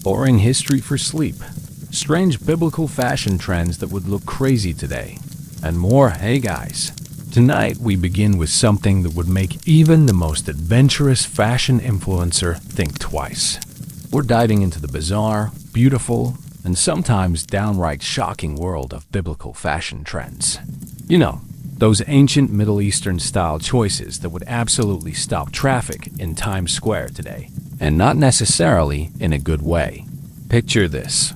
boring history for sleep, strange biblical fashion trends that would look crazy today, and more. Hey guys, tonight we begin with something that would make even the most adventurous fashion influencer think twice. We're diving into the bizarre, beautiful, and sometimes downright shocking world of biblical fashion trends. You know, those ancient Middle Eastern style choices that would absolutely stop traffic in Times Square today, and not necessarily in a good way. Picture this.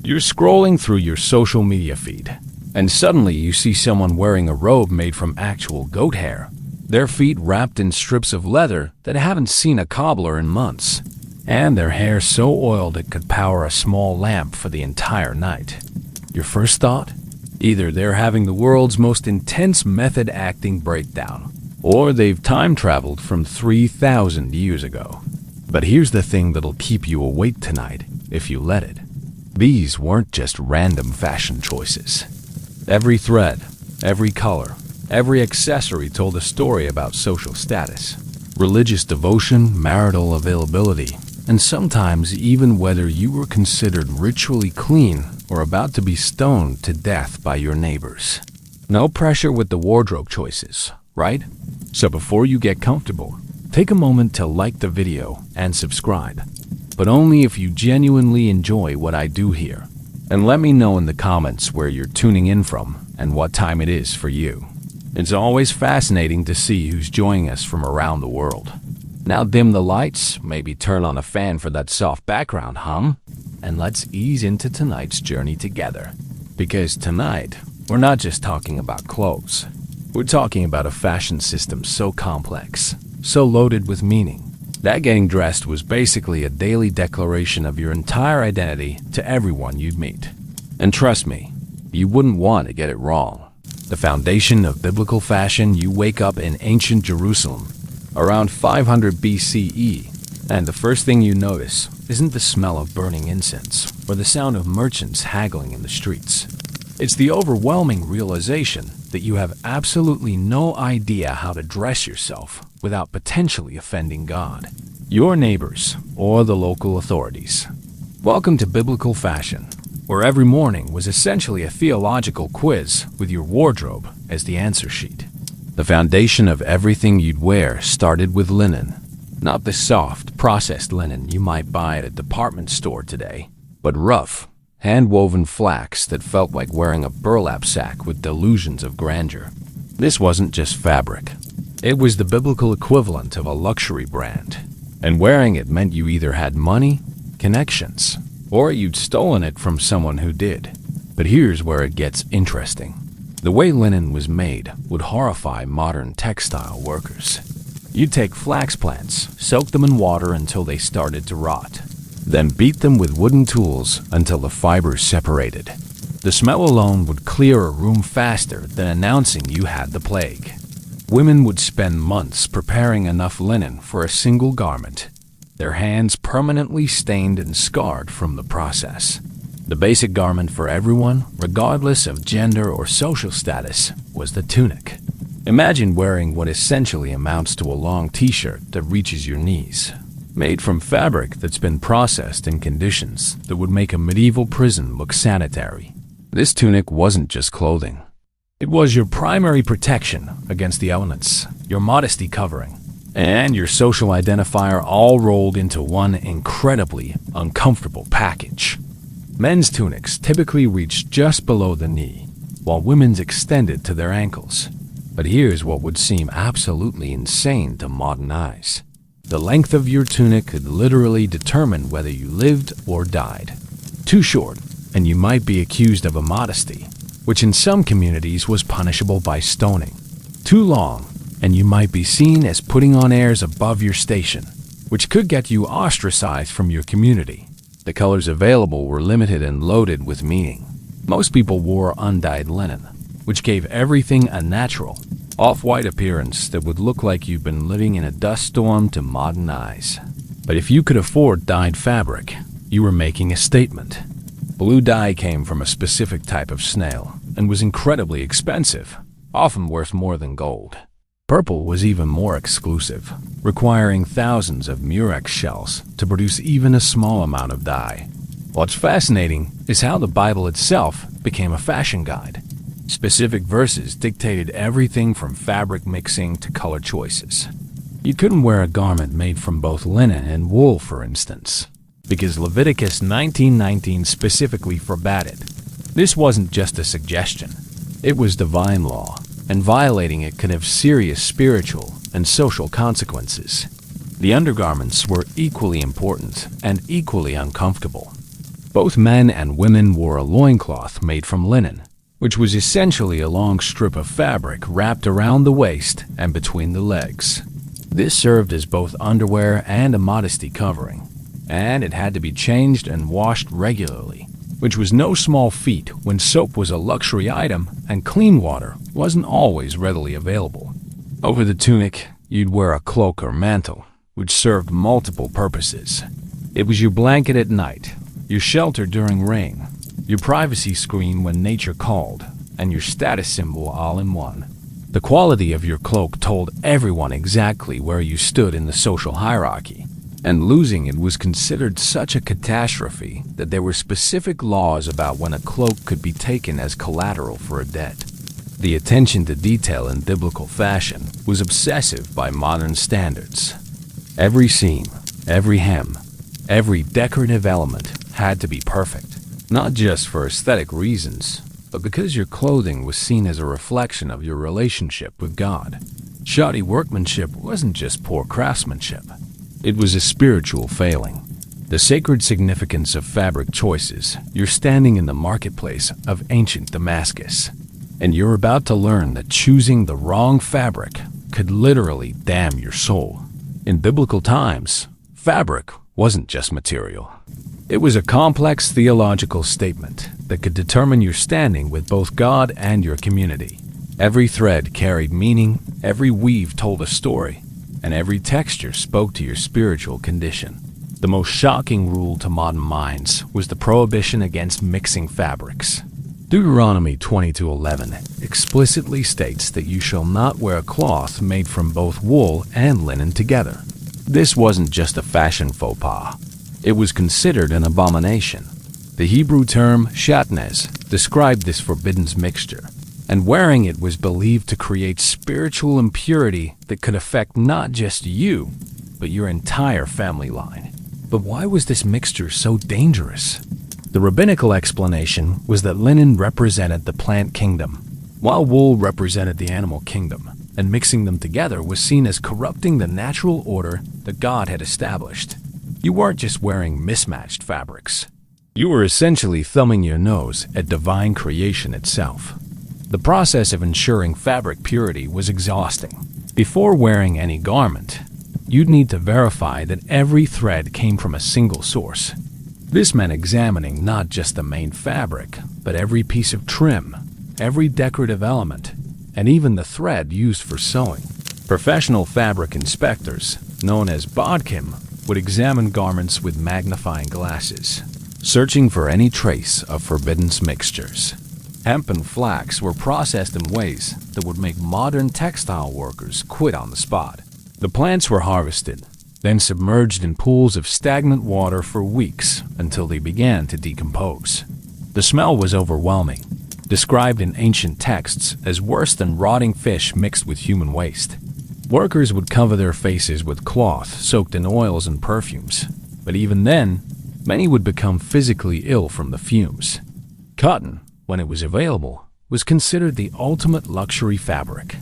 You're scrolling through your social media feed, and suddenly you see someone wearing a robe made from actual goat hair, their feet wrapped in strips of leather that haven't seen a cobbler in months, and their hair so oiled it could power a small lamp for the entire night. Your first thought? Either they're having the world's most intense method acting breakdown, or they've time traveled from 3,000 years ago. But here's the thing that'll keep you awake tonight, if you let it. These weren't just random fashion choices. Every thread, every color, every accessory told a story about social status, religious devotion, marital availability, and sometimes even whether you were considered ritually clean or about to be stoned to death by your neighbors. No pressure with the wardrobe choices, right? So before you get comfortable, take a moment to like the video and subscribe, but only if you genuinely enjoy what I do here. And let me know in the comments where you're tuning in from and what time it is for you. It's always fascinating to see who's joining us from around the world. Now dim the lights, maybe turn on a fan for that soft background hum, and let's ease into tonight's journey together. Because tonight, we're not just talking about clothes. We're talking about a fashion system so complex, so loaded with meaning, that getting dressed was basically a daily declaration of your entire identity to everyone you'd meet. And trust me, you wouldn't want to get it wrong. The foundation of biblical fashion, you wake up in ancient Jerusalem, around 500 BCE, and the first thing you notice isn't the smell of burning incense or the sound of merchants haggling in the streets. It's the overwhelming realization that you have absolutely no idea how to dress yourself without potentially offending God, your neighbors, or the local authorities. Welcome to Biblical Fashion, where every morning was essentially a theological quiz with your wardrobe as the answer sheet. The foundation of everything you'd wear started with linen. Not the soft, processed linen you might buy at a department store today, but rough, hand-woven flax that felt like wearing a burlap sack with delusions of grandeur. This wasn't just fabric. It was the biblical equivalent of a luxury brand, and wearing it meant you either had money, connections, or you'd stolen it from someone who did. But here's where it gets interesting. The way linen was made would horrify modern textile workers. You'd take flax plants, soak them in water until they started to rot, then beat them with wooden tools until the fibers separated. The smell alone would clear a room faster than announcing you had the plague. Women would spend months preparing enough linen for a single garment, their hands permanently stained and scarred from the process. The basic garment for everyone, regardless of gender or social status, was the tunic. Imagine wearing what essentially amounts to a long t-shirt that reaches your knees, made from fabric that's been processed in conditions that would make a medieval prison look sanitary. This tunic wasn't just clothing. It was your primary protection against the elements, your modesty covering, and your social identifier all rolled into one incredibly uncomfortable package. Men's tunics typically reached just below the knee, while women's extended to their ankles. But here's what would seem absolutely insane to modern eyes. The length of your tunic could literally determine whether you lived or died. Too short, and you might be accused of immodesty, which in some communities was punishable by stoning. Too long, and you might be seen as putting on airs above your station, which could get you ostracized from your community. The colors available were limited and loaded with meaning. Most people wore undyed linen, which gave everything a natural, off-white appearance that would look like you've been living in a dust storm to modern eyes. But if you could afford dyed fabric, you were making a statement. Blue dye came from a specific type of snail and was incredibly expensive, often worth more than gold. Purple was even more exclusive, requiring thousands of murex shells to produce even a small amount of dye. What's fascinating is how the Bible itself became a fashion guide. Specific verses dictated everything from fabric mixing to color choices. You couldn't wear a garment made from both linen and wool, for instance, because Leviticus 19:19 specifically forbade it. This wasn't just a suggestion. It was divine law, and violating it could have serious spiritual and social consequences. The undergarments were equally important and equally uncomfortable. Both men and women wore a loincloth made from linen, which was essentially a long strip of fabric wrapped around the waist and between the legs. This served as both underwear and a modesty covering, and it had to be changed and washed regularly, which was no small feat when soap was a luxury item and clean water wasn't always readily available. Over the tunic, you'd wear a cloak or mantle, which served multiple purposes. It was your blanket at night, your shelter during rain, your privacy screen when nature called, and your status symbol all in one. The quality of your cloak told everyone exactly where you stood in the social hierarchy, and losing it was considered such a catastrophe that there were specific laws about when a cloak could be taken as collateral for a debt. The attention to detail in biblical fashion was obsessive by modern standards. Every seam, every hem, every decorative element had to be perfect. Not just for aesthetic reasons, but because your clothing was seen as a reflection of your relationship with God. Shoddy workmanship wasn't just poor craftsmanship. It was a spiritual failing. The sacred significance of fabric choices. You're standing in the marketplace of ancient Damascus, and you're about to learn that choosing the wrong fabric could literally damn your soul. In biblical times, fabric wasn't just material. It was a complex theological statement that could determine your standing with both God and your community. Every thread carried meaning, every weave told a story, and every texture spoke to your spiritual condition. The most shocking rule to modern minds was the prohibition against mixing fabrics. Deuteronomy 22:11 explicitly states that you shall not wear a cloth made from both wool and linen together. This wasn't just a fashion faux pas. It was considered an abomination. The Hebrew term shatnez described this forbidden mixture, and wearing it was believed to create spiritual impurity that could affect not just you, but your entire family line. But why was this mixture so dangerous? The rabbinical explanation was that linen represented the plant kingdom, while wool represented the animal kingdom, and mixing them together was seen as corrupting the natural order that God had established. You weren't just wearing mismatched fabrics. You were essentially thumbing your nose at divine creation itself. The process of ensuring fabric purity was exhausting. Before wearing any garment, you'd need to verify that every thread came from a single source. This meant examining not just the main fabric, but every piece of trim, every decorative element, and even the thread used for sewing. Professional fabric inspectors, known as bodkim, would examine garments with magnifying glasses, searching for any trace of forbidden mixtures. Hemp and flax were processed in ways that would make modern textile workers quit on the spot. The plants were harvested, then submerged in pools of stagnant water for weeks until they began to decompose. The smell was overwhelming, described in ancient texts as worse than rotting fish mixed with human waste. Workers would cover their faces with cloth soaked in oils and perfumes, but even then, many would become physically ill from the fumes. Cotton, when it was available, was considered the ultimate luxury fabric.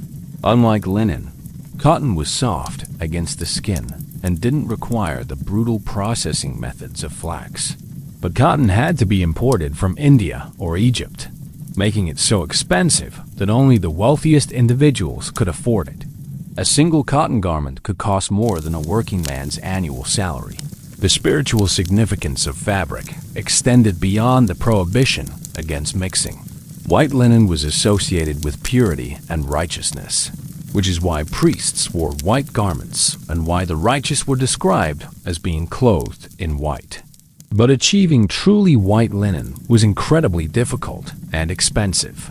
Unlike linen, cotton was soft against the skin and didn't require the brutal processing methods of flax. But cotton had to be imported from India or Egypt, making it so expensive that only the wealthiest individuals could afford it. A single cotton garment could cost more than a working man's annual salary. The spiritual significance of fabric extended beyond the prohibition against mixing. White linen was associated with purity and righteousness, which is why priests wore white garments and why the righteous were described as being clothed in white. But achieving truly white linen was incredibly difficult and expensive.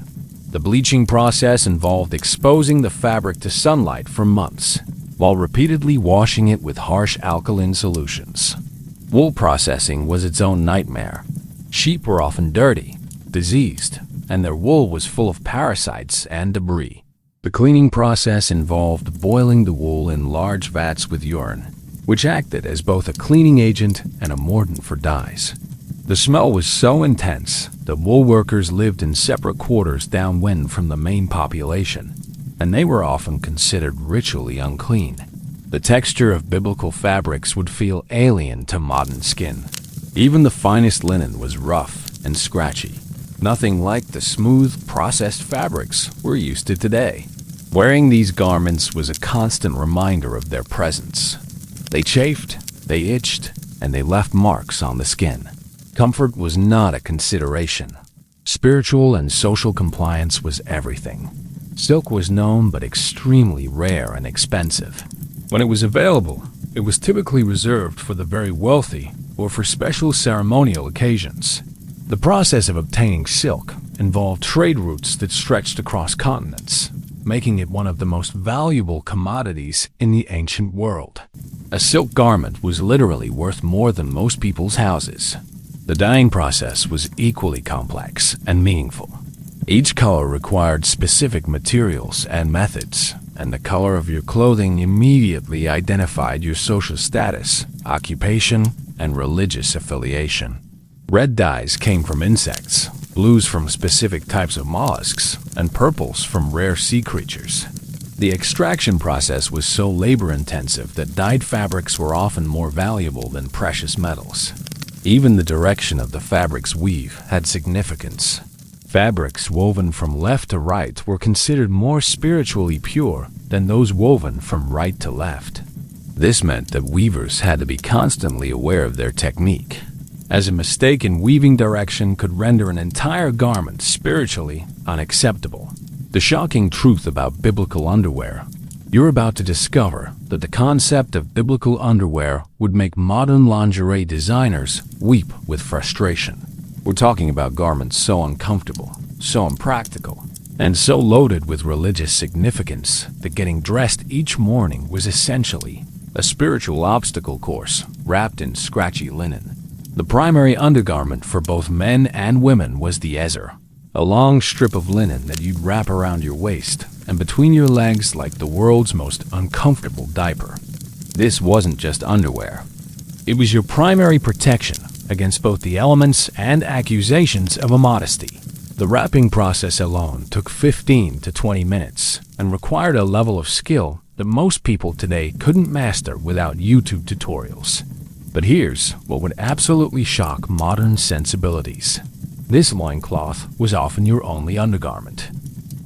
The bleaching process involved exposing the fabric to sunlight for months, while repeatedly washing it with harsh alkaline solutions. Wool processing was its own nightmare. Sheep were often dirty, diseased, and their wool was full of parasites and debris. The cleaning process involved boiling the wool in large vats with urine, which acted as both a cleaning agent and a mordant for dyes. The smell was so intense that wool workers lived in separate quarters downwind from the main population, and they were often considered ritually unclean. The texture of biblical fabrics would feel alien to modern skin. Even the finest linen was rough and scratchy, nothing like the smooth, processed fabrics we're used to today. Wearing these garments was a constant reminder of their presence. They chafed, they itched, and they left marks on the skin. Comfort was not a consideration. Spiritual and social compliance was everything. Silk was known but extremely rare and expensive. When it was available, it was typically reserved for the very wealthy or for special ceremonial occasions. The process of obtaining silk involved trade routes that stretched across continents, making it one of the most valuable commodities in the ancient world. A silk garment was literally worth more than most people's houses. The dyeing process was equally complex and meaningful. Each color required specific materials and methods, and the color of your clothing immediately identified your social status, occupation, and religious affiliation. Red dyes came from insects, blues from specific types of mollusks, and purples from rare sea creatures. The extraction process was so labor-intensive that dyed fabrics were often more valuable than precious metals. Even the direction of the fabric's weave had significance. Fabrics woven from left to right were considered more spiritually pure than those woven from right to left. This meant that weavers had to be constantly aware of their technique, as a mistake in weaving direction could render an entire garment spiritually unacceptable. The shocking truth about biblical underwear. You're about to discover that the concept of biblical underwear would make modern lingerie designers weep with frustration. We're talking about garments so uncomfortable, so impractical, and so loaded with religious significance that getting dressed each morning was essentially a spiritual obstacle course wrapped in scratchy linen. The primary undergarment for both men and women was the ezer, a long strip of linen that you'd wrap around your waist and between your legs like the world's most uncomfortable diaper. This wasn't just underwear. It was your primary protection against both the elements and accusations of immodesty. The wrapping process alone took 15 to 20 minutes and required a level of skill that most people today couldn't master without YouTube tutorials. But here's what would absolutely shock modern sensibilities. This loincloth was often your only undergarment.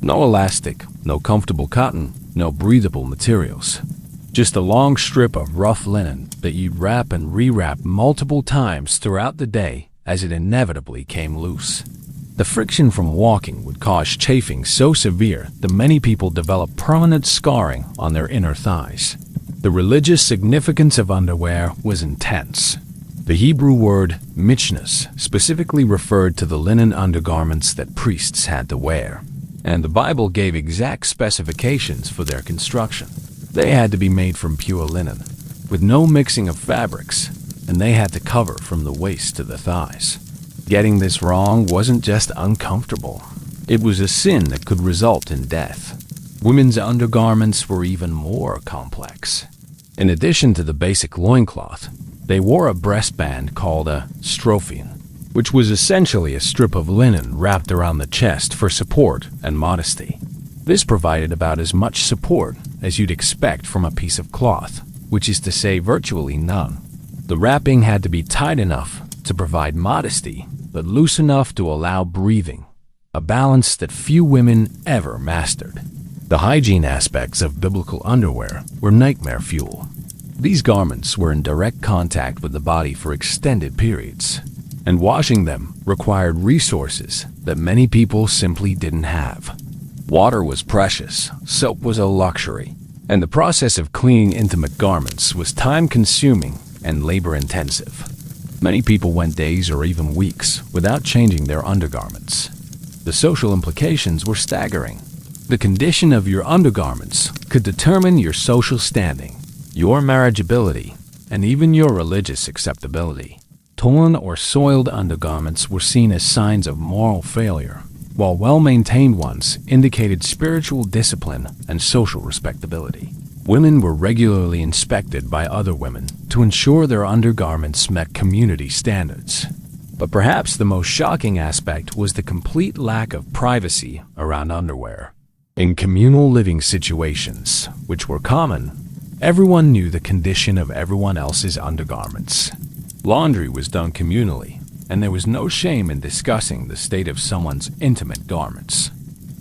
No elastic, no comfortable cotton, no breathable materials. Just a long strip of rough linen that you'd wrap and rewrap multiple times throughout the day as it inevitably came loose. The friction from walking would cause chafing so severe that many people developed permanent scarring on their inner thighs. The religious significance of underwear was intense. The Hebrew word michnas specifically referred to the linen undergarments that priests had to wear, and the Bible gave exact specifications for their construction. They had to be made from pure linen, with no mixing of fabrics, and they had to cover from the waist to the thighs. Getting this wrong wasn't just uncomfortable, it was a sin that could result in death. Women's undergarments were even more complex. In addition to the basic loincloth, they wore a breastband called a strophion, which was essentially a strip of linen wrapped around the chest for support and modesty. This provided about as much support as you'd expect from a piece of cloth, which is to say virtually none. The wrapping had to be tight enough to provide modesty, but loose enough to allow breathing, a balance that few women ever mastered. The hygiene aspects of biblical underwear were nightmare fuel. These garments were in direct contact with the body for extended periods, and washing them required resources that many people simply didn't have. Water was precious, soap was a luxury, and the process of cleaning intimate garments was time-consuming and labor-intensive. Many people went days or even weeks without changing their undergarments. The social implications were staggering. The condition of your undergarments could determine your social standing, your marriageability, and even your religious acceptability. Torn or soiled undergarments were seen as signs of moral failure, while well-maintained ones indicated spiritual discipline and social respectability. Women were regularly inspected by other women to ensure their undergarments met community standards. But perhaps the most shocking aspect was the complete lack of privacy around underwear. In communal living situations, which were common, everyone knew the condition of everyone else's undergarments. Laundry was done communally, and there was no shame in discussing the state of someone's intimate garments.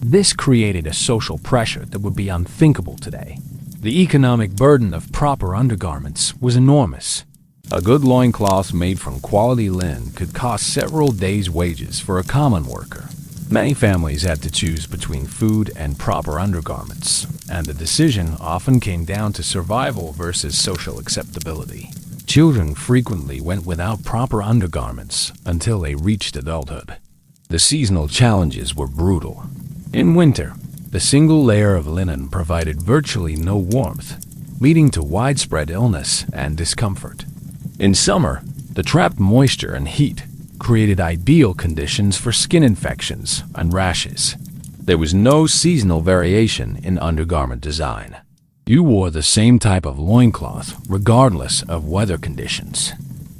This created a social pressure that would be unthinkable today. The economic burden of proper undergarments was enormous. A good loincloth made from quality linen could cost several days' wages for a common worker. Many families had to choose between food and proper undergarments, and the decision often came down to survival versus social acceptability. Children frequently went without proper undergarments until they reached adulthood. The seasonal challenges were brutal. In winter, the single layer of linen provided virtually no warmth, leading to widespread illness and discomfort. In summer, the trapped moisture and heat created ideal conditions for skin infections and rashes. There was no seasonal variation in undergarment design. You wore the same type of loincloth regardless of weather conditions.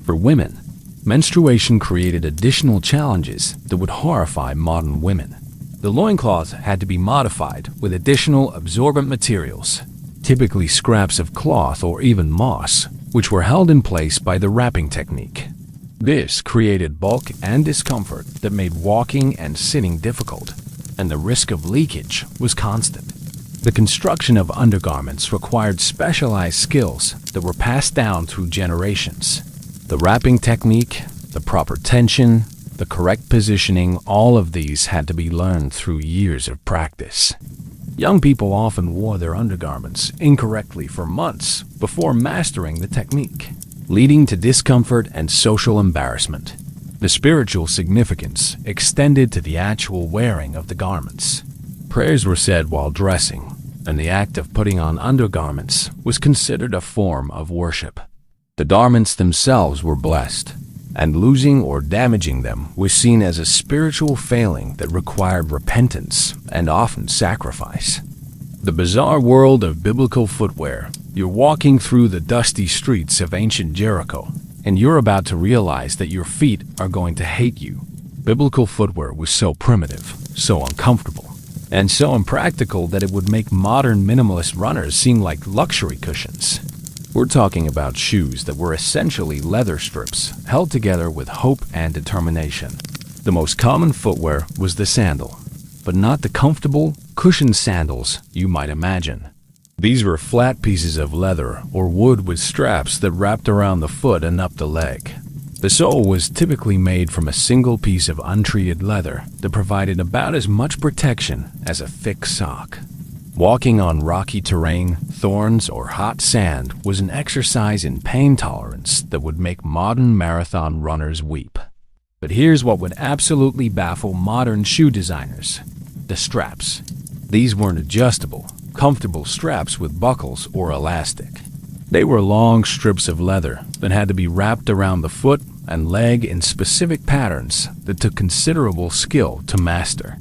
For women, menstruation created additional challenges that would horrify modern women. The loincloth had to be modified with additional absorbent materials, typically scraps of cloth or even moss, which were held in place by the wrapping technique. This created bulk and discomfort that made walking and sitting difficult, and the risk of leakage was constant. The construction of undergarments required specialized skills that were passed down through generations. The wrapping technique, the proper tension, the correct positioning, all of these had to be learned through years of practice. Young people often wore their undergarments incorrectly for months before mastering the technique, leading to discomfort and social embarrassment. The spiritual significance extended to the actual wearing of the garments. Prayers were said while dressing, and the act of putting on undergarments was considered a form of worship. The garments themselves were blessed, and losing or damaging them was seen as a spiritual failing that required repentance and often sacrifice. The bizarre world of biblical footwear. You're walking through the dusty streets of ancient Jericho, and you're about to realize that your feet are going to hate you. Biblical footwear was so primitive, so uncomfortable, and so impractical that it would make modern minimalist runners seem like luxury cushions. We're talking about shoes that were essentially leather strips held together with hope and determination. The most common footwear was the sandal, but not the comfortable, cushioned sandals you might imagine. These were flat pieces of leather or wood with straps that wrapped around the foot and up the leg. The sole was typically made from a single piece of untreated leather that provided about as much protection as a thick sock. Walking on rocky terrain, thorns, or hot sand was an exercise in pain tolerance that would make modern marathon runners weep. But here's what would absolutely baffle modern shoe designers: the straps. These weren't adjustable, comfortable straps with buckles or elastic. They were long strips of leather that had to be wrapped around the foot and leg in specific patterns that took considerable skill to master.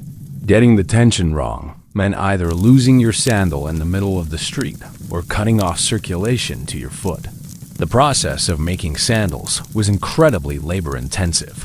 Getting the tension wrong meant either losing your sandal in the middle of the street or cutting off circulation to your foot. The process of making sandals was incredibly labor-intensive.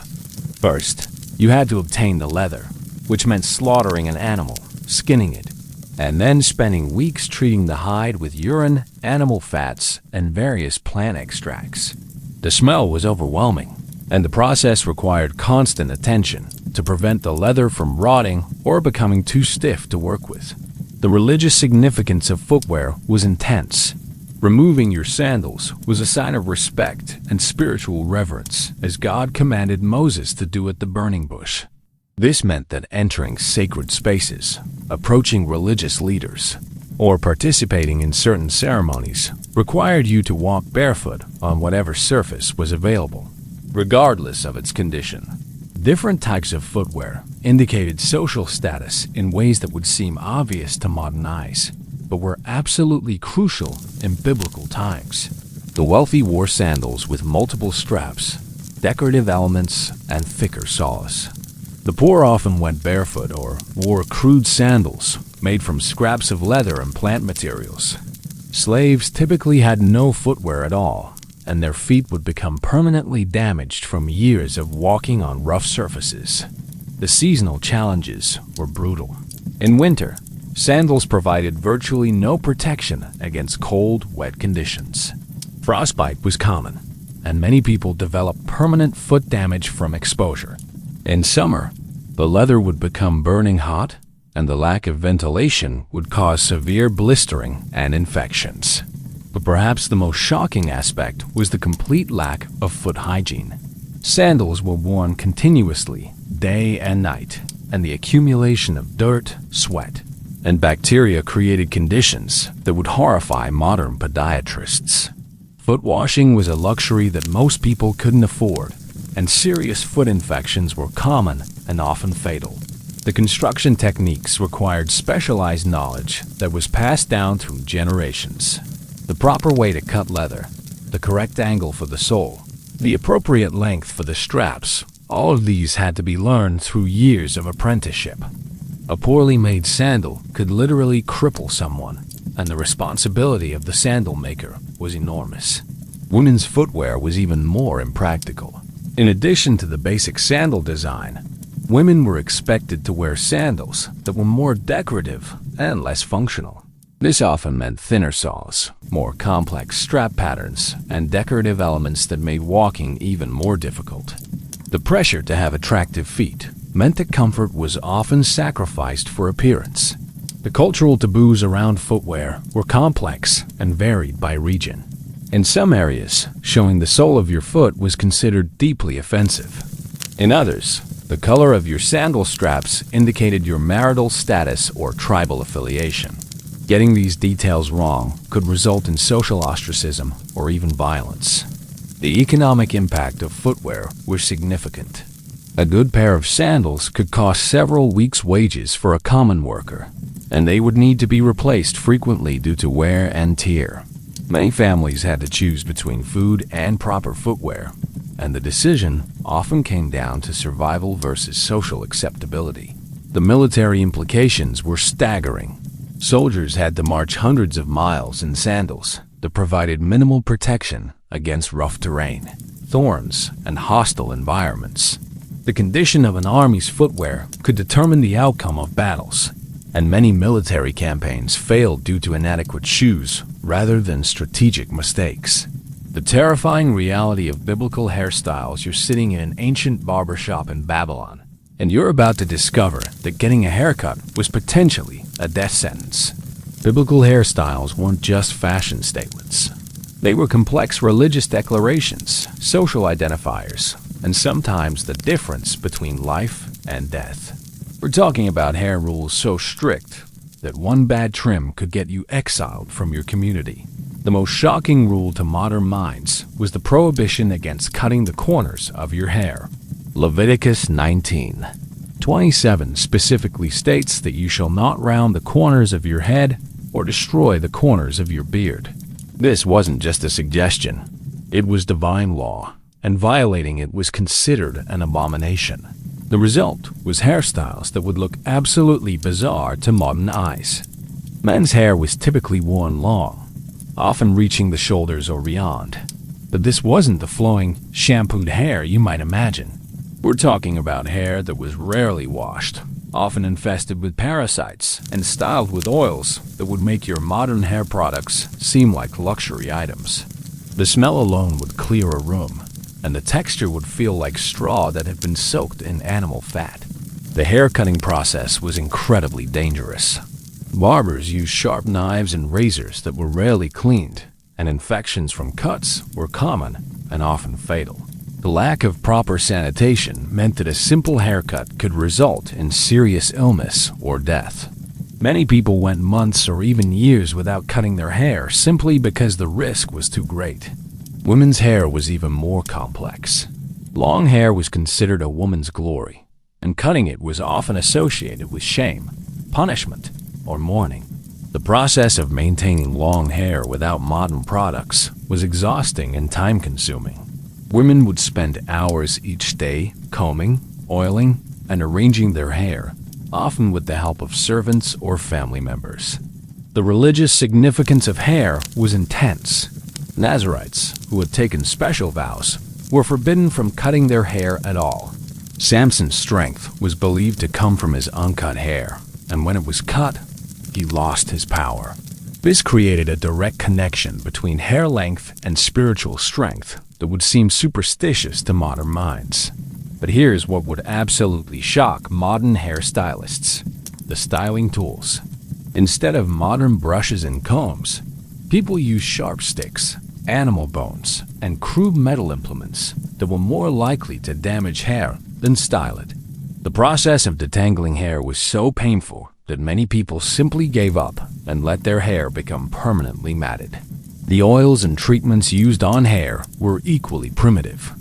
First, you had to obtain the leather, which meant slaughtering an animal, skinning it, and then spending weeks treating the hide with urine, animal fats, and various plant extracts. The smell was overwhelming, and the process required constant attention to prevent the leather from rotting or becoming too stiff to work with. The religious significance of footwear was intense. Removing your sandals was a sign of respect and spiritual reverence, as God commanded Moses to do at the burning bush. This meant that entering sacred spaces, approaching religious leaders, or participating in certain ceremonies required you to walk barefoot on whatever surface was available, regardless of its condition. Different types of footwear indicated social status in ways that would seem obvious to modern eyes, but were absolutely crucial in biblical times. The wealthy wore sandals with multiple straps, decorative elements, and thicker soles. The poor often went barefoot or wore crude sandals made from scraps of leather and plant materials. Slaves typically had no footwear at all, and their feet would become permanently damaged from years of walking on rough surfaces. The seasonal challenges were brutal. In winter, sandals provided virtually no protection against cold, wet conditions. Frostbite was common, and many people developed permanent foot damage from exposure. In summer, the leather would become burning hot, and the lack of ventilation would cause severe blistering and infections. But perhaps the most shocking aspect was the complete lack of foot hygiene. Sandals were worn continuously, day and night, and the accumulation of dirt, sweat, and bacteria created conditions that would horrify modern podiatrists. Foot washing was a luxury that most people couldn't afford, and serious foot infections were common and often fatal. The construction techniques required specialized knowledge that was passed down through generations. The proper way to cut leather, the correct angle for the sole, the appropriate length for the straps, all of these had to be learned through years of apprenticeship. A poorly made sandal could literally cripple someone, and the responsibility of the sandal maker was enormous. Women's footwear was even more impractical. In addition to the basic sandal design, women were expected to wear sandals that were more decorative and less functional. This often meant thinner soles, more complex strap patterns, and decorative elements that made walking even more difficult. The pressure to have attractive feet meant that comfort was often sacrificed for appearance. The cultural taboos around footwear were complex and varied by region. In some areas, showing the sole of your foot was considered deeply offensive. In others, the color of your sandal straps indicated your marital status or tribal affiliation. Getting these details wrong could result in social ostracism or even violence. The economic impact of footwear was significant. A good pair of sandals could cost several weeks' wages for a common worker, and they would need to be replaced frequently due to wear and tear. Many families had to choose between food and proper footwear, and the decision often came down to survival versus social acceptability. The military implications were staggering. Soldiers had to march hundreds of miles in sandals that provided minimal protection against rough terrain, thorns, and hostile environments. The condition of an army's footwear could determine the outcome of battles, and many military campaigns failed due to inadequate shoes rather than strategic mistakes. The terrifying reality of biblical hairstyles. You're sitting in an ancient barbershop in Babylon, and you're about to discover that getting a haircut was potentially a death sentence. Biblical hairstyles weren't just fashion statements. They were complex religious declarations, social identifiers, and sometimes the difference between life and death. We're talking about hair rules so strict that one bad trim could get you exiled from your community. The most shocking rule to modern minds was the prohibition against cutting the corners of your hair. Leviticus 19:27 specifically states that you shall not round the corners of your head or destroy the corners of your beard. This wasn't just a suggestion. It was divine law, and violating it was considered an abomination. The result was hairstyles that would look absolutely bizarre to modern eyes. Men's hair was typically worn long, often reaching the shoulders or beyond. But this wasn't the flowing, shampooed hair you might imagine. We're talking about hair that was rarely washed, often infested with parasites, and styled with oils that would make your modern hair products seem like luxury items. The smell alone would clear a room, and the texture would feel like straw that had been soaked in animal fat. The hair cutting process was incredibly dangerous. Barbers used sharp knives and razors that were rarely cleaned, and infections from cuts were common and often fatal. The lack of proper sanitation meant that a simple haircut could result in serious illness or death. Many people went months or even years without cutting their hair simply because the risk was too great. Women's hair was even more complex. Long hair was considered a woman's glory, and cutting it was often associated with shame, punishment, or mourning. The process of maintaining long hair without modern products was exhausting and time-consuming. Women would spend hours each day combing, oiling, and arranging their hair, often with the help of servants or family members. The religious significance of hair was intense. Nazarites, who had taken special vows, were forbidden from cutting their hair at all. Samson's strength was believed to come from his uncut hair, and when it was cut, he lost his power. This created a direct connection between hair length and spiritual strength that would seem superstitious to modern minds. But here's what would absolutely shock modern hairstylists: the styling tools. Instead of modern brushes and combs, people used sharp sticks, animal bones, and crude metal implements that were more likely to damage hair than style it. The process of detangling hair was so painful that many people simply gave up and let their hair become permanently matted. The oils and treatments used on hair were equally primitive.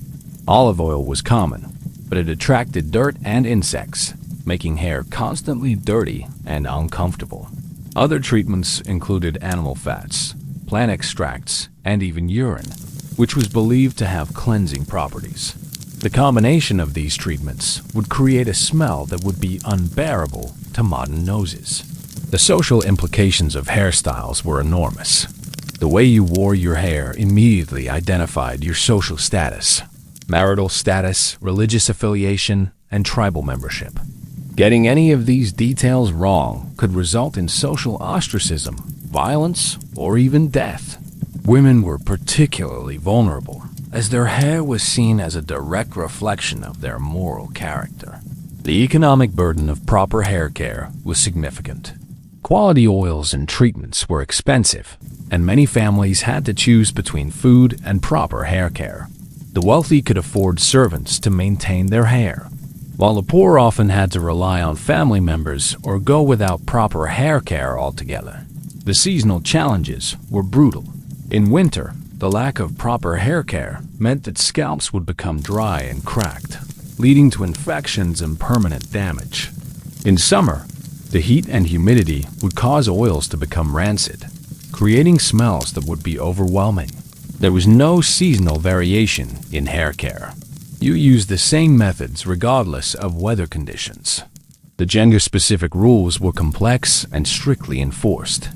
Olive oil was common, but it attracted dirt and insects, making hair constantly dirty and uncomfortable. Other treatments included animal fats, plant extracts, and even urine, which was believed to have cleansing properties. The combination of these treatments would create a smell that would be unbearable to modern noses. The social implications of hairstyles were enormous. The way you wore your hair immediately identified your social status, marital status, religious affiliation, and tribal membership. Getting any of these details wrong could result in social ostracism, violence, or even death. Women were particularly vulnerable, as their hair was seen as a direct reflection of their moral character. The economic burden of proper hair care was significant. Quality oils and treatments were expensive, and many families had to choose between food and proper hair care. The wealthy could afford servants to maintain their hair, while the poor often had to rely on family members or go without proper hair care altogether. The seasonal challenges were brutal. In winter, the lack of proper hair care meant that scalps would become dry and cracked, leading to infections and permanent damage. In summer, the heat and humidity would cause oils to become rancid, creating smells that would be overwhelming. There was no seasonal variation in hair care. You used the same methods regardless of weather conditions. The gender-specific rules were complex and strictly enforced.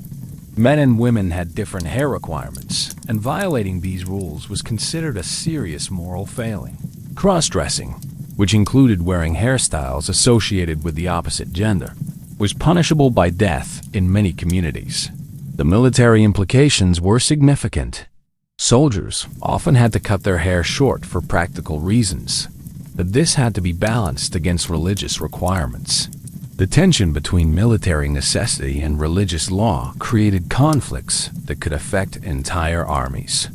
Men and women had different hair requirements, and violating these rules was considered a serious moral failing. Cross-dressing, which included wearing hairstyles associated with the opposite gender, was punishable by death in many communities. The military implications were significant. Soldiers often had to cut their hair short for practical reasons, but this had to be balanced against religious requirements. The tension between military necessity and religious law created conflicts that could affect entire armies.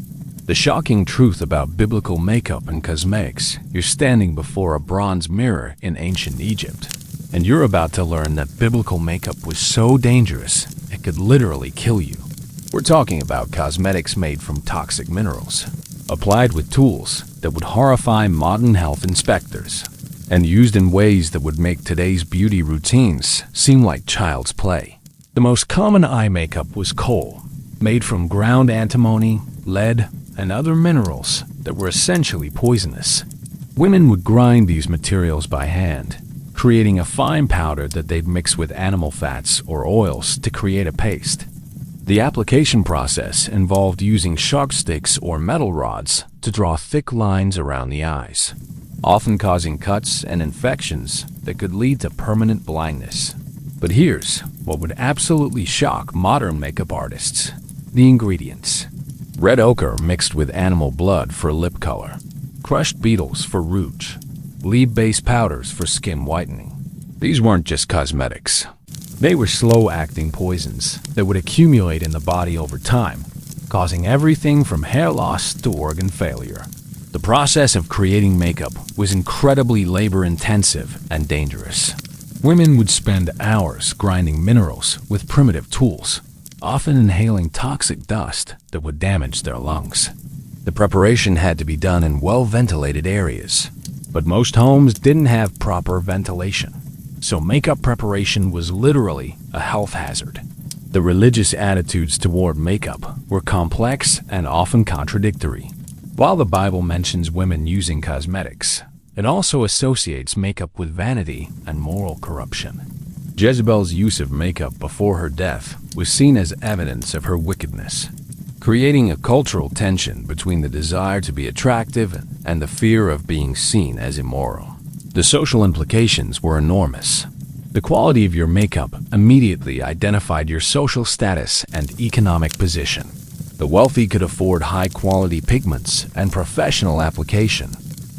The shocking truth about biblical makeup and cosmetics: you're standing before a bronze mirror in ancient Egypt, and you're about to learn that biblical makeup was so dangerous it could literally kill you. We're talking about cosmetics made from toxic minerals, applied with tools that would horrify modern health inspectors, and used in ways that would make today's beauty routines seem like child's play. The most common eye makeup was kohl, made from ground antimony, lead, and other minerals that were essentially poisonous. Women would grind these materials by hand, creating a fine powder that they'd mix with animal fats or oils to create a paste. The application process involved using sharp sticks or metal rods to draw thick lines around the eyes, often causing cuts and infections that could lead to permanent blindness. But here's what would absolutely shock modern makeup artists: the ingredients. Red ochre mixed with animal blood for lip color, crushed beetles for rouge, lead-based powders for skin whitening. These weren't just cosmetics. They were slow-acting poisons that would accumulate in the body over time, causing everything from hair loss to organ failure. The process of creating makeup was incredibly labor-intensive and dangerous. Women would spend hours grinding minerals with primitive tools, often inhaling toxic dust that would damage their lungs. The preparation had to be done in well-ventilated areas, but most homes didn't have proper ventilation, so makeup preparation was literally a health hazard. The religious attitudes toward makeup were complex and often contradictory. While the Bible mentions women using cosmetics, it also associates makeup with vanity and moral corruption. Jezebel's use of makeup before her death was seen as evidence of her wickedness, creating a cultural tension between the desire to be attractive and the fear of being seen as immoral. The social implications were enormous. The quality of your makeup immediately identified your social status and economic position. The wealthy could afford high-quality pigments and professional application,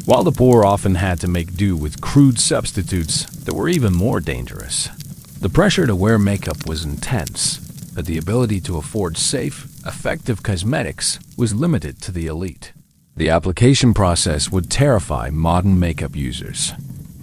while the poor often had to make do with crude substitutes that were even more dangerous. The pressure to wear makeup was intense, but the ability to afford safe, effective cosmetics was limited to the elite. The application process would terrify modern makeup users.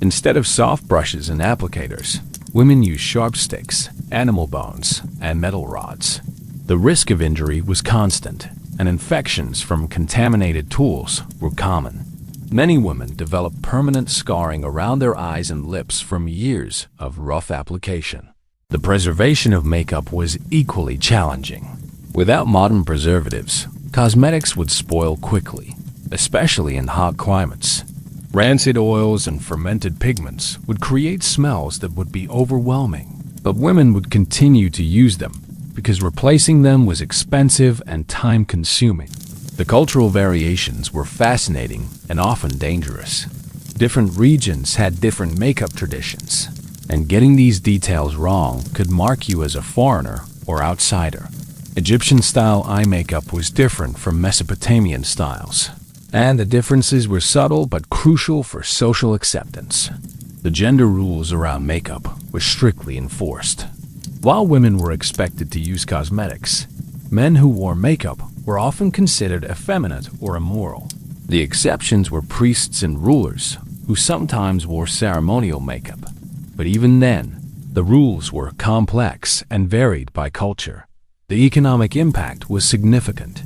Instead of soft brushes and applicators, women used sharp sticks, animal bones, and metal rods. The risk of injury was constant, and infections from contaminated tools were common. Many women developed permanent scarring around their eyes and lips from years of rough application. The preservation of makeup was equally challenging. Without modern preservatives, cosmetics would spoil quickly, especially in hot climates. Rancid oils and fermented pigments would create smells that would be overwhelming, but women would continue to use them because replacing them was expensive and time-consuming. The cultural variations were fascinating and often dangerous. Different regions had different makeup traditions, and getting these details wrong could mark you as a foreigner or outsider. Egyptian-style eye makeup was different from Mesopotamian styles, and the differences were subtle but crucial for social acceptance. The gender rules around makeup were strictly enforced. While women were expected to use cosmetics, men who wore makeup were often considered effeminate or immoral. The exceptions were priests and rulers, who sometimes wore ceremonial makeup. But even then, the rules were complex and varied by culture. The economic impact was significant.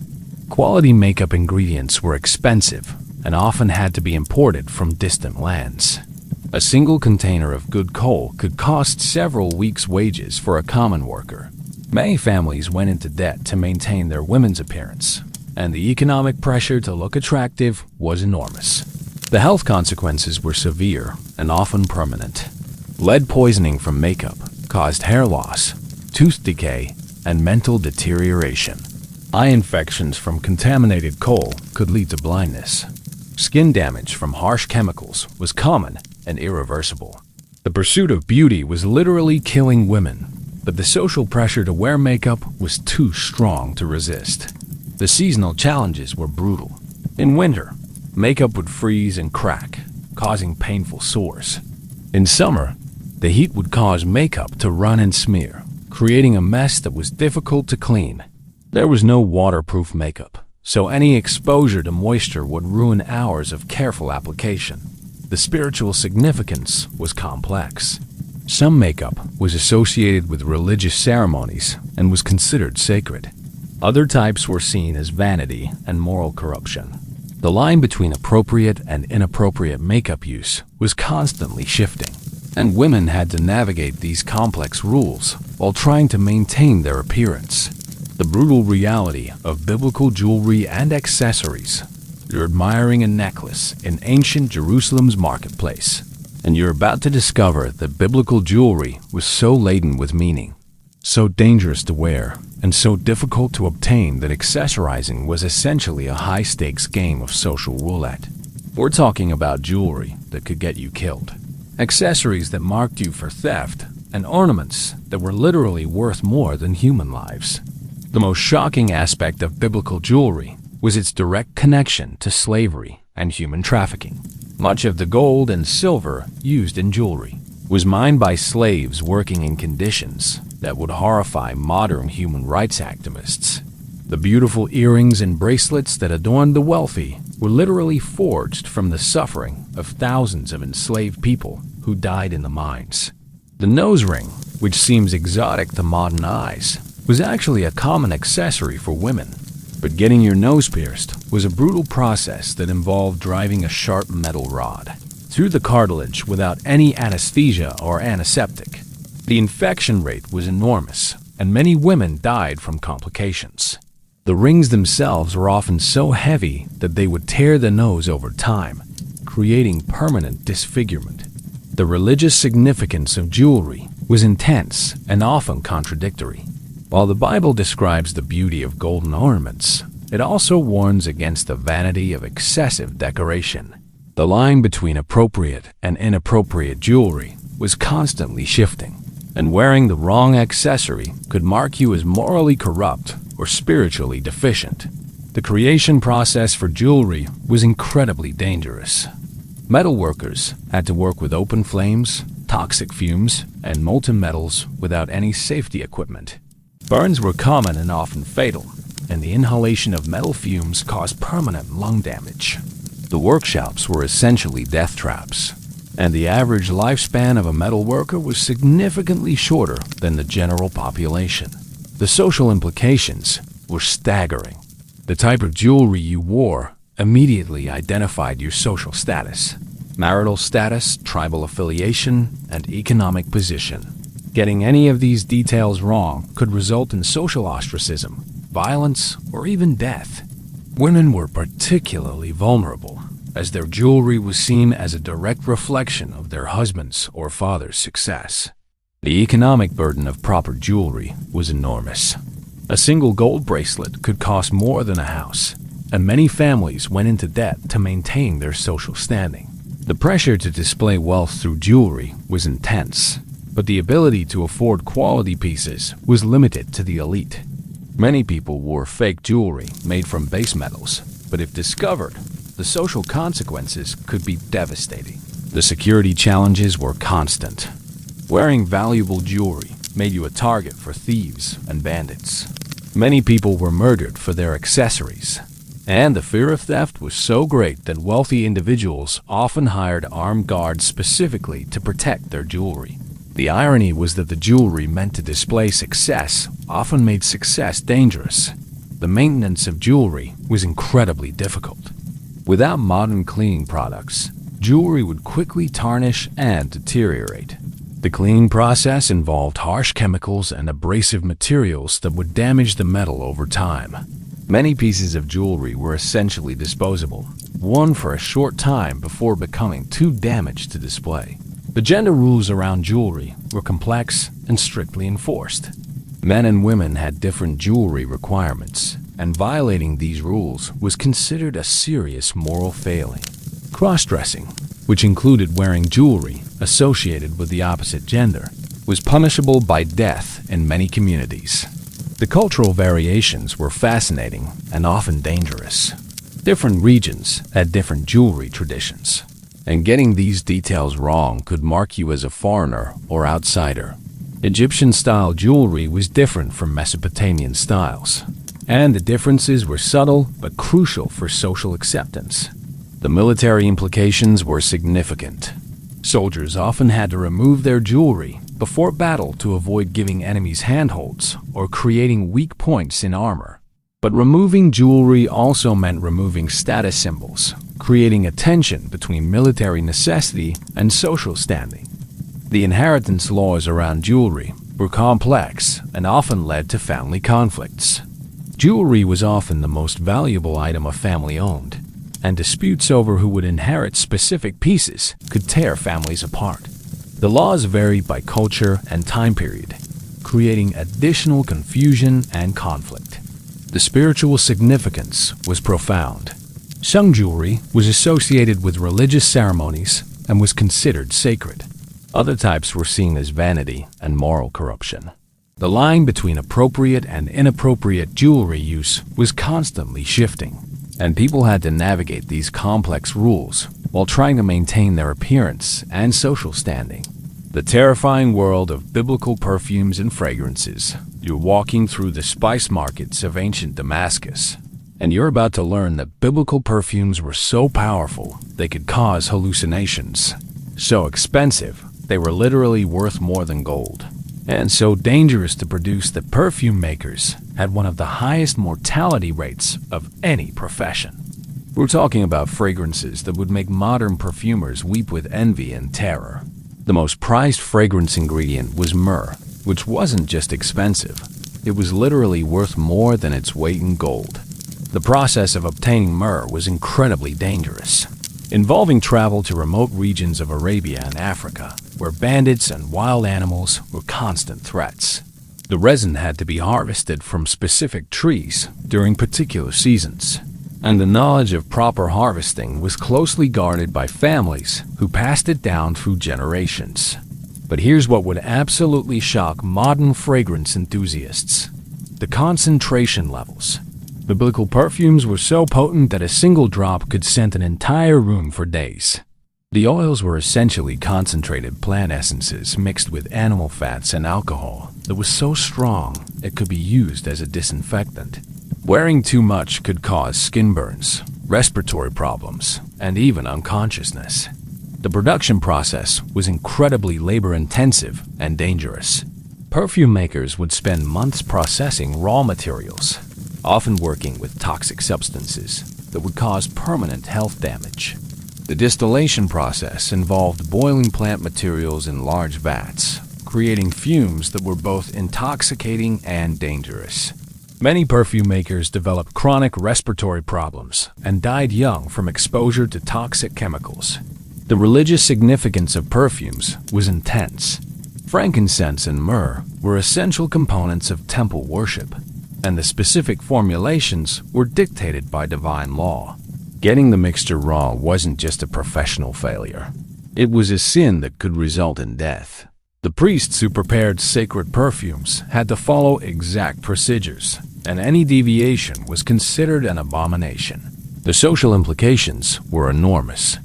Quality makeup ingredients were expensive and often had to be imported from distant lands. A single container of good coal could cost several weeks' wages for a common worker. Many families went into debt to maintain their women's appearance, and the economic pressure to look attractive was enormous. The health consequences were severe and often permanent. Lead poisoning from makeup caused hair loss, tooth decay, and mental deterioration. Eye infections from contaminated coal could lead to blindness. Skin damage from harsh chemicals was common and irreversible. The pursuit of beauty was literally killing women, but the social pressure to wear makeup was too strong to resist. The seasonal challenges were brutal. In winter, makeup would freeze and crack, causing painful sores. In summer, the heat would cause makeup to run and smear, creating a mess that was difficult to clean. There was no waterproof makeup, so any exposure to moisture would ruin hours of careful application. The spiritual significance was complex. Some makeup was associated with religious ceremonies and was considered sacred. Other types were seen as vanity and moral corruption. The line between appropriate and inappropriate makeup use was constantly shifting, and women had to navigate these complex rules while trying to maintain their appearance. The brutal reality of biblical jewelry and accessories. You're admiring a necklace in ancient Jerusalem's marketplace, and you're about to discover that biblical jewelry was so laden with meaning, so dangerous to wear, and so difficult to obtain that accessorizing was essentially a high-stakes game of social roulette. We're talking about jewelry that could get you killed, accessories that marked you for theft, and ornaments that were literally worth more than human lives. The most shocking aspect of biblical jewelry was its direct connection to slavery and human trafficking. Much of the gold and silver used in jewelry was mined by slaves working in conditions that would horrify modern human rights activists. The beautiful earrings and bracelets that adorned the wealthy were literally forged from the suffering of thousands of enslaved people who died in the mines. The nose ring, which seems exotic to modern eyes, was actually a common accessory for women, But getting your nose pierced was a brutal process that involved driving a sharp metal rod through the cartilage without any anesthesia or antiseptic. The infection rate was enormous, and many women died from complications. The rings themselves were often so heavy that they would tear the nose over time, creating permanent disfigurement. The religious significance of jewelry was intense and often contradictory. While the Bible describes the beauty of golden ornaments, it also warns against the vanity of excessive decoration. The line between appropriate and inappropriate jewelry was constantly shifting, and wearing the wrong accessory could mark you as morally corrupt or spiritually deficient. The creation process for jewelry was incredibly dangerous. Metal workers had to work with open flames, toxic fumes, and molten metals without any safety equipment. Burns were common and often fatal, and the inhalation of metal fumes caused permanent lung damage. The workshops were essentially death traps, and the average lifespan of a metal worker was significantly shorter than the general population. The social implications were staggering. The type of jewelry you wore immediately identified your social status, marital status, tribal affiliation, and economic position. Getting any of these details wrong could result in social ostracism, violence, or even death. Women were particularly vulnerable, as their jewelry was seen as a direct reflection of their husband's or father's success. The economic burden of proper jewelry was enormous. A single gold bracelet could cost more than a house, and many families went into debt to maintain their social standing. The pressure to display wealth through jewelry was intense, but the ability to afford quality pieces was limited to the elite. Many people wore fake jewelry made from base metals, but if discovered, the social consequences could be devastating. The security challenges were constant. Wearing valuable jewelry made you a target for thieves and bandits. Many people were murdered for their accessories, and the fear of theft was so great that wealthy individuals often hired armed guards specifically to protect their jewelry. The irony was that the jewelry meant to display success often made success dangerous. The maintenance of jewelry was incredibly difficult. Without modern cleaning products, jewelry would quickly tarnish and deteriorate. The cleaning process involved harsh chemicals and abrasive materials that would damage the metal over time. Many pieces of jewelry were essentially disposable, worn for a short time before becoming too damaged to display. The gender rules around jewelry were complex and strictly enforced. Men and women had different jewelry requirements, and violating these rules was considered a serious moral failing. Cross-dressing, which included wearing jewelry associated with the opposite gender, was punishable by death in many communities. The cultural variations were fascinating and often dangerous. Different regions had different jewelry traditions, and getting these details wrong could mark you as a foreigner or outsider. Egyptian-style jewelry was different from Mesopotamian styles, and the differences were subtle but crucial for social acceptance. The military implications were significant. Soldiers often had to remove their jewelry before battle to avoid giving enemies handholds or creating weak points in armor. But removing jewelry also meant removing status symbols, creating a tension between military necessity and social standing. The inheritance laws around jewelry were complex and often led to family conflicts. Jewelry was often the most valuable item a family owned, and disputes over who would inherit specific pieces could tear families apart. The laws varied by culture and time period, creating additional confusion and conflict. The spiritual significance was profound. Some jewelry was associated with religious ceremonies and was considered sacred. Other types were seen as vanity and moral corruption. The line between appropriate and inappropriate jewelry use was constantly shifting, and people had to navigate these complex rules while trying to maintain their appearance and social standing. The terrifying world of biblical perfumes and fragrances. You're walking through the spice markets of ancient Damascus, and you're about to learn that biblical perfumes were so powerful they could cause hallucinations. So expensive, they were literally worth more than gold. and so dangerous to produce that perfume makers had one of the highest mortality rates of any profession. We're talking about fragrances that would make modern perfumers weep with envy and terror. The most prized fragrance ingredient was myrrh, which wasn't just expensive. It was literally worth more than its weight in gold. The process of obtaining myrrh was incredibly dangerous, involving travel to remote regions of Arabia and Africa, where bandits and wild animals were constant threats. The resin had to be harvested from specific trees during particular seasons, and the knowledge of proper harvesting was closely guarded by families who passed it down through generations. But here's what would absolutely shock modern fragrance enthusiasts: the concentration levels. Biblical perfumes were so potent that a single drop could scent an entire room for days. The oils were essentially concentrated plant essences mixed with animal fats and alcohol that was so strong it could be used as a disinfectant. Wearing too much could cause skin burns, respiratory problems, and even unconsciousness. The production process was incredibly labor-intensive and dangerous. Perfume makers would spend months processing raw materials, often working with toxic substances that would cause permanent health damage. The distillation process involved boiling plant materials in large vats, creating fumes that were both intoxicating and dangerous. Many perfume makers developed chronic respiratory problems and died young from exposure to toxic chemicals. The religious significance of perfumes was intense. Frankincense and myrrh were essential components of temple worship, and the specific formulations were dictated by divine law. Getting the mixture wrong wasn't just a professional failure. It was a sin that could result in death. The priests who prepared sacred perfumes had to follow exact procedures, and any deviation was considered an abomination. The social implications were enormous.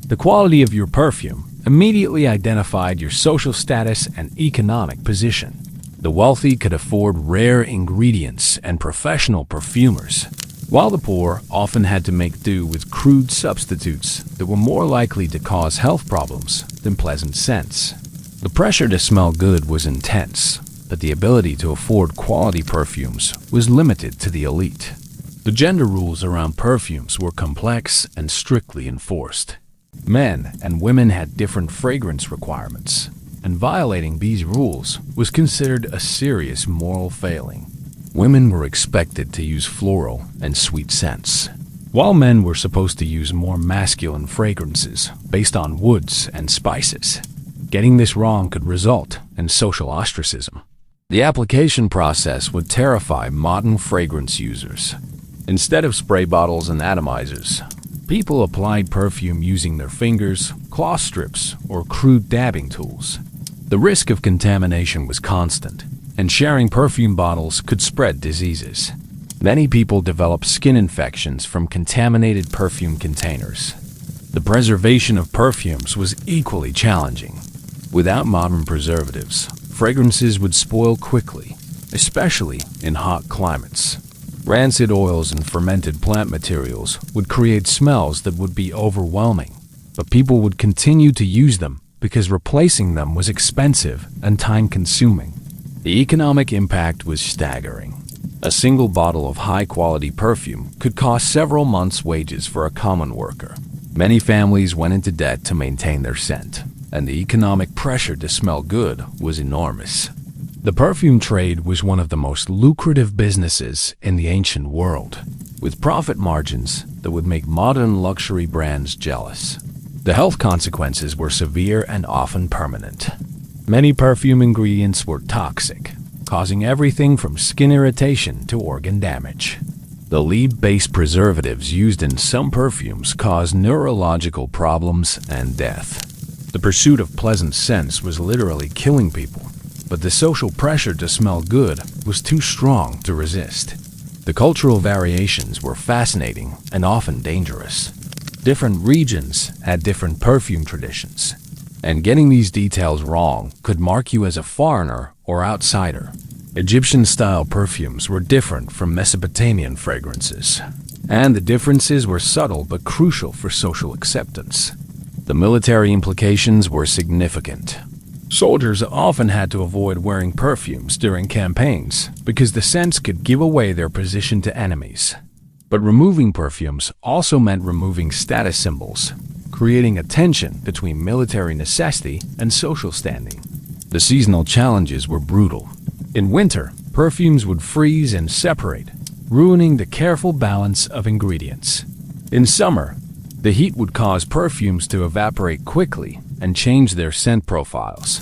The quality of your perfume immediately identified your social status and economic position. The wealthy could afford rare ingredients and professional perfumers, while the poor often had to make do with crude substitutes that were more likely to cause health problems than pleasant scents. The pressure to smell good was intense, but the ability to afford quality perfumes was limited to the elite. The gender rules around perfumes were complex and strictly enforced. Men and women had different fragrance requirements, and violating these rules was considered a serious moral failing. Women were expected to use floral and sweet scents, while men were supposed to use more masculine fragrances based on woods and spices. Getting this wrong could result in social ostracism. The application process would terrify modern fragrance users. Instead of spray bottles and atomizers, people applied perfume using their fingers, cloth strips, or crude dabbing tools. The risk of contamination was constant, and sharing perfume bottles could spread diseases. Many people developed skin infections from contaminated perfume containers. The preservation of perfumes was equally challenging. Without modern preservatives, fragrances would spoil quickly, especially in hot climates. Rancid oils and fermented plant materials would create smells that would be overwhelming, but people would continue to use them because replacing them was expensive and time-consuming. The economic impact was staggering. A single bottle of high-quality perfume could cost several months' wages for a common worker. Many families went into debt to maintain their scent, and the economic pressure to smell good was enormous. The perfume trade was one of the most lucrative businesses in the ancient world, with profit margins that would make modern luxury brands jealous. The health consequences were severe and often permanent. Many perfume ingredients were toxic, causing everything from skin irritation to organ damage. The lead-based preservatives used in some perfumes caused neurological problems and death. The pursuit of pleasant scents was literally killing people, but the social pressure to smell good was too strong to resist. The cultural variations were fascinating and often dangerous. Different regions had different perfume traditions, and getting these details wrong could mark you as a foreigner or outsider. Egyptian-style perfumes were different from Mesopotamian fragrances, and the differences were subtle but crucial for social acceptance. The military implications were significant. Soldiers often had to avoid wearing perfumes during campaigns because the scents could give away their position to enemies. But removing perfumes also meant removing status symbols, creating a tension between military necessity and social standing. The seasonal challenges were brutal. In winter, perfumes would freeze and separate, ruining the careful balance of ingredients. In summer, the heat would cause perfumes to evaporate quickly and change their scent profiles.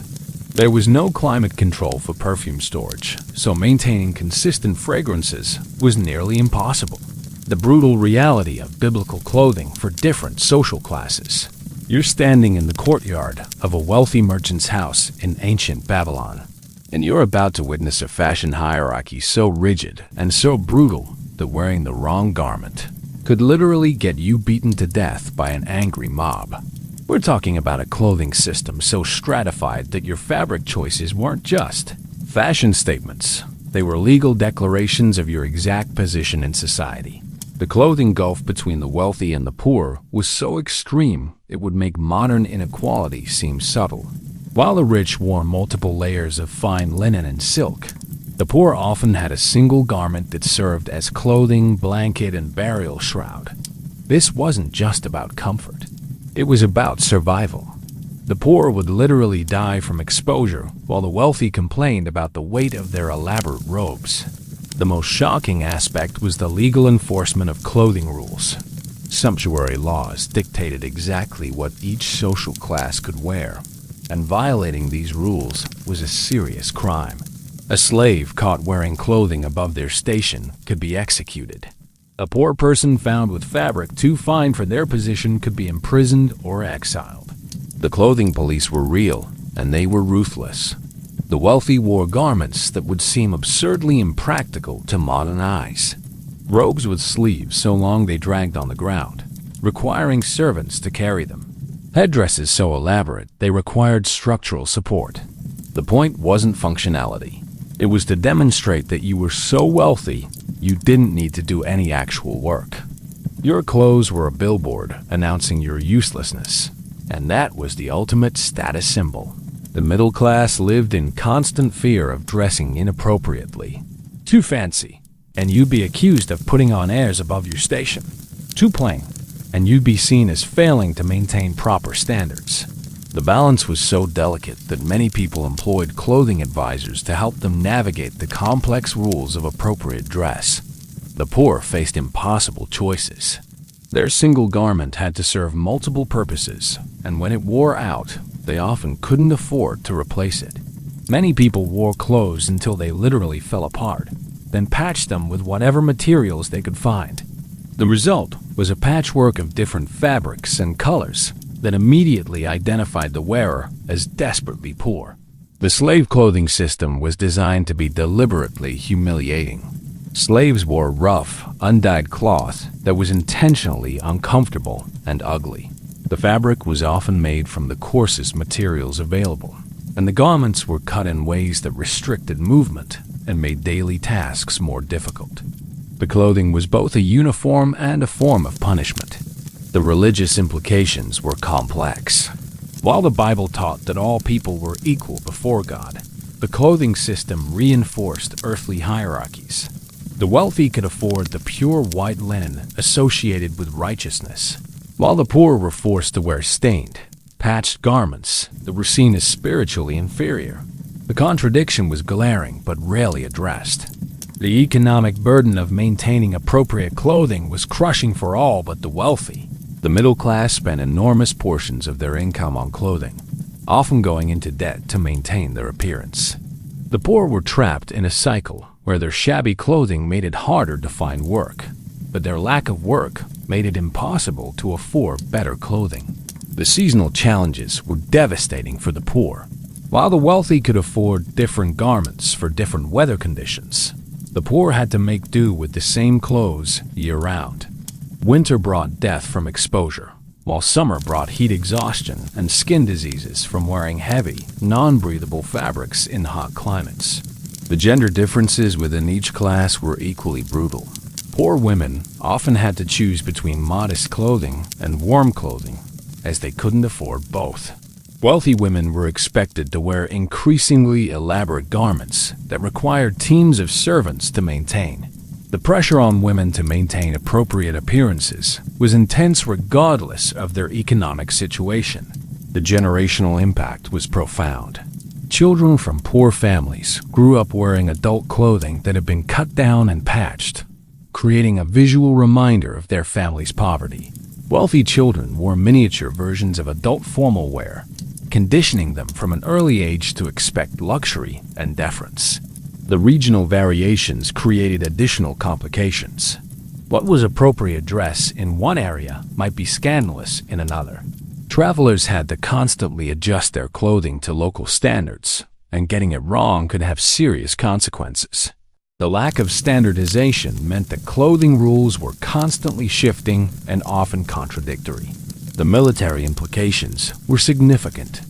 There was no climate control for perfume storage, so maintaining consistent fragrances was nearly impossible. The brutal reality of biblical clothing for different social classes. You're standing in the courtyard of a wealthy merchant's house in ancient Babylon, and you're about to witness a fashion hierarchy so rigid and so brutal that wearing the wrong garment could literally get you beaten to death by an angry mob. We're talking about a clothing system so stratified that your fabric choices weren't just fashion statements. They were legal declarations of your exact position in society. The clothing gulf between the wealthy and the poor was so extreme it would make modern inequality seem subtle. While the rich wore multiple layers of fine linen and silk, the poor often had a single garment that served as clothing, blanket, and burial shroud. This wasn't just about comfort. It was about survival. The poor would literally die from exposure, while the wealthy complained about the weight of their elaborate robes. The most shocking aspect was the legal enforcement of clothing rules. Sumptuary laws dictated exactly what each social class could wear, and violating these rules was a serious crime. A slave caught wearing clothing above their station could be executed. A poor person found with fabric too fine for their position could be imprisoned or exiled. The clothing police were real, and they were ruthless. The wealthy wore garments that would seem absurdly impractical to modern eyes. Robes with sleeves so long they dragged on the ground, requiring servants to carry them. Headdresses so elaborate they required structural support. The point wasn't functionality. It was to demonstrate that you were so wealthy you didn't need to do any actual work. Your clothes were a billboard announcing your uselessness, and that was the ultimate status symbol. The middle class lived in constant fear of dressing inappropriately. Too fancy, and you'd be accused of putting on airs above your station. Too plain, and you'd be seen as failing to maintain proper standards. The balance was so delicate that many people employed clothing advisors to help them navigate the complex rules of appropriate dress. The poor faced impossible choices. Their single garment had to serve multiple purposes, and when it wore out, they often couldn't afford to replace it. Many people wore clothes until they literally fell apart, then patched them with whatever materials they could find. The result was a patchwork of different fabrics and colors that immediately identified the wearer as desperately poor. The slave clothing system was designed to be deliberately humiliating. Slaves wore rough, undyed cloth that was intentionally uncomfortable and ugly. The fabric was often made from the coarsest materials available, and the garments were cut in ways that restricted movement and made daily tasks more difficult. The clothing was both a uniform and a form of punishment. The religious implications were complex. While the Bible taught that all people were equal before God, the clothing system reinforced earthly hierarchies. The wealthy could afford the pure white linen associated with righteousness, while the poor were forced to wear stained, patched garments that were seen as spiritually inferior. The contradiction was glaring but rarely addressed. The economic burden of maintaining appropriate clothing was crushing for all but the wealthy. The middle class spent enormous portions of their income on clothing, often going into debt to maintain their appearance. The poor were trapped in a cycle where their shabby clothing made it harder to find work, but their lack of work made it impossible to afford better clothing. The seasonal challenges were devastating for the poor. While the wealthy could afford different garments for different weather conditions, the poor had to make do with the same clothes year-round. Winter brought death from exposure, while summer brought heat exhaustion and skin diseases from wearing heavy, non-breathable fabrics in hot climates. The gender differences within each class were equally brutal. Poor women often had to choose between modest clothing and warm clothing, as they couldn't afford both. Wealthy women were expected to wear increasingly elaborate garments that required teams of servants to maintain. The pressure on women to maintain appropriate appearances was intense regardless of their economic situation. The generational impact was profound. Children from poor families grew up wearing adult clothing that had been cut down and patched, creating a visual reminder of their family's poverty. Wealthy children wore miniature versions of adult formal wear, conditioning them from an early age to expect luxury and deference. The regional variations created additional complications. What was appropriate dress in one area might be scandalous in another. Travelers had to constantly adjust their clothing to local standards, and getting it wrong could have serious consequences. The lack of standardization meant that clothing rules were constantly shifting and often contradictory. The military implications were significant.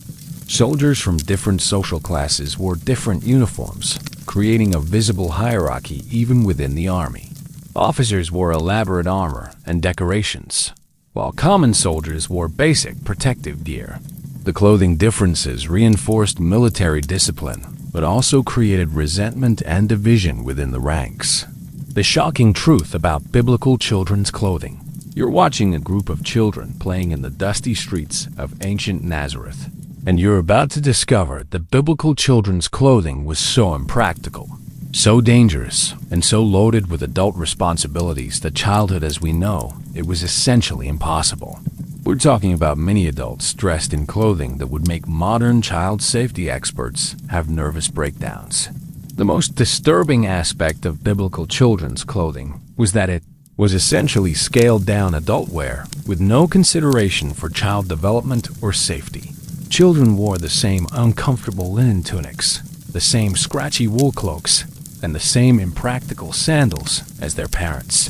Soldiers from different social classes wore different uniforms, creating a visible hierarchy even within the army. Officers wore elaborate armor and decorations, while common soldiers wore basic protective gear. The clothing differences reinforced military discipline, but also created resentment and division within the ranks. The shocking truth about biblical children's clothing. You're watching a group of children playing in the dusty streets of ancient Nazareth, and you're about to discover that biblical children's clothing was so impractical, so dangerous, and so loaded with adult responsibilities that childhood as we know it was essentially impossible. We're talking about many adults dressed in clothing that would make modern child safety experts have nervous breakdowns. The most disturbing aspect of biblical children's clothing was that it was essentially scaled-down adult wear with no consideration for child development or safety. Children wore the same uncomfortable linen tunics, the same scratchy wool cloaks, and the same impractical sandals as their parents.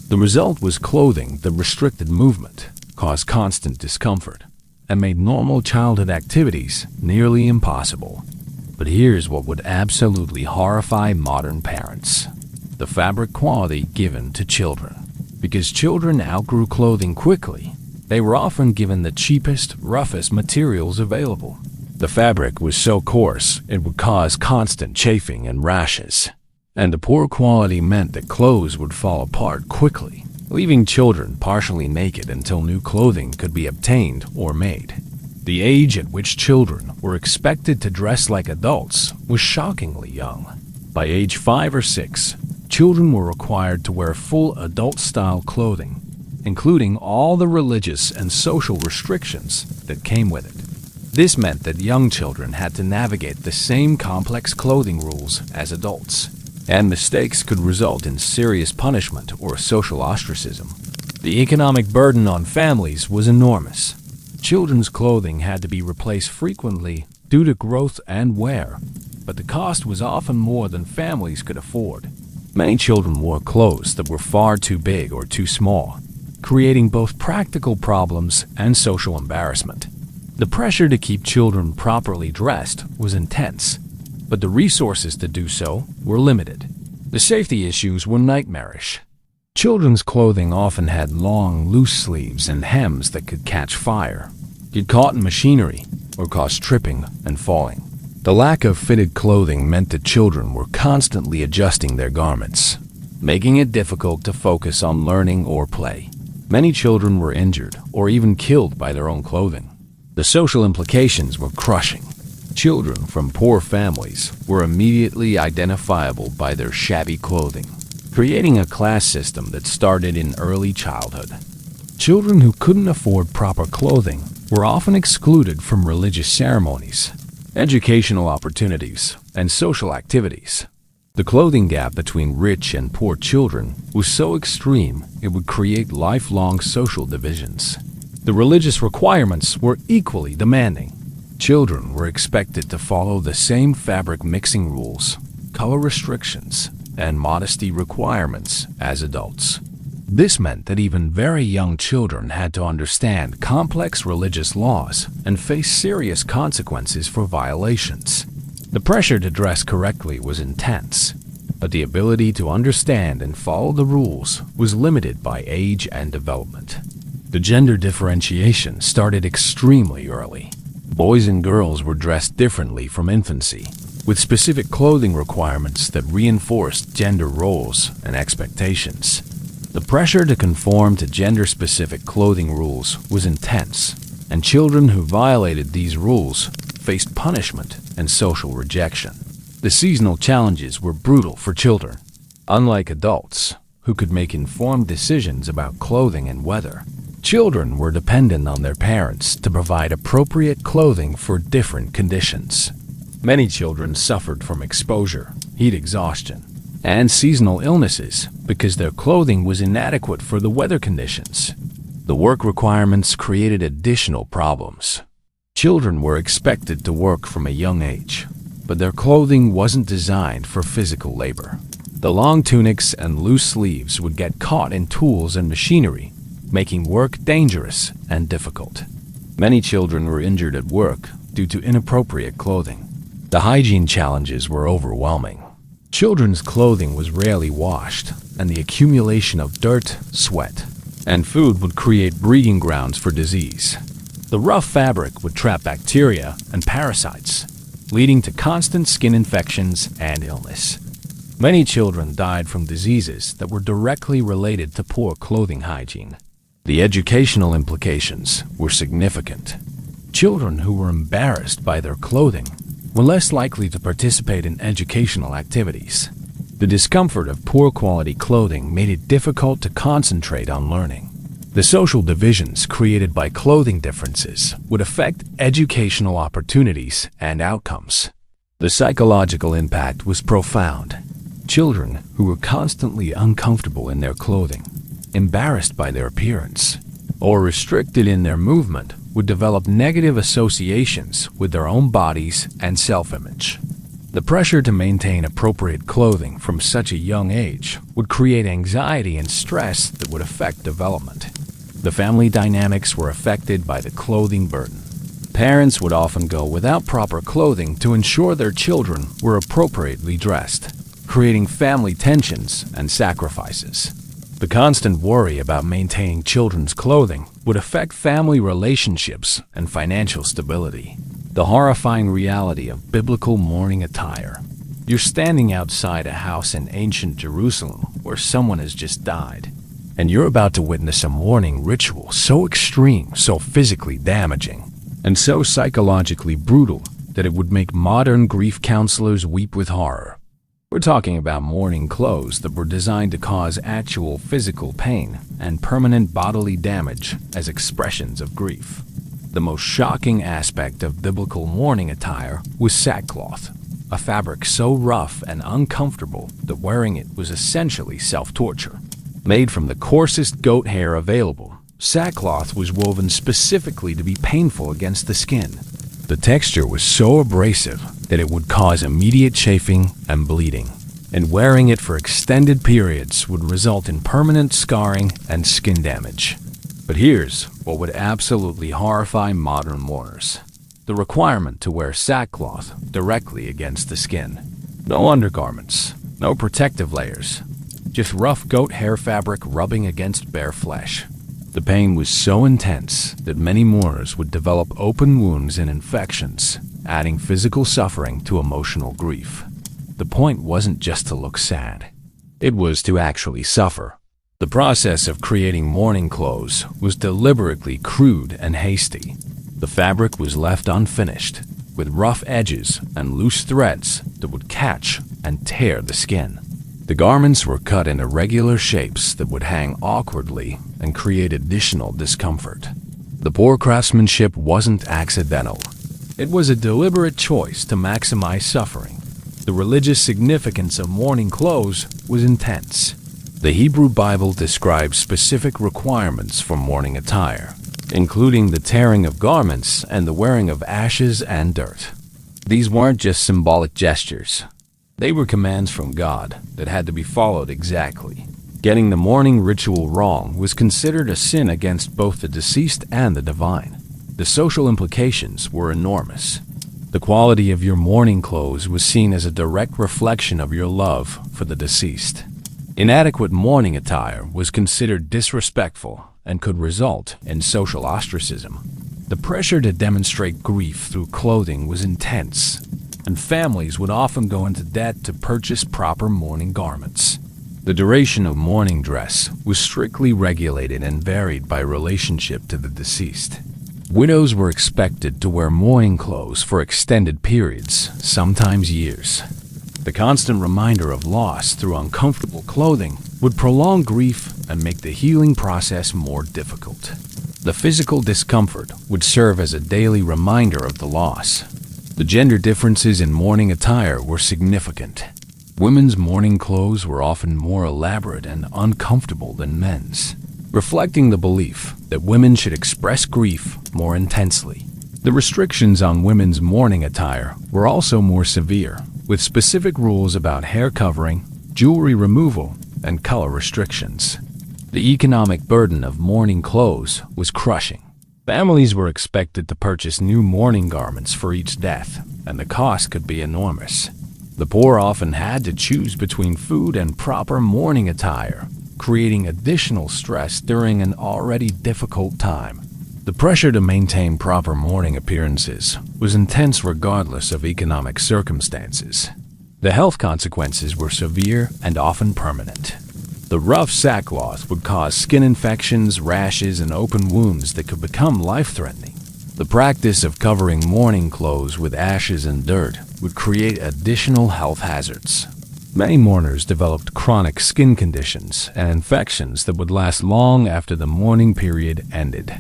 The result was clothing that restricted movement, caused constant discomfort, and made normal childhood activities nearly impossible. But here's what would absolutely horrify modern parents: the fabric quality given to children. Because children outgrew clothing quickly, they were often given the cheapest, roughest materials available. The fabric was so coarse it would cause constant chafing and rashes, and the poor quality meant that clothes would fall apart quickly, leaving children partially naked until new clothing could be obtained or made. The age at which children were expected to dress like adults was shockingly young. By age 5 or 6, children were required to wear full adult-style clothing, including all the religious and social restrictions that came with it. This meant that young children had to navigate the same complex clothing rules as adults, and mistakes could result in serious punishment or social ostracism. The economic burden on families was enormous. Children's clothing had to be replaced frequently due to growth and wear, but the cost was often more than families could afford. Many children wore clothes that were far too big or too small, creating both practical problems and social embarrassment. The pressure to keep children properly dressed was intense, but the resources to do so were limited. The safety issues were nightmarish. Children's clothing often had long, loose sleeves and hems that could catch fire, get caught in machinery, or cause tripping and falling. The lack of fitted clothing meant that children were constantly adjusting their garments, making it difficult to focus on learning or play. Many children were injured or even killed by their own clothing. The social implications were crushing. Children from poor families were immediately identifiable by their shabby clothing, creating a class system that started in early childhood. Children who couldn't afford proper clothing were often excluded from religious ceremonies, educational opportunities, and social activities. The clothing gap between rich and poor children was so extreme it would create lifelong social divisions. The religious requirements were equally demanding. Children were expected to follow the same fabric mixing rules, color restrictions, and modesty requirements as adults. This meant that even very young children had to understand complex religious laws and face serious consequences for violations. The pressure to dress correctly was intense, but the ability to understand and follow the rules was limited by age and development. The gender differentiation started extremely early. Boys and girls were dressed differently from infancy, with specific clothing requirements that reinforced gender roles and expectations. The pressure to conform to gender-specific clothing rules was intense, and children who violated these rules faced punishment and social rejection. The seasonal challenges were brutal for children. Unlike adults, who could make informed decisions about clothing and weather, children were dependent on their parents to provide appropriate clothing for different conditions. Many children suffered from exposure, heat exhaustion, and seasonal illnesses because their clothing was inadequate for the weather conditions. The work requirements created additional problems. Children were expected to work from a young age, but their clothing wasn't designed for physical labor. The long tunics and loose sleeves would get caught in tools and machinery, making work dangerous and difficult. Many children were injured at work due to inappropriate clothing. The hygiene challenges were overwhelming. Children's clothing was rarely washed, and the accumulation of dirt, sweat, and food would create breeding grounds for disease. The rough fabric would trap bacteria and parasites, leading to constant skin infections and illness. Many children died from diseases that were directly related to poor clothing hygiene. The educational implications were significant. Children who were embarrassed by their clothing were less likely to participate in educational activities. The discomfort of poor quality clothing made it difficult to concentrate on learning. The social divisions created by clothing differences would affect educational opportunities and outcomes. The psychological impact was profound. Children who were constantly uncomfortable in their clothing, embarrassed by their appearance, or restricted in their movement would develop negative associations with their own bodies and self-image. The pressure to maintain appropriate clothing from such a young age would create anxiety and stress that would affect development. The family dynamics were affected by the clothing burden. Parents would often go without proper clothing to ensure their children were appropriately dressed, creating family tensions and sacrifices. The constant worry about maintaining children's clothing would affect family relationships and financial stability. The horrifying reality of biblical mourning attire. You're standing outside a house in ancient Jerusalem where someone has just died, and you're about to witness a mourning ritual so extreme, so physically damaging, and so psychologically brutal that it would make modern grief counselors weep with horror. We're talking about mourning clothes that were designed to cause actual physical pain and permanent bodily damage as expressions of grief. The most shocking aspect of biblical mourning attire was sackcloth, a fabric so rough and uncomfortable that wearing it was essentially self-torture. Made from the coarsest goat hair available, sackcloth was woven specifically to be painful against the skin. The texture was so abrasive that it would cause immediate chafing and bleeding, and wearing it for extended periods would result in permanent scarring and skin damage. But here's what would absolutely horrify modern mourners: the requirement to wear sackcloth directly against the skin. No undergarments, no protective layers, just rough goat hair fabric rubbing against bare flesh. The pain was so intense that many mourners would develop open wounds and infections, adding physical suffering to emotional grief. The point wasn't just to look sad. It was to actually suffer. The process of creating mourning clothes was deliberately crude and hasty. The fabric was left unfinished, with rough edges and loose threads that would catch and tear the skin. The garments were cut in irregular shapes that would hang awkwardly and create additional discomfort. The poor craftsmanship wasn't accidental. It was a deliberate choice to maximize suffering. The religious significance of mourning clothes was intense. The Hebrew Bible describes specific requirements for mourning attire, including the tearing of garments and the wearing of ashes and dirt. These weren't just symbolic gestures. They were commands from God that had to be followed exactly. Getting the mourning ritual wrong was considered a sin against both the deceased and the divine. The social implications were enormous. The quality of your mourning clothes was seen as a direct reflection of your love for the deceased. Inadequate mourning attire was considered disrespectful and could result in social ostracism. The pressure to demonstrate grief through clothing was intense, and families would often go into debt to purchase proper mourning garments. The duration of mourning dress was strictly regulated and varied by relationship to the deceased. Widows were expected to wear mourning clothes for extended periods, sometimes years. The constant reminder of loss through uncomfortable clothing would prolong grief and make the healing process more difficult. The physical discomfort would serve as a daily reminder of the loss. The gender differences in mourning attire were significant. Women's mourning clothes were often more elaborate and uncomfortable than men's, reflecting the belief that women should express grief more intensely. The restrictions on women's mourning attire were also more severe, with specific rules about hair covering, jewelry removal, and color restrictions. The economic burden of mourning clothes was crushing. Families were expected to purchase new mourning garments for each death, and the cost could be enormous. The poor often had to choose between food and proper mourning attire, creating additional stress during an already difficult time. The pressure to maintain proper mourning appearances was intense regardless of economic circumstances. The health consequences were severe and often permanent. The rough sackcloth would cause skin infections, rashes, and open wounds that could become life-threatening. The practice of covering mourning clothes with ashes and dirt would create additional health hazards. Many mourners developed chronic skin conditions and infections that would last long after the mourning period ended.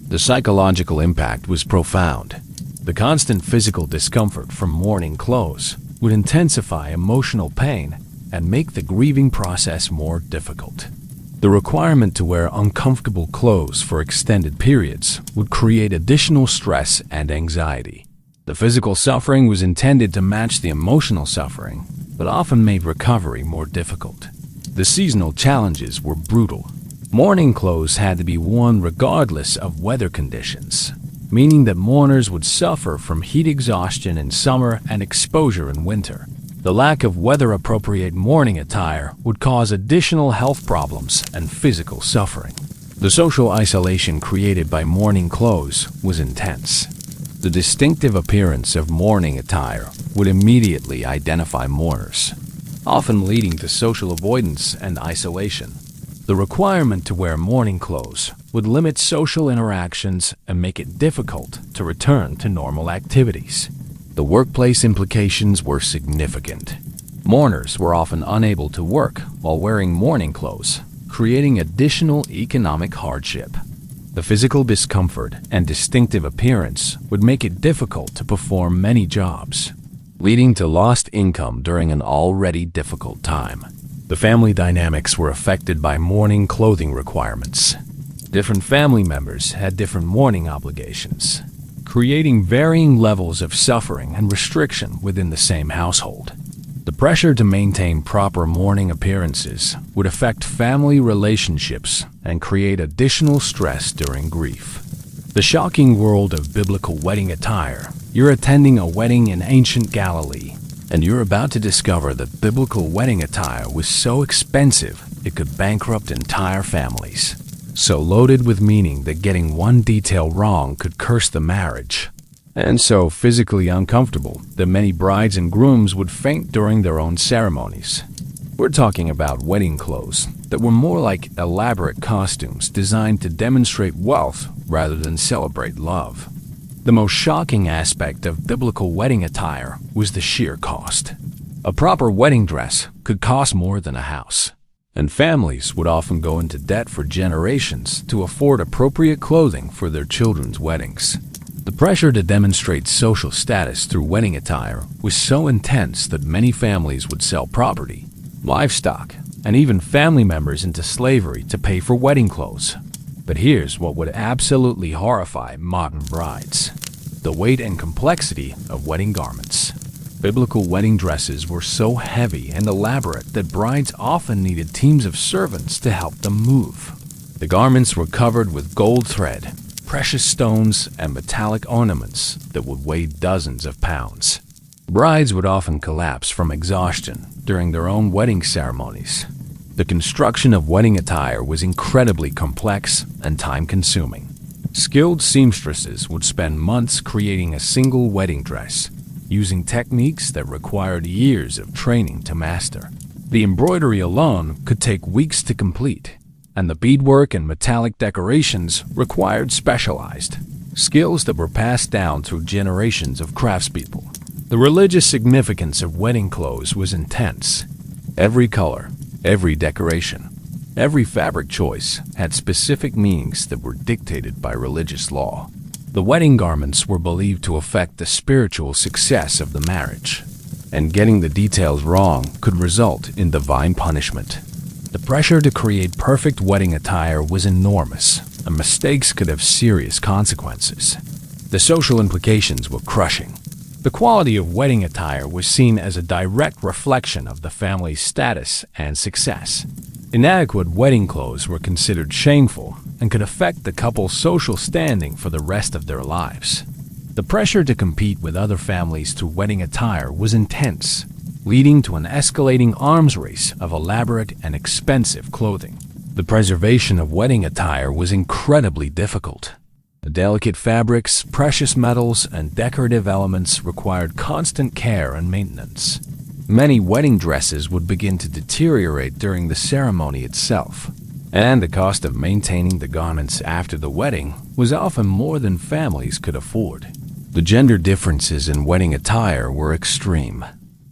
The psychological impact was profound. The constant physical discomfort from mourning clothes would intensify emotional pain and make the grieving process more difficult. The requirement to wear uncomfortable clothes for extended periods would create additional stress and anxiety. The physical suffering was intended to match the emotional suffering, but often made recovery more difficult. The seasonal challenges were brutal. Mourning clothes had to be worn regardless of weather conditions, meaning that mourners would suffer from heat exhaustion in summer and exposure in winter. The lack of weather-appropriate mourning attire would cause additional health problems and physical suffering. The social isolation created by mourning clothes was intense. The distinctive appearance of mourning attire would immediately identify mourners, often leading to social avoidance and isolation. The requirement to wear mourning clothes would limit social interactions and make it difficult to return to normal activities. The workplace implications were significant. Mourners were often unable to work while wearing mourning clothes, creating additional economic hardship. The physical discomfort and distinctive appearance would make it difficult to perform many jobs, leading to lost income during an already difficult time. The family dynamics were affected by mourning clothing requirements. Different family members had different mourning obligations, creating varying levels of suffering and restriction within the same household. The pressure to maintain proper mourning appearances would affect family relationships and create additional stress during grief. The shocking world of biblical wedding attire. You're attending a wedding in ancient Galilee, and you're about to discover that biblical wedding attire was so expensive it could bankrupt entire families. So loaded with meaning that getting one detail wrong could curse the marriage, and so physically uncomfortable that many brides and grooms would faint during their own ceremonies. We're talking about wedding clothes that were more like elaborate costumes designed to demonstrate wealth rather than celebrate love. The most shocking aspect of biblical wedding attire was the sheer cost. A proper wedding dress could cost more than a house, and families would often go into debt for generations to afford appropriate clothing for their children's weddings. The pressure to demonstrate social status through wedding attire was so intense that many families would sell property, livestock, and even family members into slavery to pay for wedding clothes. But here's what would absolutely horrify modern brides: the weight and complexity of wedding garments. Biblical wedding dresses were so heavy and elaborate that brides often needed teams of servants to help them move. The garments were covered with gold thread, precious stones, and metallic ornaments that would weigh dozens of pounds. Brides would often collapse from exhaustion during their own wedding ceremonies. The construction of wedding attire was incredibly complex and time-consuming. Skilled seamstresses would spend months creating a single wedding dress, using techniques that required years of training to master. The embroidery alone could take weeks to complete, and the beadwork and metallic decorations required specialized skills that were passed down through generations of craftspeople. The religious significance of wedding clothes was intense. Every color, every decoration, every fabric choice had specific meanings that were dictated by religious law. The wedding garments were believed to affect the spiritual success of the marriage, and getting the details wrong could result in divine punishment. The pressure to create perfect wedding attire was enormous, and mistakes could have serious consequences. The social implications were crushing. The quality of wedding attire was seen as a direct reflection of the family's status and success. Inadequate wedding clothes were considered shameful and could affect the couple's social standing for the rest of their lives. The pressure to compete with other families through wedding attire was intense, leading to an escalating arms race of elaborate and expensive clothing. The preservation of wedding attire was incredibly difficult. The delicate fabrics, precious metals, and decorative elements required constant care and maintenance. Many wedding dresses would begin to deteriorate during the ceremony itself, and the cost of maintaining the garments after the wedding was often more than families could afford. The gender differences in wedding attire were extreme.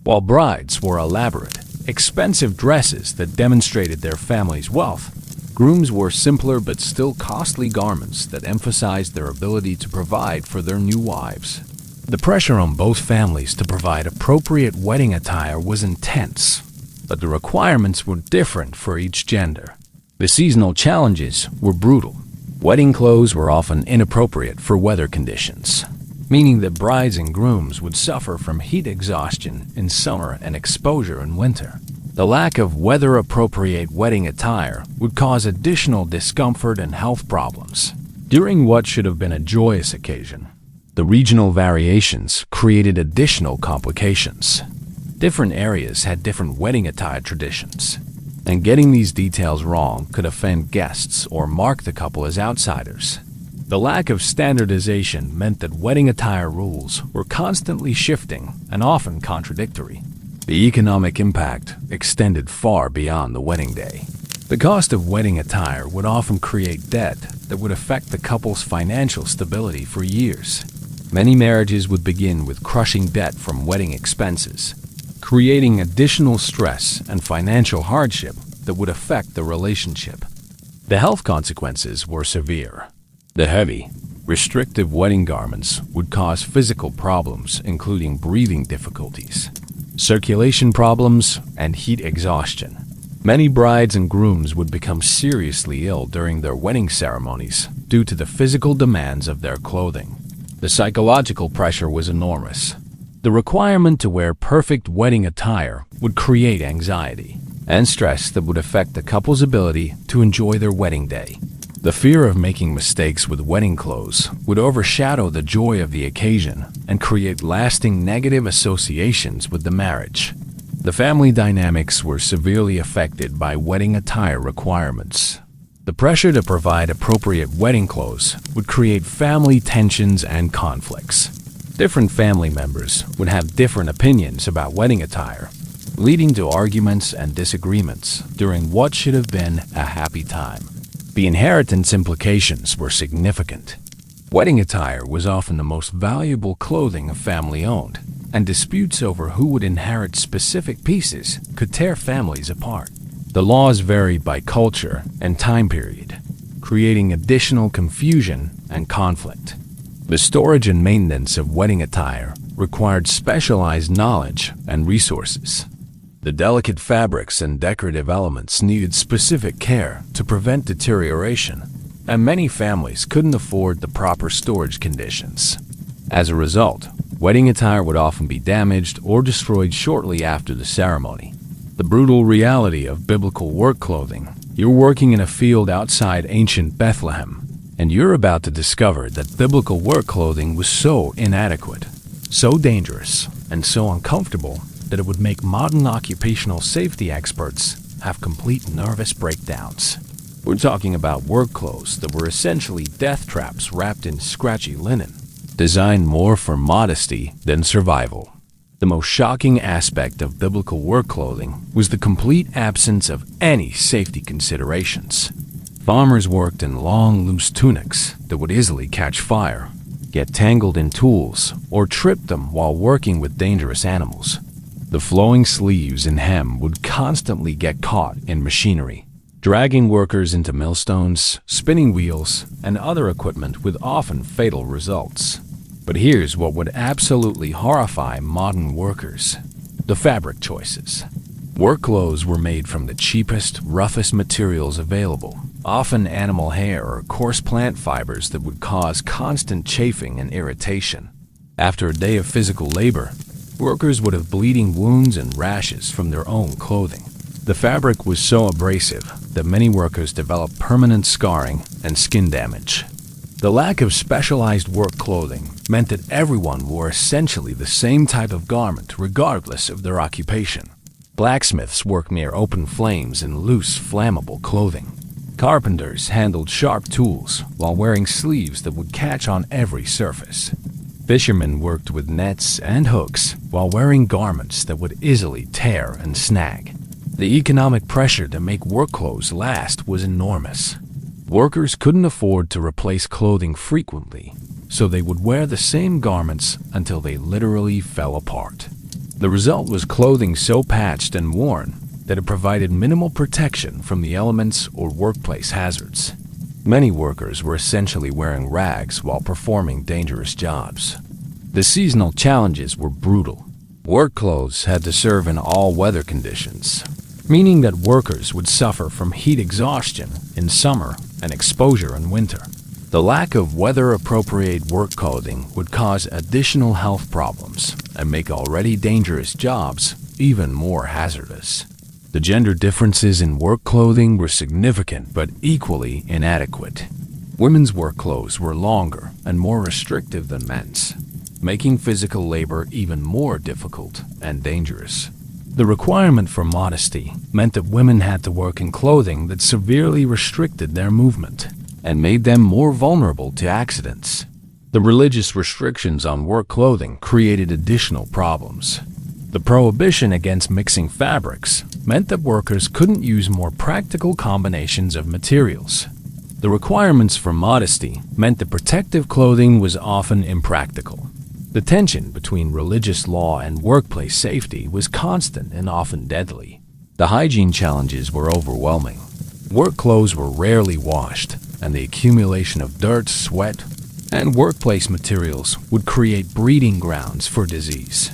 While brides wore elaborate, expensive dresses that demonstrated their family's wealth, grooms wore simpler but still costly garments that emphasized their ability to provide for their new wives. The pressure on both families to provide appropriate wedding attire was intense, but the requirements were different for each gender. The seasonal challenges were brutal. Wedding clothes were often inappropriate for weather conditions, meaning that brides and grooms would suffer from heat exhaustion in summer and exposure in winter. The lack of weather-appropriate wedding attire would cause additional discomfort and health problems. During what should have been a joyous occasion, the regional variations created additional complications. Different areas had different wedding attire traditions, and getting these details wrong could offend guests or mark the couple as outsiders. The lack of standardization meant that wedding attire rules were constantly shifting and often contradictory. The economic impact extended far beyond the wedding day. The cost of wedding attire would often create debt that would affect the couple's financial stability for years. Many marriages would begin with crushing debt from wedding expenses, creating additional stress and financial hardship that would affect the relationship. The health consequences were severe. The heavy, restrictive wedding garments would cause physical problems, including breathing difficulties, circulation problems, and heat exhaustion. Many brides and grooms would become seriously ill during their wedding ceremonies due to the physical demands of their clothing. The psychological pressure was enormous. The requirement to wear perfect wedding attire would create anxiety and stress that would affect the couple's ability to enjoy their wedding day. The fear of making mistakes with wedding clothes would overshadow the joy of the occasion and create lasting negative associations with the marriage. The family dynamics were severely affected by wedding attire requirements. The pressure to provide appropriate wedding clothes would create family tensions and conflicts. Different family members would have different opinions about wedding attire, leading to arguments and disagreements during what should have been a happy time. The inheritance implications were significant. Wedding attire was often the most valuable clothing a family owned, and disputes over who would inherit specific pieces could tear families apart. The laws varied by culture and time period, creating additional confusion and conflict. The storage and maintenance of wedding attire required specialized knowledge and resources. The delicate fabrics and decorative elements needed specific care to prevent deterioration, and many families couldn't afford the proper storage conditions. As a result, wedding attire would often be damaged or destroyed shortly after the ceremony. The brutal reality of biblical work clothing. You're working in a field outside ancient Bethlehem, and you're about to discover that biblical work clothing was so inadequate, so dangerous, and so uncomfortable that it would make modern occupational safety experts have complete nervous breakdowns. We're talking about work clothes that were essentially death traps wrapped in scratchy linen, designed more for modesty than survival. The most shocking aspect of biblical work clothing was the complete absence of any safety considerations. Farmers worked in long, loose tunics that would easily catch fire, get tangled in tools, or trip them while working with dangerous animals. The flowing sleeves and hem would constantly get caught in machinery, dragging workers into millstones, spinning wheels, and other equipment with often fatal results. But here's what would absolutely horrify modern workers: the fabric choices. Work clothes were made from the cheapest, roughest materials available, often animal hair or coarse plant fibers that would cause constant chafing and irritation. After a day of physical labor, workers would have bleeding wounds and rashes from their own clothing. The fabric was so abrasive that many workers developed permanent scarring and skin damage. The lack of specialized work clothing meant that everyone wore essentially the same type of garment regardless of their occupation. Blacksmiths worked near open flames in loose, flammable clothing. Carpenters handled sharp tools while wearing sleeves that would catch on every surface. Fishermen worked with nets and hooks while wearing garments that would easily tear and snag. The economic pressure to make work clothes last was enormous. Workers couldn't afford to replace clothing frequently, so they would wear the same garments until they literally fell apart. The result was clothing so patched and worn that it provided minimal protection from the elements or workplace hazards. Many workers were essentially wearing rags while performing dangerous jobs. The seasonal challenges were brutal. Work clothes had to serve in all weather conditions, meaning that workers would suffer from heat exhaustion in summer and exposure in winter. The lack of weather-appropriate work clothing would cause additional health problems and make already dangerous jobs even more hazardous. The gender differences in work clothing were significant but equally inadequate. Women's work clothes were longer and more restrictive than men's, making physical labor even more difficult and dangerous. The requirement for modesty meant that women had to work in clothing that severely restricted their movement and made them more vulnerable to accidents. The religious restrictions on work clothing created additional problems. The prohibition against mixing fabrics meant that workers couldn't use more practical combinations of materials. The requirements for modesty meant that protective clothing was often impractical. The tension between religious law and workplace safety was constant and often deadly. The hygiene challenges were overwhelming. Work clothes were rarely washed, and the accumulation of dirt, sweat, and workplace materials would create breeding grounds for disease.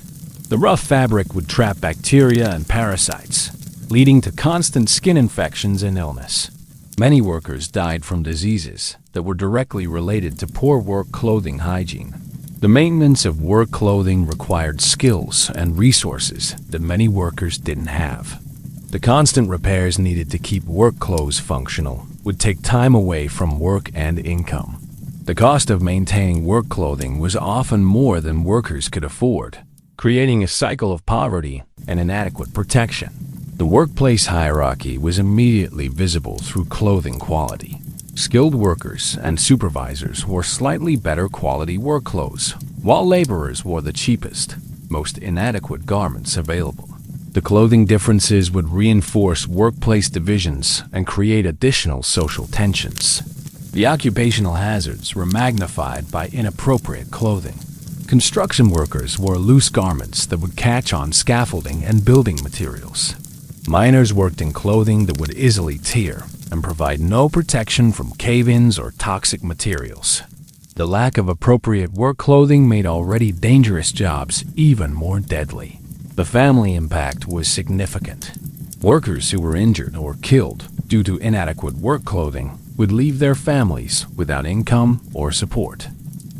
The rough fabric would trap bacteria and parasites, leading to constant skin infections and illness. Many workers died from diseases that were directly related to poor work clothing hygiene. The maintenance of work clothing required skills and resources that many workers didn't have. The constant repairs needed to keep work clothes functional would take time away from work and income. The cost of maintaining work clothing was often more than workers could afford, creating a cycle of poverty and inadequate protection. The workplace hierarchy was immediately visible through clothing quality. Skilled workers and supervisors wore slightly better quality work clothes, while laborers wore the cheapest, most inadequate garments available. The clothing differences would reinforce workplace divisions and create additional social tensions. The occupational hazards were magnified by inappropriate clothing. Construction workers wore loose garments that would catch on scaffolding and building materials. Miners worked in clothing that would easily tear and provide no protection from cave-ins or toxic materials. The lack of appropriate work clothing made already dangerous jobs even more deadly. The family impact was significant. Workers who were injured or killed due to inadequate work clothing would leave their families without income or support.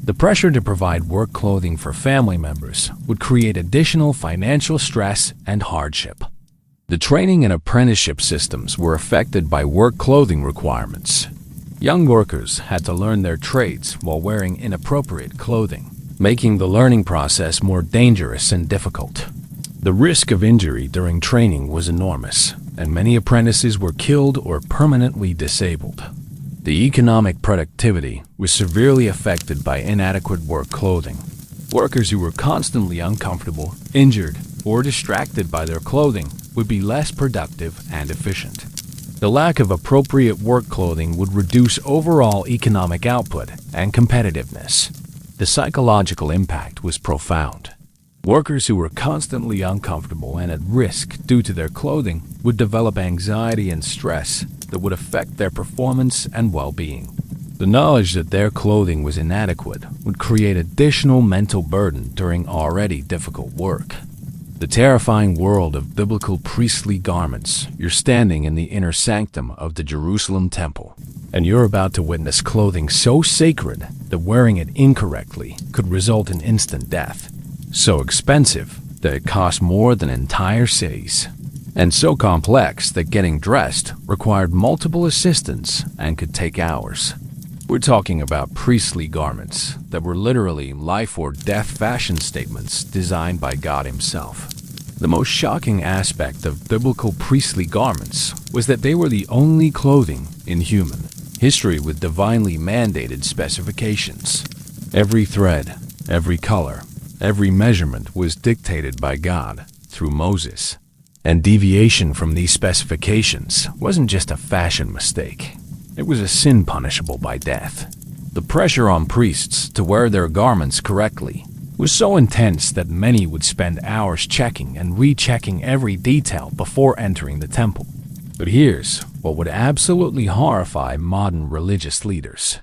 The pressure to provide work clothing for family members would create additional financial stress and hardship. The training and apprenticeship systems were affected by work clothing requirements. Young workers had to learn their trades while wearing inappropriate clothing, making the learning process more dangerous and difficult. The risk of injury during training was enormous, and many apprentices were killed or permanently disabled. The economic productivity was severely affected by inadequate work clothing. Workers who were constantly uncomfortable, injured, or distracted by their clothing would be less productive and efficient. The lack of appropriate work clothing would reduce overall economic output and competitiveness. The psychological impact was profound. Workers who were constantly uncomfortable and at risk due to their clothing would develop anxiety and stress that would affect their performance and well-being. The knowledge that their clothing was inadequate would create additional mental burden during already difficult work. The terrifying world of biblical priestly garments. You're standing in the inner sanctum of the Jerusalem temple, and you're about to witness clothing so sacred that wearing it incorrectly could result in instant death. So expensive that it cost more than entire cities, and so complex that getting dressed required multiple assistants and could take hours. We're talking about priestly garments that were literally life or death fashion statements designed by God Himself. The most shocking aspect of biblical priestly garments was that they were the only clothing in human history with divinely mandated specifications. Every thread, every color, every measurement was dictated by God through Moses, and deviation from these specifications wasn't just a fashion mistake. It was a sin punishable by death. The pressure on priests to wear their garments correctly was so intense that many would spend hours checking and rechecking every detail before entering the temple. But here's what would absolutely horrify modern religious leaders: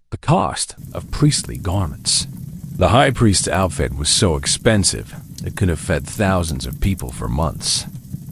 the cost of priestly garments. The high priest's outfit was so expensive it could have fed thousands of people for months.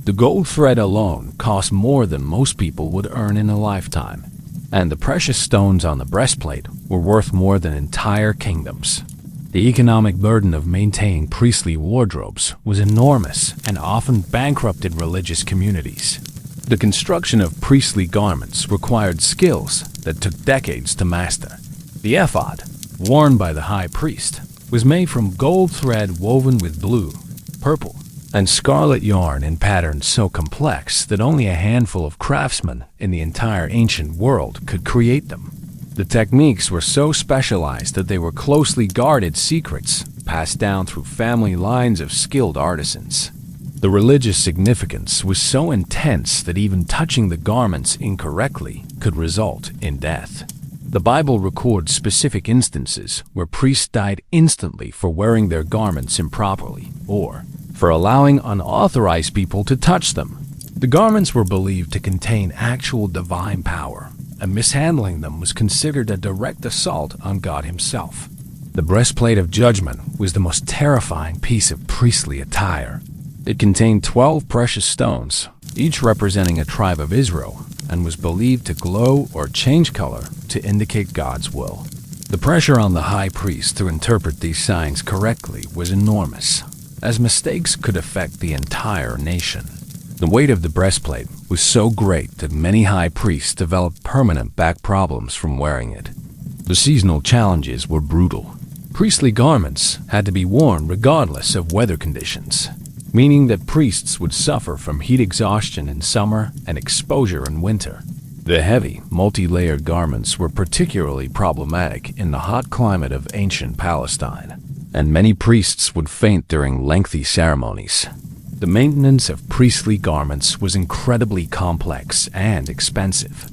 The gold thread alone cost more than most people would earn in a lifetime, and the precious stones on the breastplate were worth more than entire kingdoms. The economic burden of maintaining priestly wardrobes was enormous and often bankrupted religious communities. The construction of priestly garments required skills that took decades to master. The ephod, worn by the high priest, was made from gold thread woven with blue, purple, and scarlet yarn in patterns so complex that only a handful of craftsmen in the entire ancient world could create them. The techniques were so specialized that they were closely guarded secrets passed down through family lines of skilled artisans. The religious significance was so intense that even touching the garments incorrectly could result in death. The Bible records specific instances where priests died instantly for wearing their garments improperly or for allowing unauthorized people to touch them. The garments were believed to contain actual divine power, and mishandling them was considered a direct assault on God Himself. The breastplate of judgment was the most terrifying piece of priestly attire. It contained 12 precious stones, each representing a tribe of Israel, and was believed to glow or change color to indicate God's will. The pressure on the high priest to interpret these signs correctly was enormous, as mistakes could affect the entire nation. The weight of the breastplate was so great that many high priests developed permanent back problems from wearing it. The seasonal challenges were brutal. Priestly garments had to be worn regardless of weather conditions, meaning that priests would suffer from heat exhaustion in summer and exposure in winter. The heavy, multi-layered garments were particularly problematic in the hot climate of ancient Palestine, and many priests would faint during lengthy ceremonies. The maintenance of priestly garments was incredibly complex and expensive.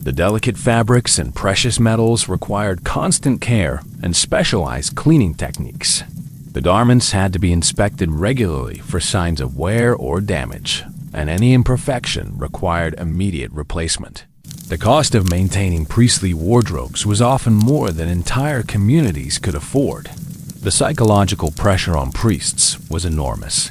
The delicate fabrics and precious metals required constant care and specialized cleaning techniques. The garments had to be inspected regularly for signs of wear or damage, and any imperfection required immediate replacement. The cost of maintaining priestly wardrobes was often more than entire communities could afford. The psychological pressure on priests was enormous.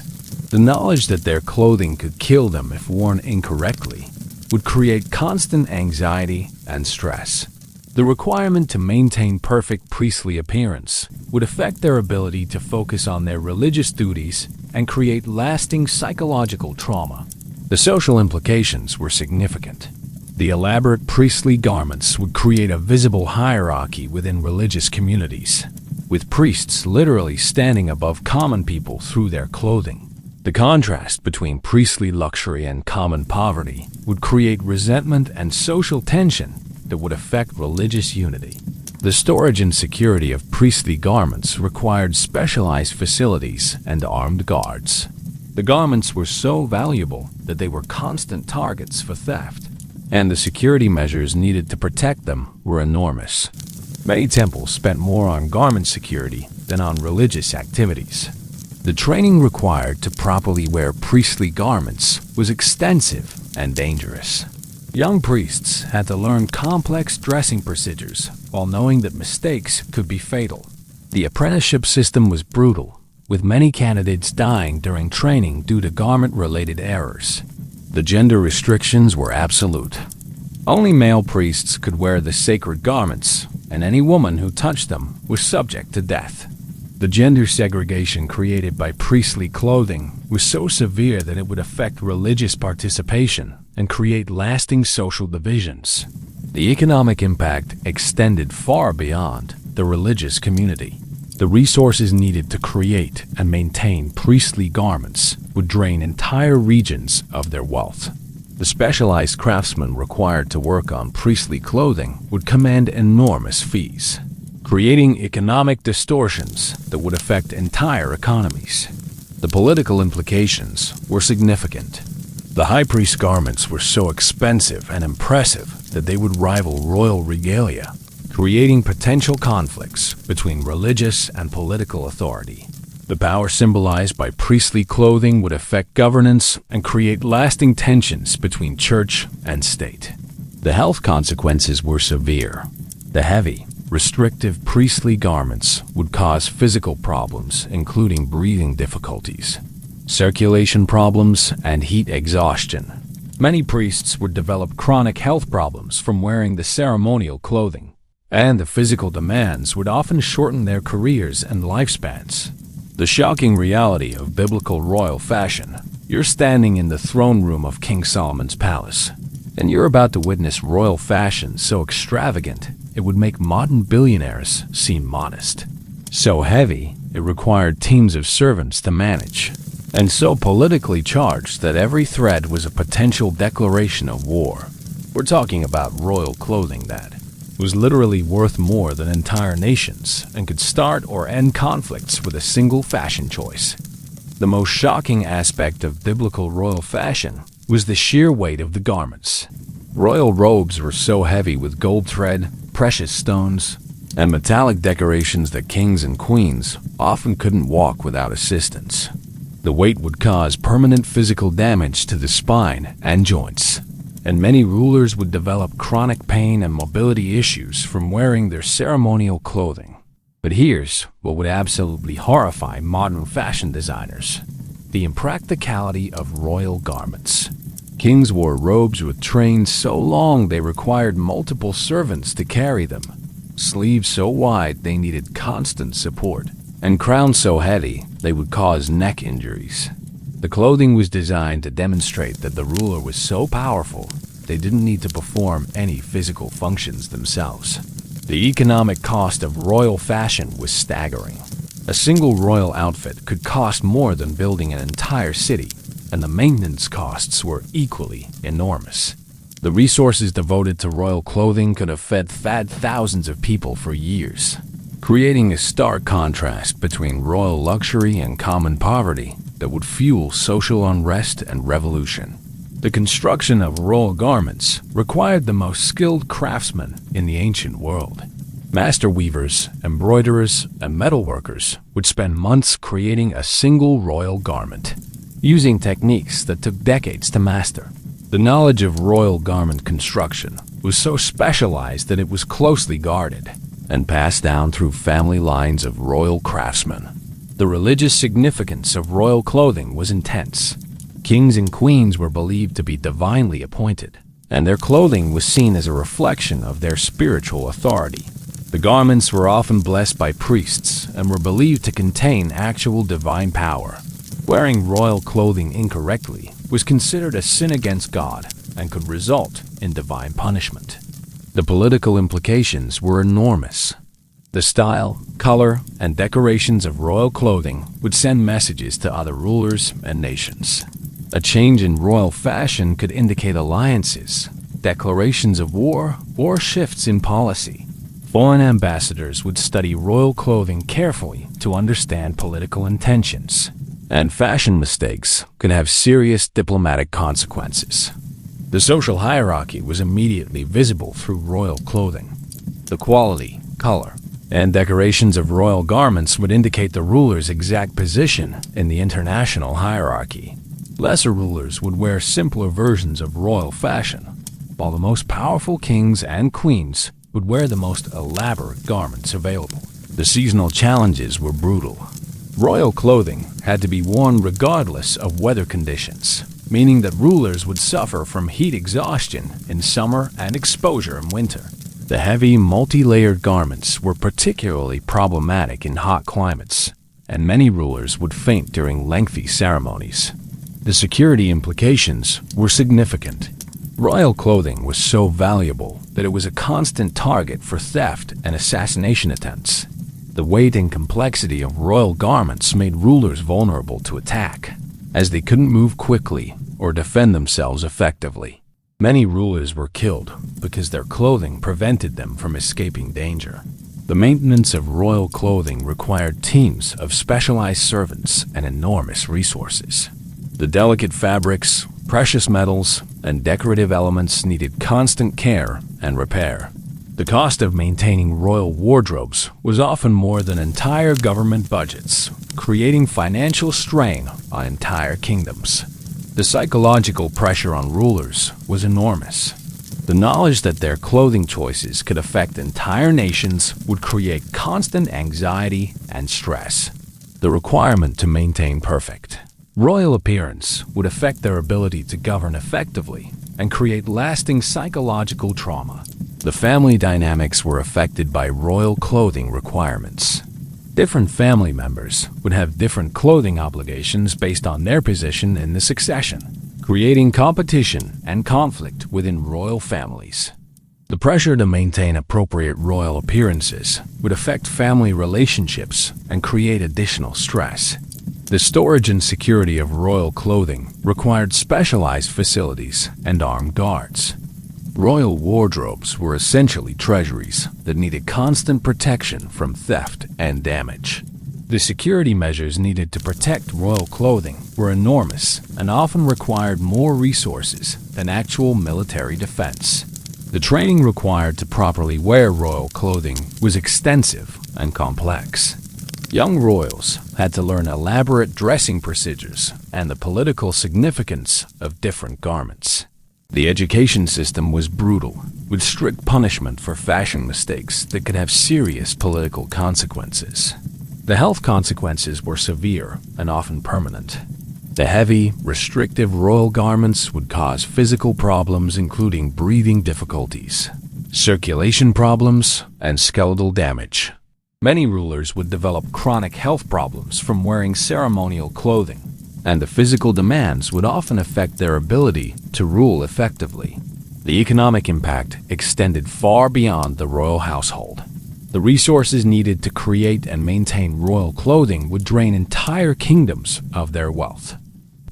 The knowledge that their clothing could kill them if worn incorrectly would create constant anxiety and stress. The requirement to maintain perfect priestly appearance would affect their ability to focus on their religious duties and create lasting psychological trauma. The social implications were significant. The elaborate priestly garments would create a visible hierarchy within religious communities, with priests literally standing above common people through their clothing. The contrast between priestly luxury and common poverty would create resentment and social tension that would affect religious unity. The storage and security of priestly garments required specialized facilities and armed guards. The garments were so valuable that they were constant targets for theft, and the security measures needed to protect them were enormous. Many temples spent more on garment security than on religious activities. The training required to properly wear priestly garments was extensive and dangerous. Young priests had to learn complex dressing procedures while knowing that mistakes could be fatal. The apprenticeship system was brutal, with many candidates dying during training due to garment-related errors. The gender restrictions were absolute. Only male priests could wear the sacred garments, and any woman who touched them was subject to death. The gender segregation created by priestly clothing was so severe that it would affect religious participation and create lasting social divisions. The economic impact extended far beyond the religious community. The resources needed to create and maintain priestly garments would drain entire regions of their wealth. The specialized craftsmen required to work on priestly clothing would command enormous fees, creating economic distortions that would affect entire economies. The political implications were significant. The high priest garments were so expensive and impressive that they would rival royal regalia, creating potential conflicts between religious and political authority. The power symbolized by priestly clothing would affect governance and create lasting tensions between church and state. The health consequences were severe. The heavy, restrictive priestly garments would cause physical problems, including breathing difficulties, circulation problems, and heat exhaustion. Many priests would develop chronic health problems from wearing the ceremonial clothing, and the physical demands would often shorten their careers and lifespans. The shocking reality of biblical royal fashion. You're standing in the throne room of King Solomon's palace, and you're about to witness royal fashion so extravagant it would make modern billionaires seem modest. So heavy, it required teams of servants to manage, and so politically charged that every thread was a potential declaration of war. We're talking about royal clothing that was literally worth more than entire nations and could start or end conflicts with a single fashion choice. The most shocking aspect of biblical royal fashion was the sheer weight of the garments. Royal robes were so heavy with gold thread, precious stones, and metallic decorations that kings and queens often couldn't walk without assistance. The weight would cause permanent physical damage to the spine and joints, and many rulers would develop chronic pain and mobility issues from wearing their ceremonial clothing. But here's what would absolutely horrify modern fashion designers: the impracticality of royal garments. Kings wore robes with trains so long they required multiple servants to carry them, sleeves so wide they needed constant support, and crowns so heavy they would cause neck injuries. The clothing was designed to demonstrate that the ruler was so powerful they didn't need to perform any physical functions themselves. The economic cost of royal fashion was staggering. A single royal outfit could cost more than building an entire city, and the maintenance costs were equally enormous. The resources devoted to royal clothing could have fed thousands of people for years, creating a stark contrast between royal luxury and common poverty that would fuel social unrest and revolution. The construction of royal garments required the most skilled craftsmen in the ancient world. Master weavers, embroiderers, and metalworkers would spend months creating a single royal garment, using techniques that took decades to master. The knowledge of royal garment construction was so specialized that it was closely guarded and passed down through family lines of royal craftsmen. The religious significance of royal clothing was intense. Kings and queens were believed to be divinely appointed, and their clothing was seen as a reflection of their spiritual authority. The garments were often blessed by priests and were believed to contain actual divine power. Wearing royal clothing incorrectly was considered a sin against God and could result in divine punishment. The political implications were enormous. The style, color, and decorations of royal clothing would send messages to other rulers and nations. A change in royal fashion could indicate alliances, declarations of war, or shifts in policy. Foreign ambassadors would study royal clothing carefully to understand political intentions, and fashion mistakes could have serious diplomatic consequences. The social hierarchy was immediately visible through royal clothing. The quality, color, and decorations of royal garments would indicate the ruler's exact position in the international hierarchy. Lesser rulers would wear simpler versions of royal fashion, while the most powerful kings and queens would wear the most elaborate garments available. The seasonal challenges were brutal. Royal clothing had to be worn regardless of weather conditions, meaning that rulers would suffer from heat exhaustion in summer and exposure in winter. The heavy, multi-layered garments were particularly problematic in hot climates, and many rulers would faint during lengthy ceremonies. The security implications were significant. Royal clothing was so valuable that it was a constant target for theft and assassination attempts. The weight and complexity of royal garments made rulers vulnerable to attack, as they couldn't move quickly or defend themselves effectively. Many rulers were killed because their clothing prevented them from escaping danger. The maintenance of royal clothing required teams of specialized servants and enormous resources. The delicate fabrics, precious metals, and decorative elements needed constant care and repair. The cost of maintaining royal wardrobes was often more than entire government budgets, creating financial strain on entire kingdoms. The psychological pressure on rulers was enormous. The knowledge that their clothing choices could affect entire nations would create constant anxiety and stress. The requirement to maintain perfect royal appearance would affect their ability to govern effectively and create lasting psychological trauma. The family dynamics were affected by royal clothing requirements. Different family members would have different clothing obligations based on their position in the succession, creating competition and conflict within royal families. The pressure to maintain appropriate royal appearances would affect family relationships and create additional stress. The storage and security of royal clothing required specialized facilities and armed guards. Royal wardrobes were essentially treasuries that needed constant protection from theft and damage. The security measures needed to protect royal clothing were enormous and often required more resources than actual military defense. The training required to properly wear royal clothing was extensive and complex. Young royals had to learn elaborate dressing procedures and the political significance of different garments. The education system was brutal, with strict punishment for fashion mistakes that could have serious political consequences. The health consequences were severe and often permanent. The heavy, restrictive royal garments would cause physical problems including breathing difficulties, circulation problems, and skeletal damage. Many rulers would develop chronic health problems from wearing ceremonial clothing, and the physical demands would often affect their ability to rule effectively. The economic impact extended far beyond the royal household. The resources needed to create and maintain royal clothing would drain entire kingdoms of their wealth.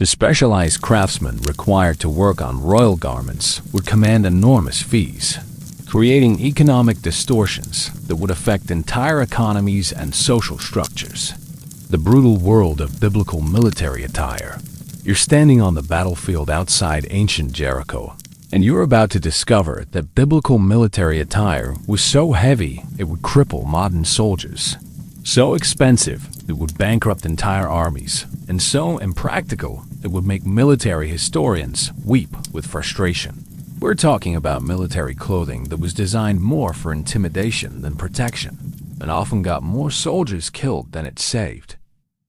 The specialized craftsmen required to work on royal garments would command enormous fees, creating economic distortions that would affect entire economies and social structures. The brutal world of biblical military attire. You're standing on the battlefield outside ancient Jericho, and you're about to discover that biblical military attire was so heavy it would cripple modern soldiers, so expensive it would bankrupt entire armies, and so impractical it would make military historians weep with frustration. We're talking about military clothing that was designed more for intimidation than protection, and often got more soldiers killed than it saved.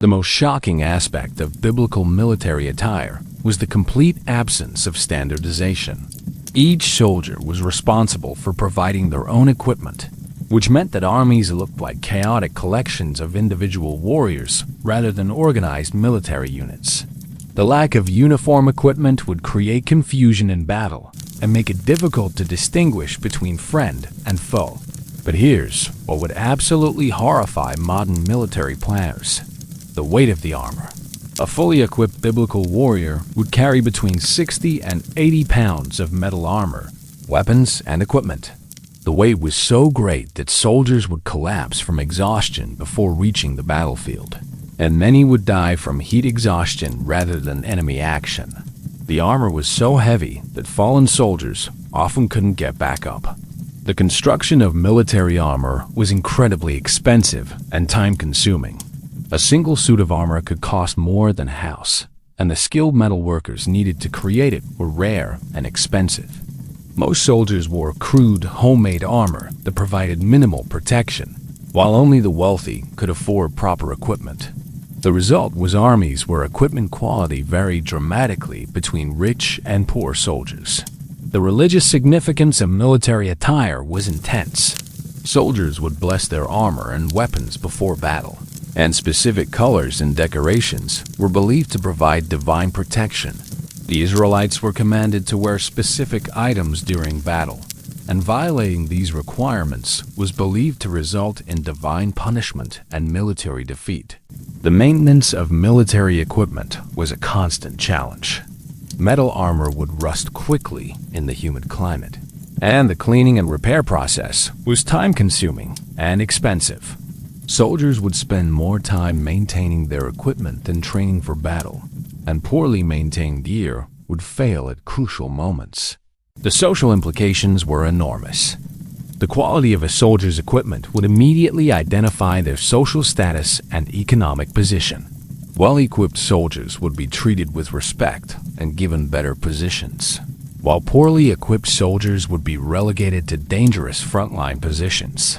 The most shocking aspect of biblical military attire was the complete absence of standardization. Each soldier was responsible for providing their own equipment, which meant that armies looked like chaotic collections of individual warriors rather than organized military units. The lack of uniform equipment would create confusion in battle and make it difficult to distinguish between friend and foe. But here's what would absolutely horrify modern military planners: the weight of the armor. A fully equipped biblical warrior would carry between 60 and 80 pounds of metal armor, weapons, and equipment. The weight was so great that soldiers would collapse from exhaustion before reaching the battlefield, and many would die from heat exhaustion rather than enemy action. The armor was so heavy that fallen soldiers often couldn't get back up. The construction of military armor was incredibly expensive and time-consuming. A single suit of armor could cost more than a house, and the skilled metal workers needed to create it were rare and expensive. Most soldiers wore crude, homemade armor that provided minimal protection, while only the wealthy could afford proper equipment. The result was armies where equipment quality varied dramatically between rich and poor soldiers. The religious significance of military attire was intense. Soldiers would bless their armor and weapons before battle, and specific colors and decorations were believed to provide divine protection. The Israelites were commanded to wear specific items during battle, and violating these requirements was believed to result in divine punishment and military defeat. The maintenance of military equipment was a constant challenge. Metal armor would rust quickly in the humid climate, and the cleaning and repair process was time-consuming and expensive. Soldiers would spend more time maintaining their equipment than training for battle, and poorly maintained gear would fail at crucial moments. The social implications were enormous. The quality of a soldier's equipment would immediately identify their social status and economic position. Well-equipped soldiers would be treated with respect and given better positions, while poorly equipped soldiers would be relegated to dangerous frontline positions.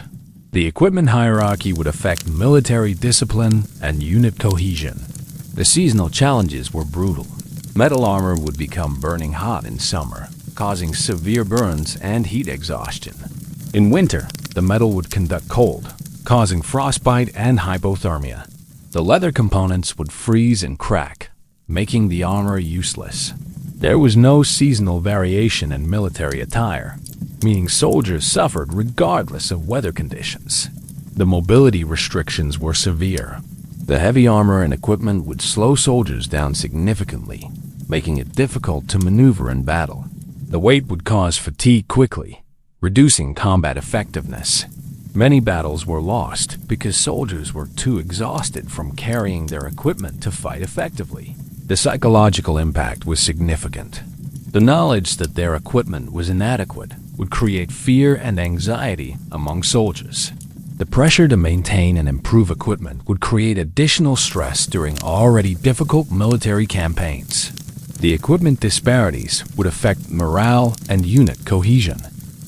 The equipment hierarchy would affect military discipline and unit cohesion. The seasonal challenges were brutal. Metal armor would become burning hot in summer, causing severe burns and heat exhaustion. In winter, the metal would conduct cold, causing frostbite and hypothermia. The leather components would freeze and crack, making the armor useless. There was no seasonal variation in military attire, meaning soldiers suffered regardless of weather conditions. The mobility restrictions were severe. The heavy armor and equipment would slow soldiers down significantly, making it difficult to maneuver in battle. The weight would cause fatigue quickly, reducing combat effectiveness. Many battles were lost because soldiers were too exhausted from carrying their equipment to fight effectively. The psychological impact was significant. The knowledge that their equipment was inadequate would create fear and anxiety among soldiers. The pressure to maintain and improve equipment would create additional stress during already difficult military campaigns. The equipment disparities would affect morale and unit cohesion.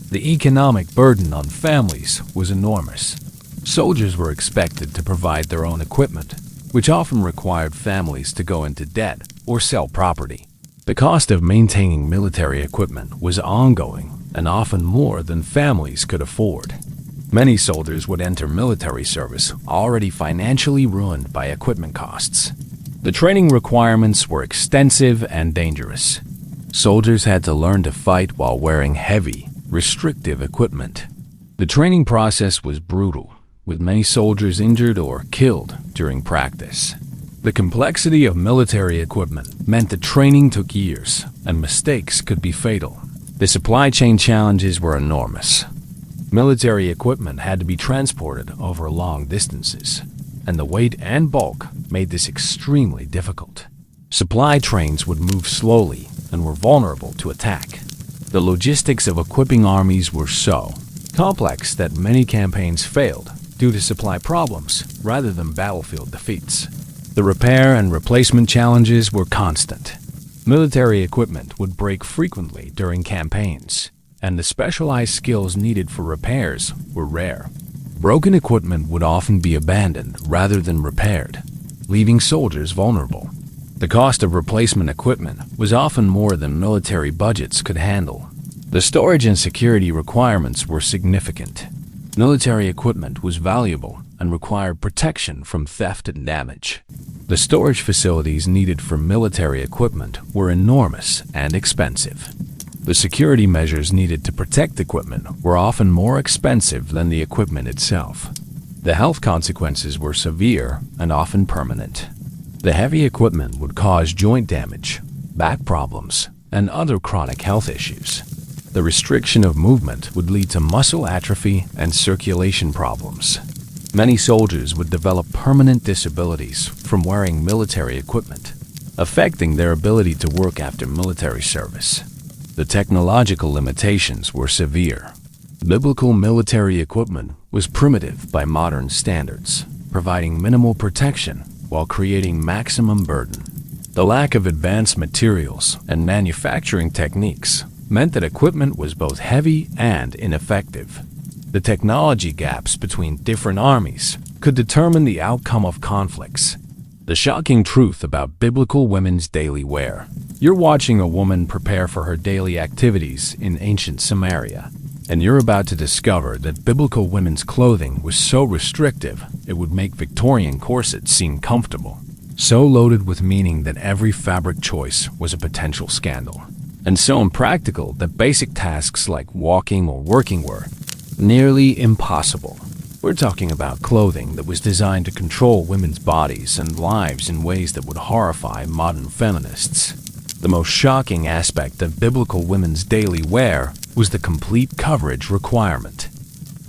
The economic burden on families was enormous. Soldiers were expected to provide their own equipment, which often required families to go into debt or sell property. The cost of maintaining military equipment was ongoing and often more than families could afford. Many soldiers would enter military service already financially ruined by equipment costs. The training requirements were extensive and dangerous. Soldiers had to learn to fight while wearing heavy, restrictive equipment. The training process was brutal, with many soldiers injured or killed during practice. The complexity of military equipment meant that training took years, and mistakes could be fatal. The supply chain challenges were enormous. Military equipment had to be transported over long distances, and the weight and bulk made this extremely difficult. Supply trains would move slowly and were vulnerable to attack. The logistics of equipping armies were so complex that many campaigns failed due to supply problems rather than battlefield defeats. The repair and replacement challenges were constant. Military equipment would break frequently during campaigns, and the specialized skills needed for repairs were rare. Broken equipment would often be abandoned rather than repaired, leaving soldiers vulnerable. The cost of replacement equipment was often more than military budgets could handle. The storage and security requirements were significant. Military equipment was valuable and required protection from theft and damage. The storage facilities needed for military equipment were enormous and expensive. The security measures needed to protect equipment were often more expensive than the equipment itself. The health consequences were severe and often permanent. The heavy equipment would cause joint damage, back problems, and other chronic health issues. The restriction of movement would lead to muscle atrophy and circulation problems. Many soldiers would develop permanent disabilities from wearing military equipment, affecting their ability to work after military service. The technological limitations were severe. Biblical military equipment was primitive by modern standards, providing minimal protection while creating maximum burden. The lack of advanced materials and manufacturing techniques meant that equipment was both heavy and ineffective. The technology gaps between different armies could determine the outcome of conflicts. The shocking truth about biblical women's daily wear. You're watching a woman prepare for her daily activities in ancient Samaria, and you're about to discover that biblical women's clothing was so restrictive it would make Victorian corsets seem comfortable, so loaded with meaning that every fabric choice was a potential scandal, and so impractical that basic tasks like walking or working were nearly impossible. We're talking about clothing that was designed to control women's bodies and lives in ways that would horrify modern feminists. The most shocking aspect of biblical women's daily wear was the complete coverage requirement.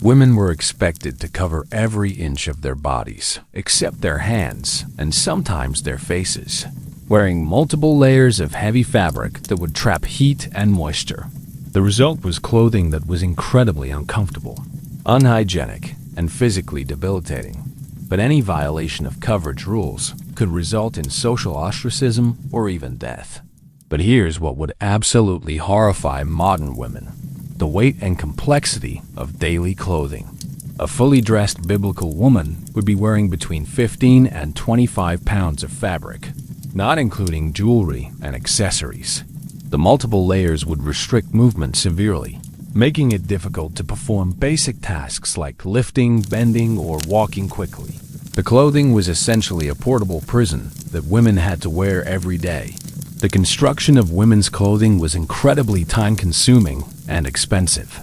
Women were expected to cover every inch of their bodies, except their hands and sometimes their faces, wearing multiple layers of heavy fabric that would trap heat and moisture. The result was clothing that was incredibly uncomfortable, unhygienic, and physically debilitating. But any violation of coverage rules could result in social ostracism or even death. But here's what would absolutely horrify modern women: the weight and complexity of daily clothing. A fully dressed biblical woman would be wearing between 15 and 25 pounds of fabric, not including jewelry and accessories. The multiple layers would restrict movement severely, making it difficult to perform basic tasks like lifting, bending, or walking quickly. The clothing was essentially a portable prison that women had to wear every day. The construction of women's clothing was incredibly time-consuming and expensive.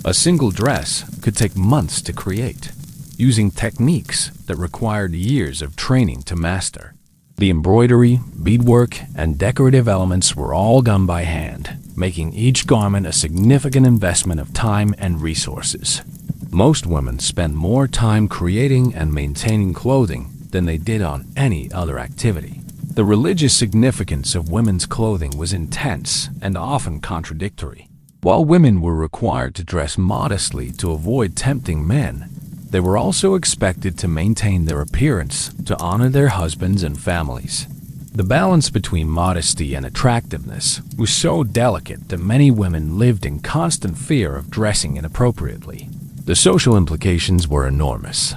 A single dress could take months to create, using techniques that required years of training to master. The embroidery, beadwork, and decorative elements were all done by hand, making each garment a significant investment of time and resources. Most women spent more time creating and maintaining clothing than they did on any other activity. The religious significance of women's clothing was intense and often contradictory. While women were required to dress modestly to avoid tempting men, they were also expected to maintain their appearance to honor their husbands and families. The balance between modesty and attractiveness was so delicate that many women lived in constant fear of dressing inappropriately. The social implications were enormous.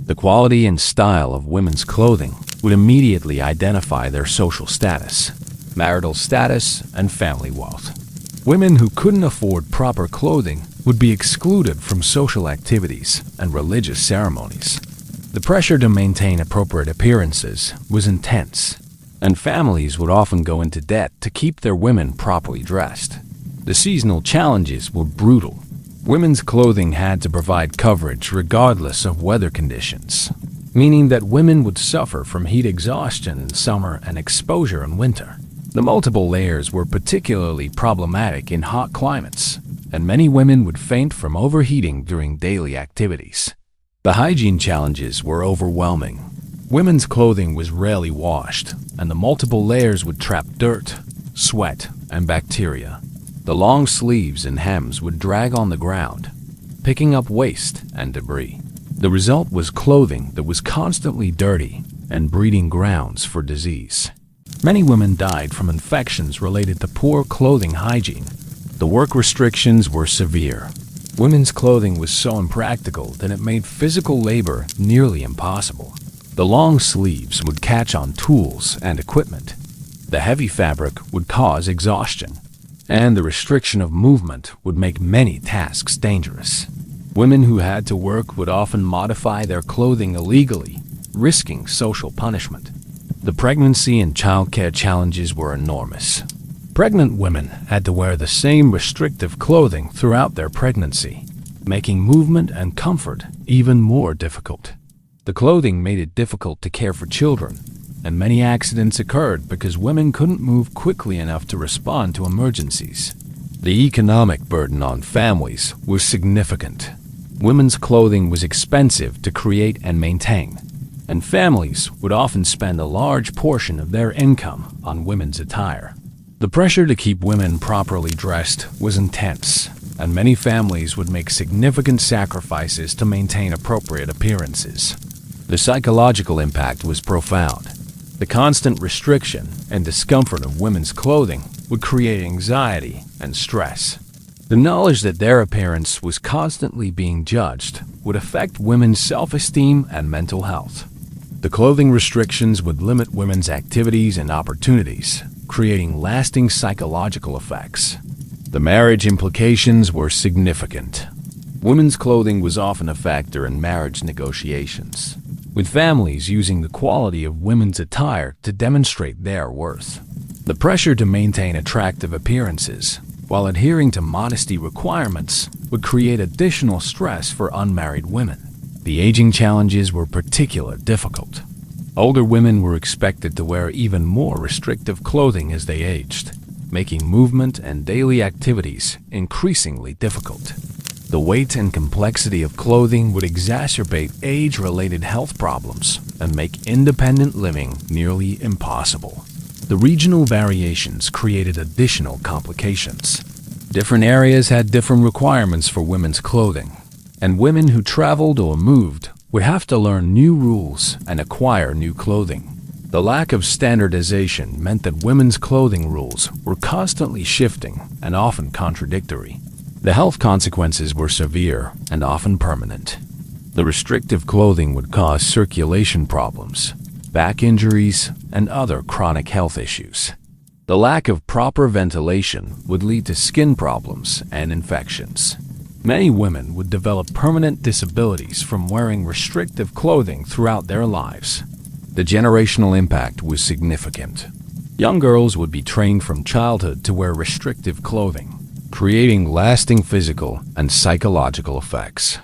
The quality and style of women's clothing would immediately identify their social status, marital status, and family wealth. Women who couldn't afford proper clothing would be excluded from social activities and religious ceremonies. The pressure to maintain appropriate appearances was intense, and families would often go into debt to keep their women properly dressed. The seasonal challenges were brutal. Women's clothing had to provide coverage regardless of weather conditions, meaning that women would suffer from heat exhaustion in summer and exposure in winter. The multiple layers were particularly problematic in hot climates, and many women would faint from overheating during daily activities. The hygiene challenges were overwhelming. Women's clothing was rarely washed, and the multiple layers would trap dirt, sweat, and bacteria. The long sleeves and hems would drag on the ground, picking up waste and debris. The result was clothing that was constantly dirty and breeding grounds for disease. Many women died from infections related to poor clothing hygiene. The work restrictions were severe. Women's clothing was so impractical that it made physical labor nearly impossible. The long sleeves would catch on tools and equipment. The heavy fabric would cause exhaustion, and the restriction of movement would make many tasks dangerous. Women who had to work would often modify their clothing illegally, risking social punishment. The pregnancy and childcare challenges were enormous. Pregnant women had to wear the same restrictive clothing throughout their pregnancy, making movement and comfort even more difficult. The clothing made it difficult to care for children, and many accidents occurred because women couldn't move quickly enough to respond to emergencies. The economic burden on families was significant. Women's clothing was expensive to create and maintain, and families would often spend a large portion of their income on women's attire. The pressure to keep women properly dressed was intense, and many families would make significant sacrifices to maintain appropriate appearances. The psychological impact was profound. The constant restriction and discomfort of women's clothing would create anxiety and stress. The knowledge that their appearance was constantly being judged would affect women's self-esteem and mental health. The clothing restrictions would limit women's activities and opportunities, creating lasting psychological effects. The marriage implications were significant. Women's clothing was often a factor in marriage negotiations, with families using the quality of women's attire to demonstrate their worth. The pressure to maintain attractive appearances while adhering to modesty requirements would create additional stress for unmarried women. The aging challenges were particularly difficult. Older women were expected to wear even more restrictive clothing as they aged, making movement and daily activities increasingly difficult. The weight and complexity of clothing would exacerbate age-related health problems and make independent living nearly impossible. The regional variations created additional complications. Different areas had different requirements for women's clothing, and women who traveled or moved would have to learn new rules and acquire new clothing. The lack of standardization meant that women's clothing rules were constantly shifting and often contradictory. The health consequences were severe and often permanent. The restrictive clothing would cause circulation problems, back injuries, and other chronic health issues. The lack of proper ventilation would lead to skin problems and infections. Many women would develop permanent disabilities from wearing restrictive clothing throughout their lives. The generational impact was significant. Young girls would be trained from childhood to wear restrictive clothing, creating lasting physical and psychological effects.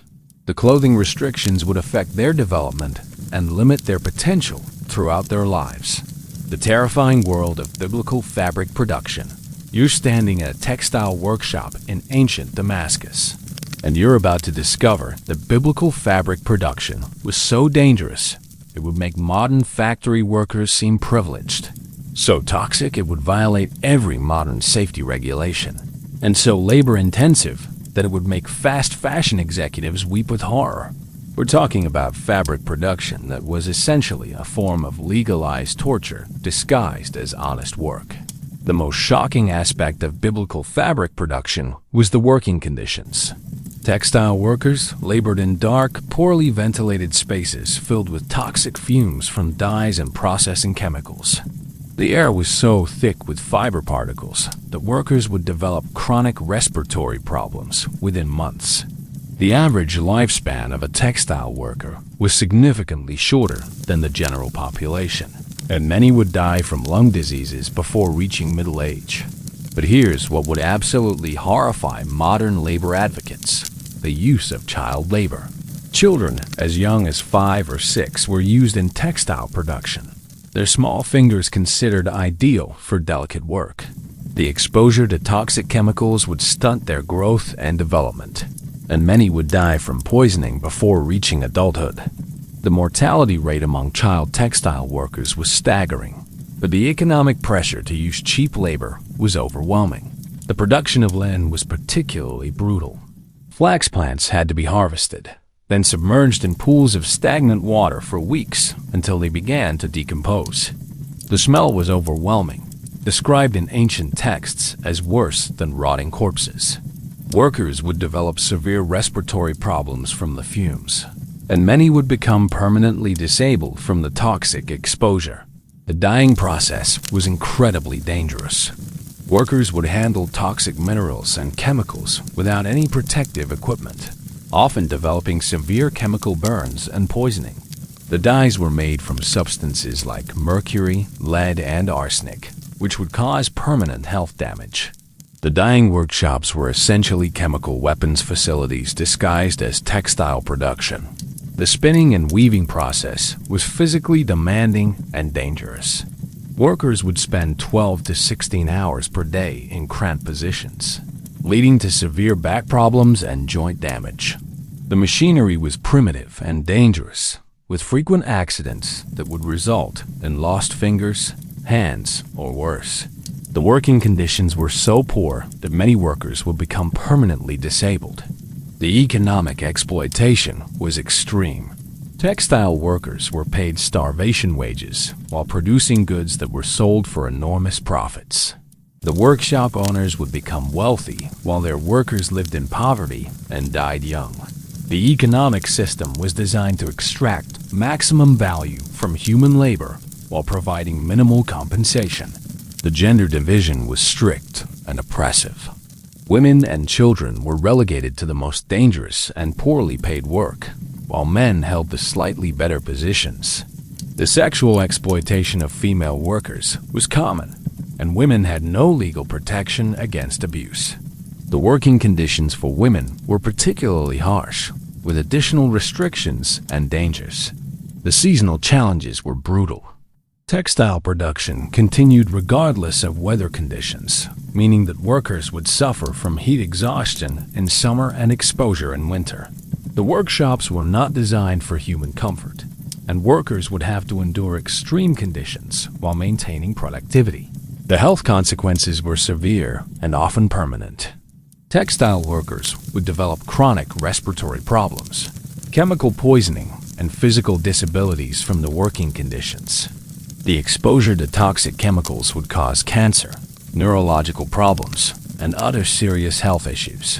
The clothing restrictions would affect their development and limit their potential throughout their lives. The terrifying world of biblical fabric production. You're standing at a textile workshop in ancient Damascus, and you're about to discover that biblical fabric production was so dangerous it would make modern factory workers seem privileged, so toxic it would violate every modern safety regulation, and so labor-intensive that it would make fast fashion executives weep with horror. We're talking about fabric production that was essentially a form of legalized torture disguised as honest work. The most shocking aspect of biblical fabric production was the working conditions. Textile workers labored in dark, poorly ventilated spaces filled with toxic fumes from dyes and processing chemicals. The air was so thick with fiber particles that workers would develop chronic respiratory problems within months. The average lifespan of a textile worker was significantly shorter than the general population, and many would die from lung diseases before reaching middle age. But here's what would absolutely horrify modern labor advocates: the use of child labor. Children as young as 5 or 6 were used in textile production. Their small fingers considered ideal for delicate work. The exposure to toxic chemicals would stunt their growth and development, and many would die from poisoning before reaching adulthood. The mortality rate among child textile workers was staggering, but the economic pressure to use cheap labor was overwhelming. The production of linen was particularly brutal. Flax plants had to be harvested, then submerged in pools of stagnant water for weeks until they began to decompose. The smell was overwhelming, described in ancient texts as worse than rotting corpses. Workers would develop severe respiratory problems from the fumes, and many would become permanently disabled from the toxic exposure. The dyeing process was incredibly dangerous. Workers would handle toxic minerals and chemicals without any protective equipment, often developing severe chemical burns and poisoning. The dyes were made from substances like mercury, lead, and arsenic, which would cause permanent health damage. The dyeing workshops were essentially chemical weapons facilities disguised as textile production. The spinning and weaving process was physically demanding and dangerous. Workers would spend 12 to 16 hours per day in cramped positions, leading to severe back problems and joint damage. The machinery was primitive and dangerous, with frequent accidents that would result in lost fingers, hands, or worse. The working conditions were so poor that many workers would become permanently disabled. The economic exploitation was extreme. Textile workers were paid starvation wages while producing goods that were sold for enormous profits. The workshop owners would become wealthy while their workers lived in poverty and died young. The economic system was designed to extract maximum value from human labor while providing minimal compensation. The gender division was strict and oppressive. Women and children were relegated to the most dangerous and poorly paid work, while men held the slightly better positions. The sexual exploitation of female workers was common, and women had no legal protection against abuse. The working conditions for women were particularly harsh, with additional restrictions and dangers. The seasonal challenges were brutal. Textile production continued regardless of weather conditions, meaning that workers would suffer from heat exhaustion in summer and exposure in winter. The workshops were not designed for human comfort, and workers would have to endure extreme conditions while maintaining productivity. The health consequences were severe and often permanent. Textile workers would develop chronic respiratory problems, chemical poisoning, and physical disabilities from the working conditions. The exposure to toxic chemicals would cause cancer, neurological problems, and other serious health issues.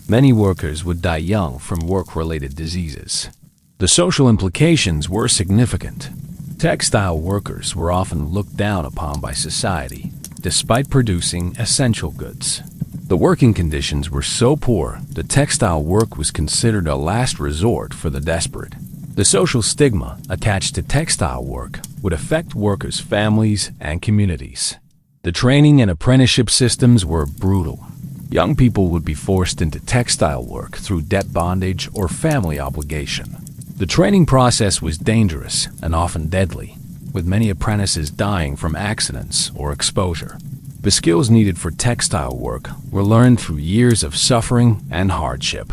Many workers would die young from work-related diseases. The social implications were significant. Textile workers were often looked down upon by society, despite producing essential goods. The working conditions were so poor that textile work was considered a last resort for the desperate. The social stigma attached to textile work would affect workers' families and communities. The training and apprenticeship systems were brutal. Young people would be forced into textile work through debt bondage or family obligation. The training process was dangerous and often deadly, with many apprentices dying from accidents or exposure. The skills needed for textile work were learned through years of suffering and hardship.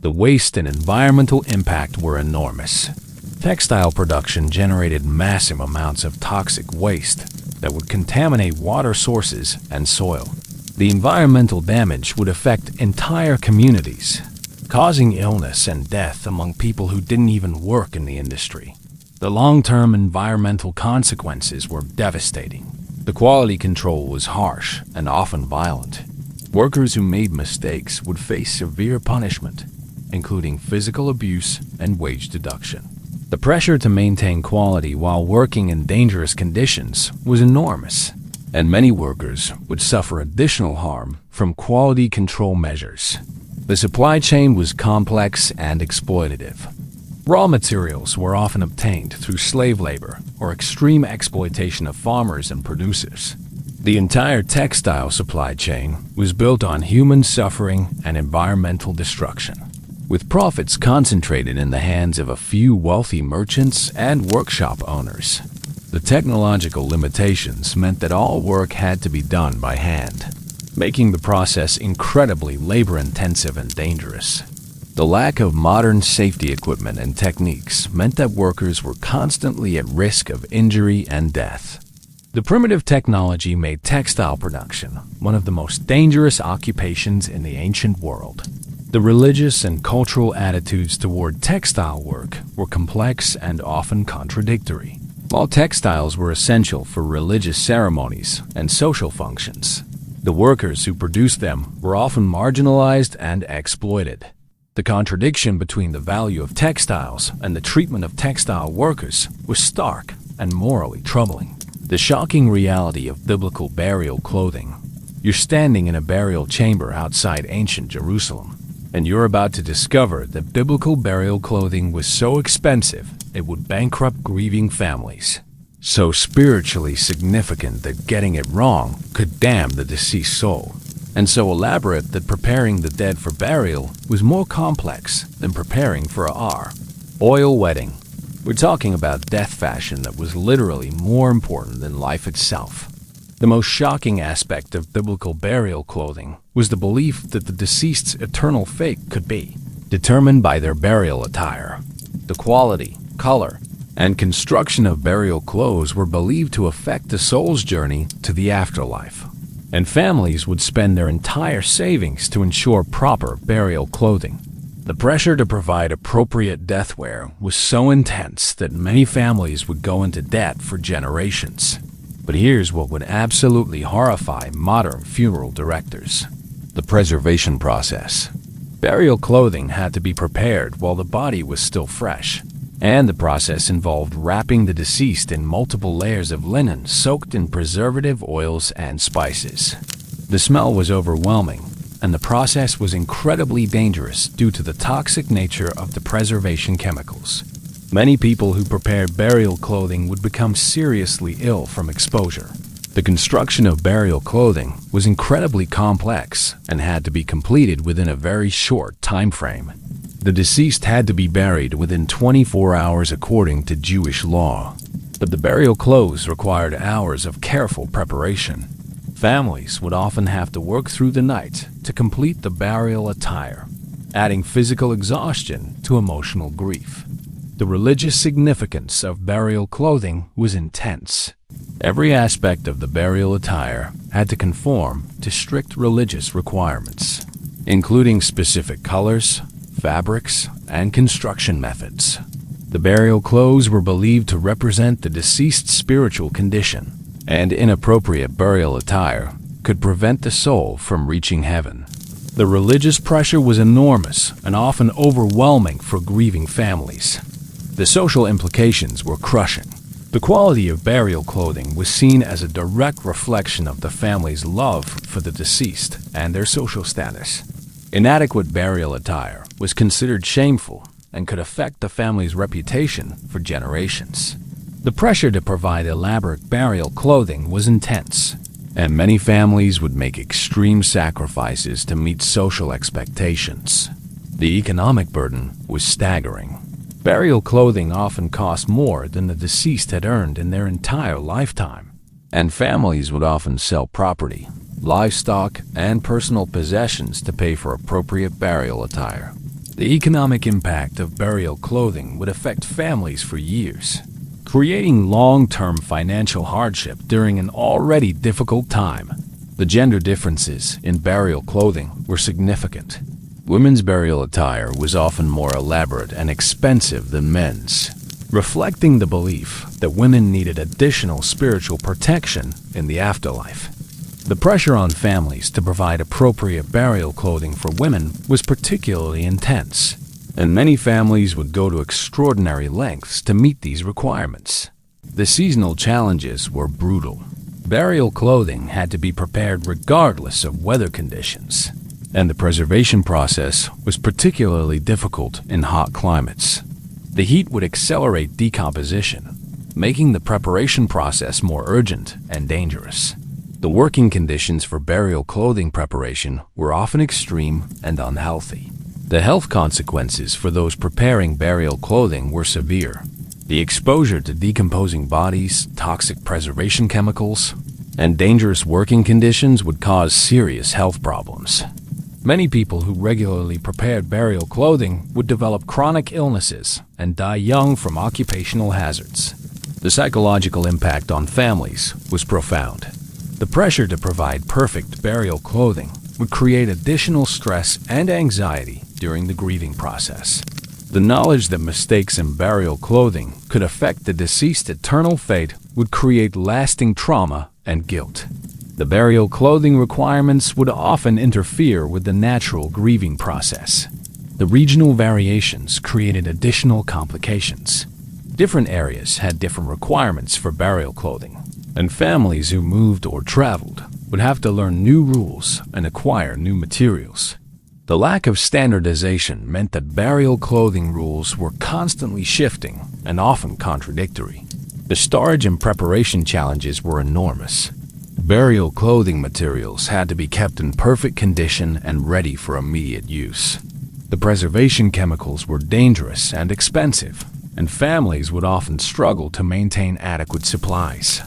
The waste and environmental impact were enormous. Textile production generated massive amounts of toxic waste that would contaminate water sources and soil. The environmental damage would affect entire communities, causing illness and death among people who didn't even work in the industry. The long-term environmental consequences were devastating. The quality control was harsh and often violent. Workers who made mistakes would face severe punishment, including physical abuse and wage deduction. The pressure to maintain quality while working in dangerous conditions was enormous, and many workers would suffer additional harm from quality control measures. The supply chain was complex and exploitative. Raw materials were often obtained through slave labor or extreme exploitation of farmers and producers. The entire textile supply chain was built on human suffering and environmental destruction, with profits concentrated in the hands of a few wealthy merchants and workshop owners. The technological limitations meant that all work had to be done by hand, making the process incredibly labor-intensive and dangerous. The lack of modern safety equipment and techniques meant that workers were constantly at risk of injury and death. The primitive technology made textile production one of the most dangerous occupations in the ancient world. The religious and cultural attitudes toward textile work were complex and often contradictory. While textiles were essential for religious ceremonies and social functions, the workers who produced them were often marginalized and exploited. The contradiction between the value of textiles and the treatment of textile workers was stark and morally troubling. The shocking reality of biblical burial clothing. You're standing in a burial chamber outside ancient Jerusalem, and you're about to discover that biblical burial clothing was so expensive it would bankrupt grieving families. so spiritually significant that getting it wrong could damn the deceased soul, and so elaborate that preparing the dead for burial was more complex than preparing for a royal wedding. We're talking about death fashion that was literally more important than life itself. The most shocking aspect of biblical burial clothing was the belief that the deceased's eternal fate could be determined by their burial attire. The quality, color, and construction of burial clothes were believed to affect the soul's journey to the afterlife, and families would spend their entire savings to ensure proper burial clothing. The pressure to provide appropriate death wear was so intense that many families would go into debt for generations. But here's what would absolutely horrify modern funeral directors: the preservation process. Burial clothing had to be prepared while the body was still fresh, and the process involved wrapping the deceased in multiple layers of linen soaked in preservative oils and spices. The smell was overwhelming, and the process was incredibly dangerous due to the toxic nature of the preservation chemicals. Many people who prepared burial clothing would become seriously ill from exposure. The construction of burial clothing was incredibly complex and had to be completed within a very short time frame. The deceased had to be buried within 24 hours according to Jewish law, but the burial clothes required hours of careful preparation. Families would often have to work through the night to complete the burial attire, adding physical exhaustion to emotional grief. The religious significance of burial clothing was intense. Every aspect of the burial attire had to conform to strict religious requirements, including specific colors, fabrics, and construction methods. The burial clothes were believed to represent the deceased's spiritual condition, and inappropriate burial attire could prevent the soul from reaching heaven. The religious pressure was enormous and often overwhelming for grieving families. The social implications were crushing. The quality of burial clothing was seen as a direct reflection of the family's love for the deceased and their social status. Inadequate burial attire was considered shameful and could affect the family's reputation for generations. The pressure to provide elaborate burial clothing was intense, and many families would make extreme sacrifices to meet social expectations. The economic burden was staggering. Burial clothing often cost more than the deceased had earned in their entire lifetime, and families would often sell property, livestock, and personal possessions to pay for appropriate burial attire. The economic impact of burial clothing would affect families for years, creating long-term financial hardship during an already difficult time. The gender differences in burial clothing were significant. Women's burial attire was often more elaborate and expensive than men's, reflecting the belief that women needed additional spiritual protection in the afterlife. The pressure on families to provide appropriate burial clothing for women was particularly intense, and many families would go to extraordinary lengths to meet these requirements. The seasonal challenges were brutal. Burial clothing had to be prepared regardless of weather conditions, and the preservation process was particularly difficult in hot climates. The heat would accelerate decomposition, making the preparation process more urgent and dangerous. The working conditions for burial clothing preparation were often extreme and unhealthy. The health consequences for those preparing burial clothing were severe. The exposure to decomposing bodies, toxic preservation chemicals, and dangerous working conditions would cause serious health problems. Many people who regularly prepared burial clothing would develop chronic illnesses and die young from occupational hazards. The psychological impact on families was profound. The pressure to provide perfect burial clothing would create additional stress and anxiety during the grieving process. The knowledge that mistakes in burial clothing could affect the deceased's eternal fate would create lasting trauma and guilt. The burial clothing requirements would often interfere with the natural grieving process. The regional variations created additional complications. Different areas had different requirements for burial clothing, and families who moved or traveled would have to learn new rules and acquire new materials. The lack of standardization meant that burial clothing rules were constantly shifting and often contradictory. The storage and preparation challenges were enormous. Burial clothing materials had to be kept in perfect condition and ready for immediate use. The preservation chemicals were dangerous and expensive, and families would often struggle to maintain adequate supplies.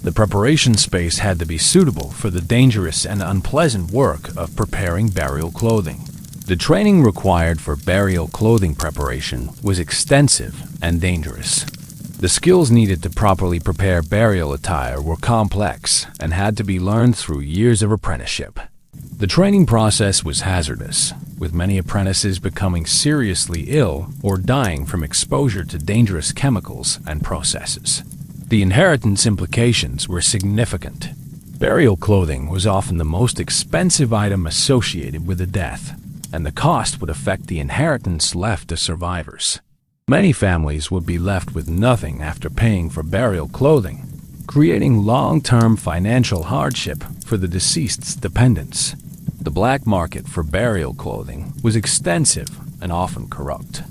The preparation space had to be suitable for the dangerous and unpleasant work of preparing burial clothing. The training required for burial clothing preparation was extensive and dangerous. The skills needed to properly prepare burial attire were complex and had to be learned through years of apprenticeship. The training process was hazardous, with many apprentices becoming seriously ill or dying from exposure to dangerous chemicals and processes. The inheritance implications were significant. Burial clothing was often the most expensive item associated with a death, and the cost would affect the inheritance left to survivors. Many families would be left with nothing after paying for burial clothing, creating long-term financial hardship for the deceased's dependents. The black market for burial clothing was extensive and often corrupt.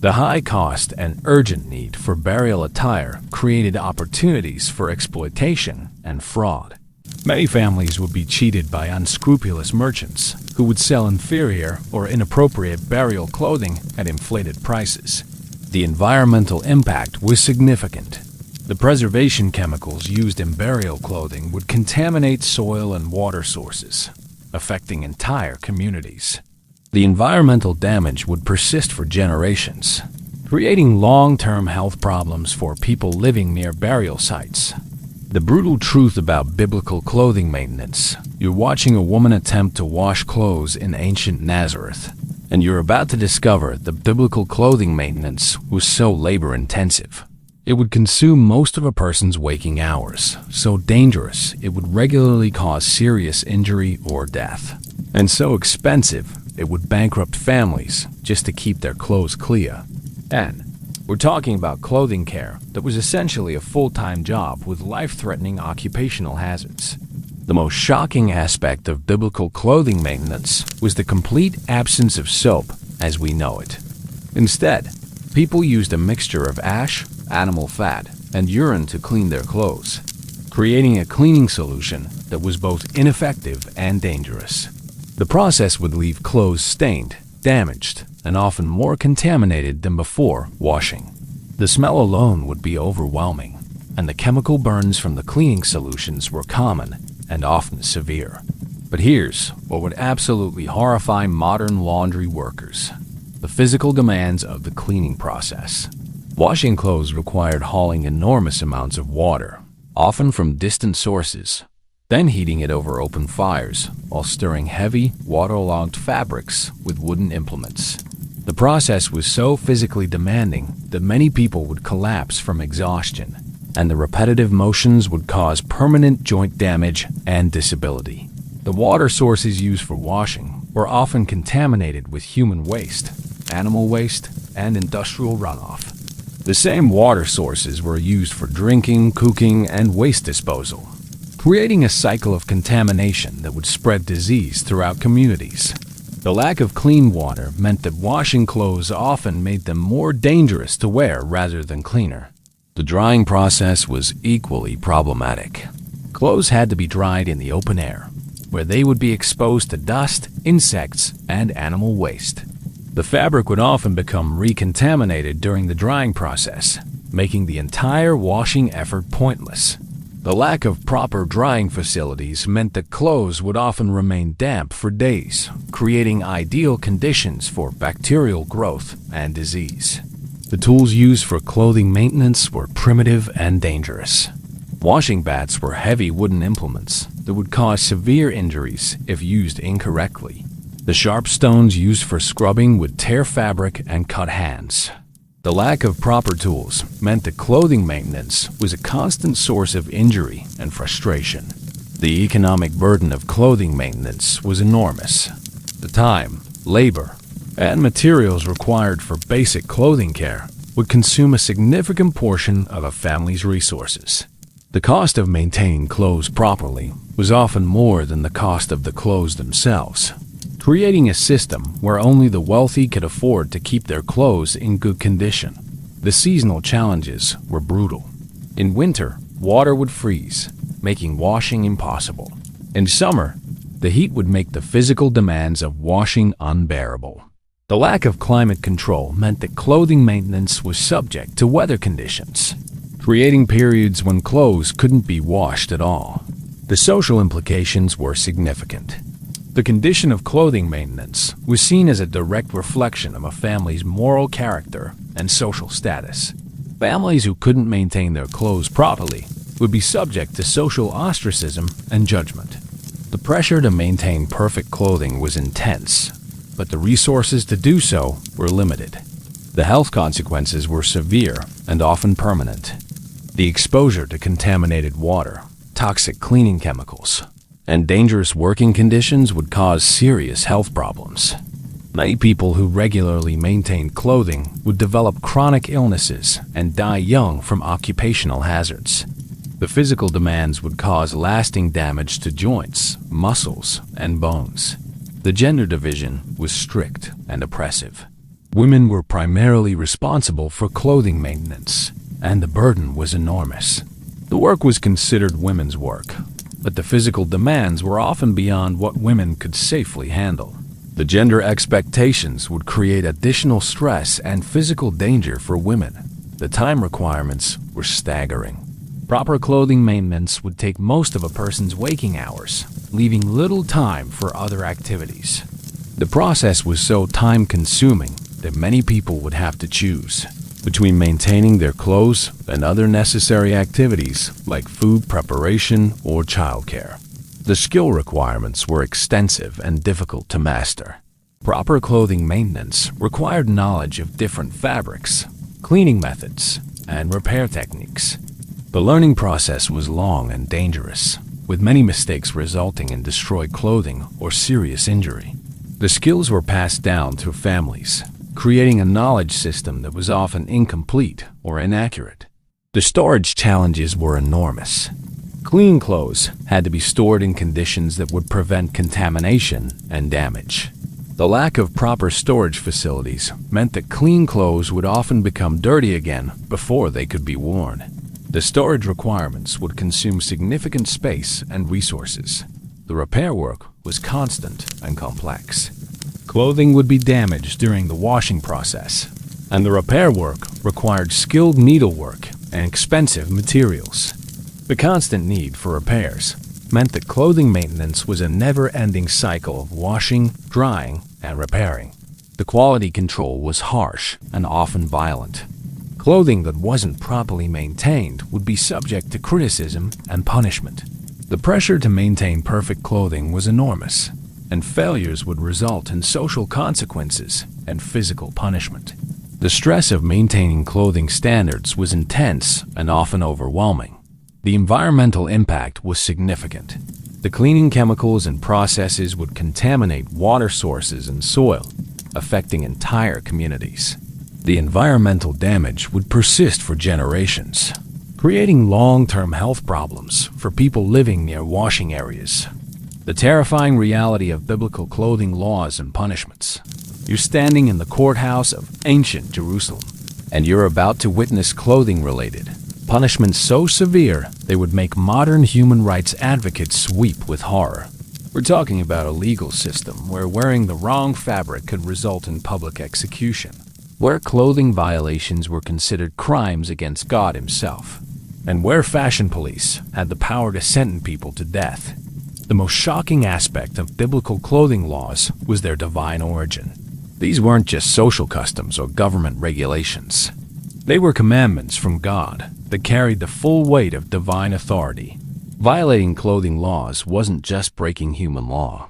The high cost and urgent need for burial attire created opportunities for exploitation and fraud. Many families would be cheated by unscrupulous merchants who would sell inferior or inappropriate burial clothing at inflated prices. The environmental impact was significant. The preservation chemicals used in burial clothing would contaminate soil and water sources, affecting entire communities. The environmental damage would persist for generations, creating long-term health problems for people living near burial sites. The brutal truth about biblical clothing maintenance. You're watching a woman attempt to wash clothes in ancient Nazareth, and you're about to discover that biblical clothing maintenance was so labor-intensive. It would consume most of a person's waking hours, so dangerous it would regularly cause serious injury or death, and so expensive it would bankrupt families just to keep their clothes clear. And we're talking about clothing care that was essentially a full-time job with life-threatening occupational hazards. The most shocking aspect of biblical clothing maintenance was the complete absence of soap as we know it. Instead, people used a mixture of ash, animal fat, and urine to clean their clothes, creating a cleaning solution that was both ineffective and dangerous. The process would leave clothes stained, damaged, and often more contaminated than before washing. The smell alone would be overwhelming, and the chemical burns from the cleaning solutions were common and often severe. But here's what would absolutely horrify modern laundry workers: the physical demands of the cleaning process. Washing clothes required hauling enormous amounts of water, often from distant sources, then heating it over open fires while stirring heavy, waterlogged fabrics with wooden implements. The process was so physically demanding that many people would collapse from exhaustion, and the repetitive motions would cause permanent joint damage and disability. The water sources used for washing were often contaminated with human waste, animal waste, and industrial runoff. The same water sources were used for drinking, cooking, and waste disposal, creating a cycle of contamination that would spread disease throughout communities. The lack of clean water meant that washing clothes often made them more dangerous to wear rather than cleaner. The drying process was equally problematic. Clothes had to be dried in the open air, where they would be exposed to dust, insects, and animal waste. The fabric would often become recontaminated during the drying process, making the entire washing effort pointless. The lack of proper drying facilities meant that clothes would often remain damp for days, creating ideal conditions for bacterial growth and disease. The tools used for clothing maintenance were primitive and dangerous. Washing bats were heavy wooden implements that would cause severe injuries if used incorrectly. The sharp stones used for scrubbing would tear fabric and cut hands. The lack of proper tools meant that clothing maintenance was a constant source of injury and frustration. The economic burden of clothing maintenance was enormous. The time, labor, and materials required for basic clothing care would consume a significant portion of a family's resources. The cost of maintaining clothes properly was often more than the cost of the clothes themselves, creating a system where only the wealthy could afford to keep their clothes in good condition. The seasonal challenges were brutal. In winter, water would freeze, making washing impossible. In summer, the heat would make the physical demands of washing unbearable. The lack of climate control meant that clothing maintenance was subject to weather conditions, creating periods when clothes couldn't be washed at all. The social implications were significant. The condition of clothing maintenance was seen as a direct reflection of a family's moral character and social status. Families who couldn't maintain their clothes properly would be subject to social ostracism and judgment. The pressure to maintain perfect clothing was intense, but the resources to do so were limited. The health consequences were severe and often permanent. The exposure to contaminated water, toxic cleaning chemicals, and dangerous working conditions would cause serious health problems. Many people who regularly maintained clothing would develop chronic illnesses and die young from occupational hazards. The physical demands would cause lasting damage to joints, muscles, and bones. The gender division was strict and oppressive. Women were primarily responsible for clothing maintenance, and the burden was enormous. The work was considered women's work, but the physical demands were often beyond what women could safely handle. The gender expectations would create additional stress and physical danger for women. The time requirements were staggering. Proper clothing maintenance would take most of a person's waking hours, leaving little time for other activities. The process was so time-consuming that many people would have to choose between maintaining their clothes and other necessary activities like food preparation or childcare. The skill requirements were extensive and difficult to master. Proper clothing maintenance required knowledge of different fabrics, cleaning methods, and repair techniques. The learning process was long and dangerous, with many mistakes resulting in destroyed clothing or serious injury. The skills were passed down through families, creating a knowledge system that was often incomplete or inaccurate. The storage challenges were enormous. Clean clothes had to be stored in conditions that would prevent contamination and damage. The lack of proper storage facilities meant that clean clothes would often become dirty again before they could be worn. The storage requirements would consume significant space and resources. The repair work was constant and complex. Clothing would be damaged during the washing process, and the repair work required skilled needlework and expensive materials. The constant need for repairs meant that clothing maintenance was a never-ending cycle of washing, drying, and repairing. The quality control was harsh and often violent. Clothing that wasn't properly maintained would be subject to criticism and punishment. The pressure to maintain perfect clothing was enormous, and failures would result in social consequences and physical punishment. The stress of maintaining clothing standards was intense and often overwhelming. The environmental impact was significant. The cleaning chemicals and processes would contaminate water sources and soil, affecting entire communities. The environmental damage would persist for generations, creating long-term health problems for people living near washing areas. The terrifying reality of biblical clothing laws and punishments. You're standing in the courthouse of ancient Jerusalem, and you're about to witness clothing-related punishments so severe they would make modern human rights advocates weep with horror. We're talking about a legal system where wearing the wrong fabric could result in public execution, where clothing violations were considered crimes against God Himself, and where fashion police had the power to sentence people to death. The most shocking aspect of biblical clothing laws was their divine origin. These weren't just social customs or government regulations. They were commandments from God that carried the full weight of divine authority. Violating clothing laws wasn't just breaking human law.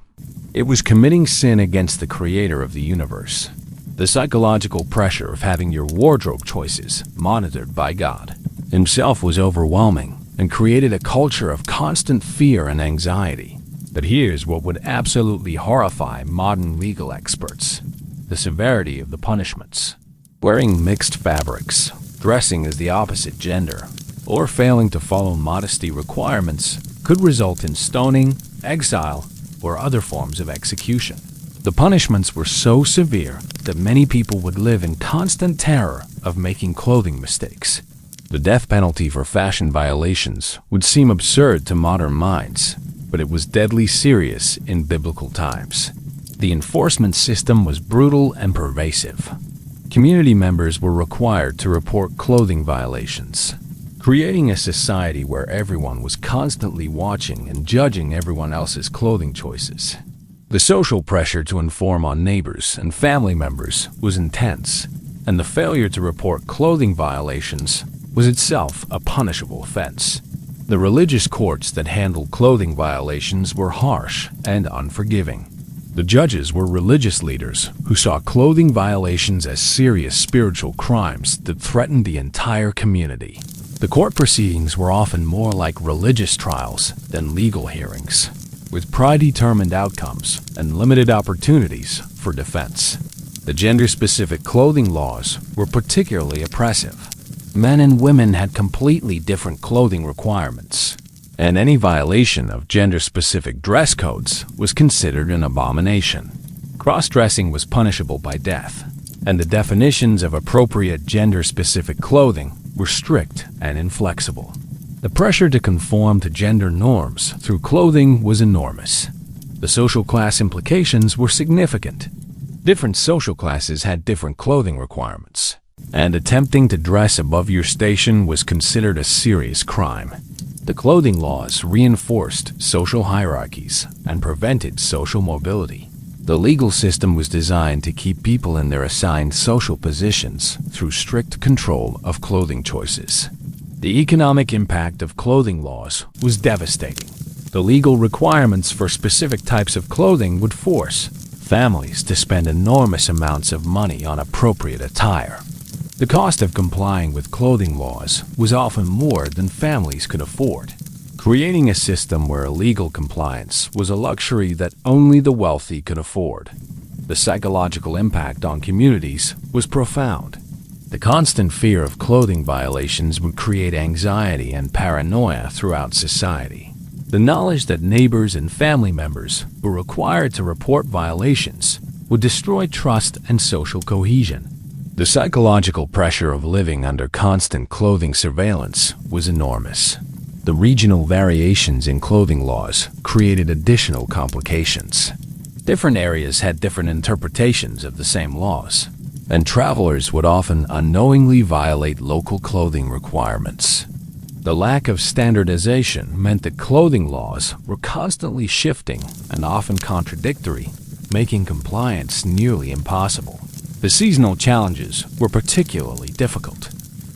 It was committing sin against the Creator of the universe. The psychological pressure of having your wardrobe choices monitored by God Himself was overwhelming and created a culture of constant fear and anxiety. But here's what would absolutely horrify modern legal experts: the severity of the punishments. Wearing mixed fabrics, dressing as the opposite gender, or failing to follow modesty requirements could result in stoning, exile, or other forms of execution. The punishments were so severe that many people would live in constant terror of making clothing mistakes. The death penalty for fashion violations would seem absurd to modern minds, but it was deadly serious in biblical times. The enforcement system was brutal and pervasive. Community members were required to report clothing violations, creating a society where everyone was constantly watching and judging everyone else's clothing choices. The social pressure to inform on neighbors and family members was intense, and the failure to report clothing violations was itself a punishable offense. The religious courts that handled clothing violations were harsh and unforgiving. The judges were religious leaders who saw clothing violations as serious spiritual crimes that threatened the entire community. The court proceedings were often more like religious trials than legal hearings, with predetermined outcomes and limited opportunities for defense. The gender-specific clothing laws were particularly oppressive. Men and women had completely different clothing requirements, and any violation of gender-specific dress codes was considered an abomination. Cross-dressing was punishable by death, and the definitions of appropriate gender-specific clothing were strict and inflexible. The pressure to conform to gender norms through clothing was enormous. The social class implications were significant. Different social classes had different clothing requirements, and attempting to dress above your station was considered a serious crime. The clothing laws reinforced social hierarchies and prevented social mobility. The legal system was designed to keep people in their assigned social positions through strict control of clothing choices. The economic impact of clothing laws was devastating. The legal requirements for specific types of clothing would force families to spend enormous amounts of money on appropriate attire. The cost of complying with clothing laws was often more than families could afford, creating a system where legal compliance was a luxury that only the wealthy could afford. The psychological impact on communities was profound. The constant fear of clothing violations would create anxiety and paranoia throughout society. The knowledge that neighbors and family members were required to report violations would destroy trust and social cohesion. The psychological pressure of living under constant clothing surveillance was enormous. The regional variations in clothing laws created additional complications. Different areas had different interpretations of the same laws, and travelers would often unknowingly violate local clothing requirements. The lack of standardization meant that clothing laws were constantly shifting and often contradictory, making compliance nearly impossible. The seasonal challenges were particularly difficult.